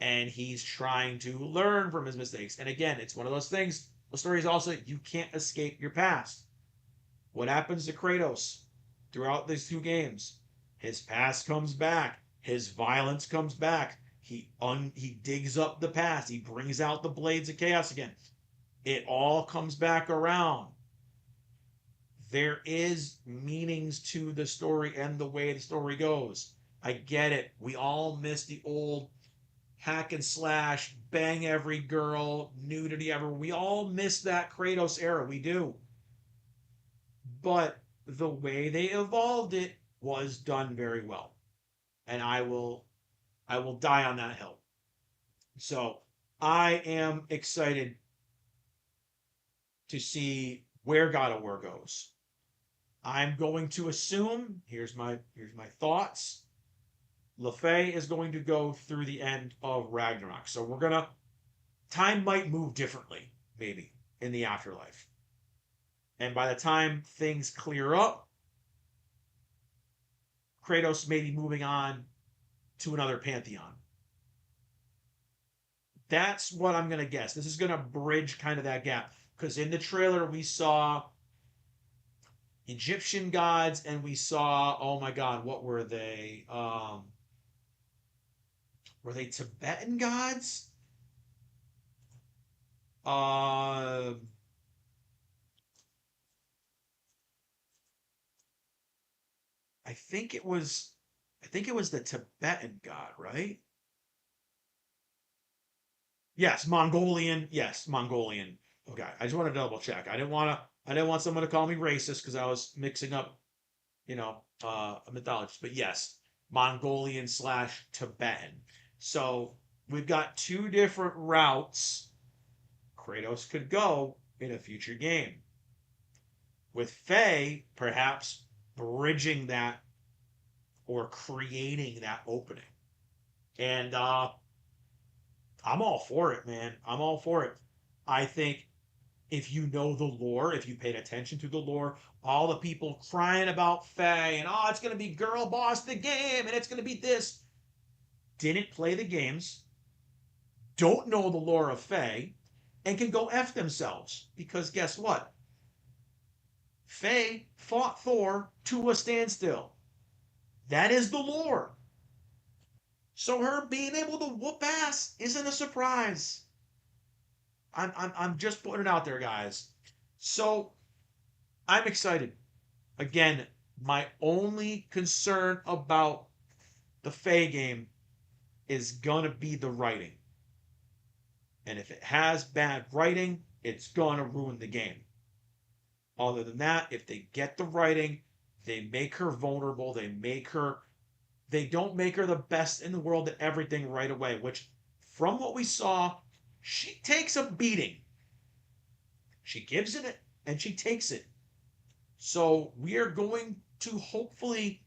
And he's trying to learn from his mistakes. And again, it's one of those things. The story is also, you can't escape your past. What happens to Kratos throughout these two games? His past comes back. His violence comes back. He digs up the past. He brings out the blades of chaos again. It all comes back around. There is meanings to the story and the way the story goes. I get it. We all miss the old hack and slash, bang every girl, nudity ever. We all miss that Kratos era. We do. But the way they evolved it was done very well. And I will die on that hill. So I am excited to see where God of War goes. I'm going to assume, here's my thoughts. LaFay is going to go through the end of Ragnarok. So time might move differently, maybe, in the afterlife. And by the time things clear up, Kratos may be moving on to another pantheon. That's what I'm going to guess. This is going to bridge kind of that gap. Because in the trailer, we saw Egyptian gods and we saw, oh my God, what were they? Were they Tibetan gods? I think it was the Tibetan god, right? Yes, Mongolian. Yes, Mongolian. Okay, I just want to double check. I didn't want someone to call me racist because I was mixing up, mythologies. But yes, Mongolian / Tibetan. So we've got two different routes Kratos could go in a future game. With Faye, perhaps bridging that or creating that opening. And I'm all for it, man. I'm all for it. I think if you know the lore, if you paid attention to the lore, all the people crying about Faye and, oh, it's going to be girl boss the game and it's going to be this. Didn't play the games, don't know the lore of Faye, and can go F themselves. Because guess what? Faye fought Thor to a standstill. That is the lore. So her being able to whoop ass isn't a surprise. I'm just putting it out there, guys. So I'm excited. Again, my only concern about the Faye game is gonna be the writing. And if it has bad writing, it's gonna ruin the game. Other than that, if they get the writing, they make her vulnerable, they don't make her the best in the world at everything right away, which from what we saw, she takes a beating She gives it and she takes it. So we are going to hopefully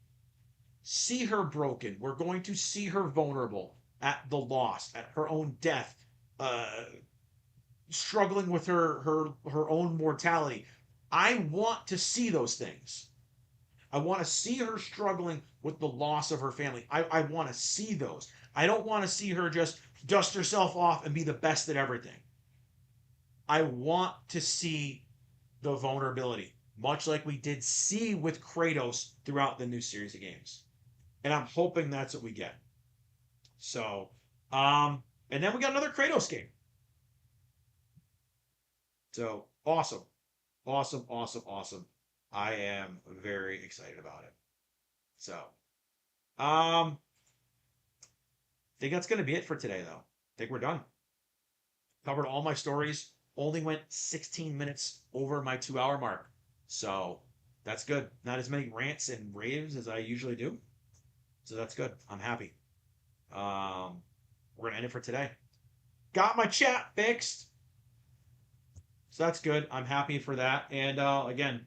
see her broken. We're going to see her vulnerable at the loss, at her own death, uh, struggling with her own mortality. I want to see those things. I want to see her struggling with the loss of her family. I want to see those. I don't want to see her just dust herself off and be the best at everything. I want to see the vulnerability, much like we did see with Kratos throughout the new series of games. And I'm hoping that's what we get. So, and then we got another Kratos game. So awesome. Awesome, awesome, awesome. I am very excited about it. So, I think that's going to be it for today, though. I think we're done. Covered all my stories. Only went 16 minutes over my 2-hour mark. So, that's good. Not as many rants and raves as I usually do. So, that's good. I'm happy. We're going to end it for today. Got my chat fixed. So, that's good. I'm happy for that. And, again,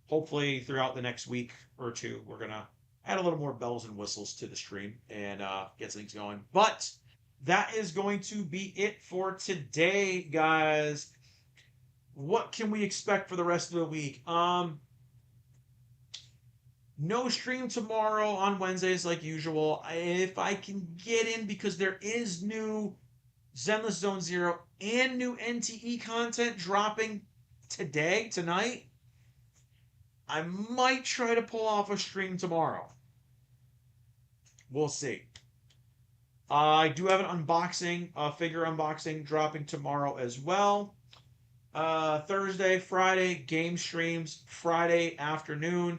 hopefully throughout the next week or two, we're going to add a little more bells and whistles to the stream and get things going. But that is going to be it for today, guys. What can we expect for the rest of the week? No stream tomorrow on Wednesdays like usual. If I can get in, because there is new Zenless Zone Zero and new NTE content dropping tonight. I might try to pull off a stream tomorrow. We'll see. I do have an unboxing, a figure unboxing dropping tomorrow as well. Thursday, Friday, game streams. Friday afternoon,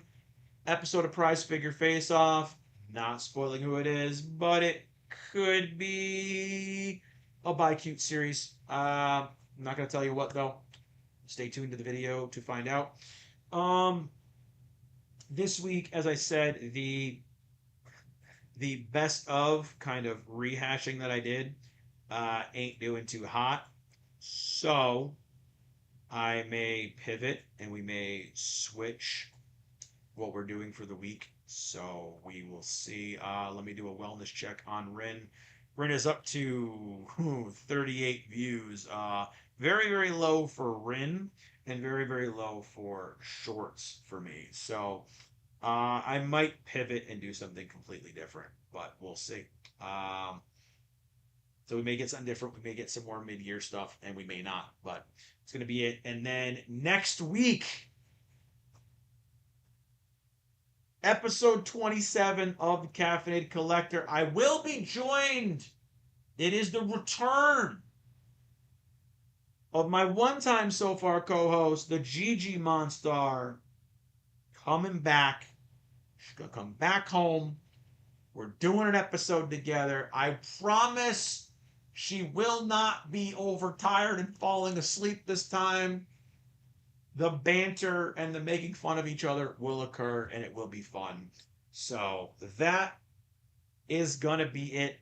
episode of Prize Figure Face Off. Not spoiling who it is, but it could be a Buy Cute series. I'm not going to tell you what, though. Stay tuned to the video to find out. This week, as I said, the best of kind of rehashing that I did ain't doing too hot. So I may pivot and we may switch what we're doing for the week. So we will see. Let me do a wellness check on Rin. Rin is up to 38 views. Very, very low for Rin and very, very low for shorts for me. So I might pivot and do something completely different, but we'll see. So we may get something different. We may get some more mid-year stuff, and we may not, but it's going to be it. And then next week, episode 27 of the Caffeinated Collector, I will be joined. It is the return of my one-time so far co-host, the Gigi Monstar, coming back. She's going to come back home. We're doing an episode together. I promise she will not be overtired and falling asleep this time. The banter and the making fun of each other will occur, and it will be fun. So that is going to be it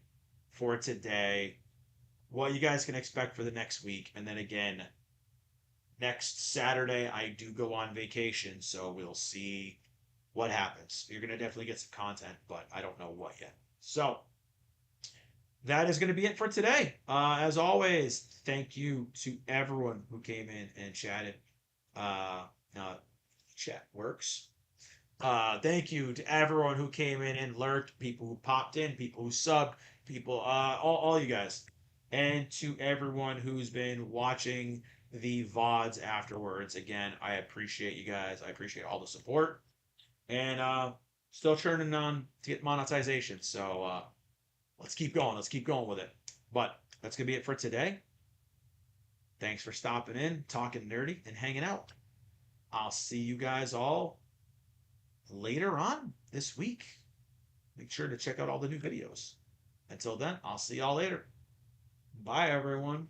for today. What you guys can expect for the next week. And then again, next Saturday, I do go on vacation, so we'll see what happens. You're going to definitely get some content, but I don't know what yet. So that is going to be it for today. As always, thank you to everyone who came in and chatted. Chat works. Thank you to everyone who came in and lurked, people who popped in, people who subbed, people, all you guys. And to everyone who's been watching the VODs afterwards. Again, I appreciate you guys. I appreciate all the support. And still churning on to get monetization. So let's keep going. Let's keep going with it. But that's going to be it for today. Thanks for stopping in, talking nerdy, and hanging out. I'll see you guys all later on this week. Make sure to check out all the new videos. Until then, I'll see y'all later. Bye, everyone.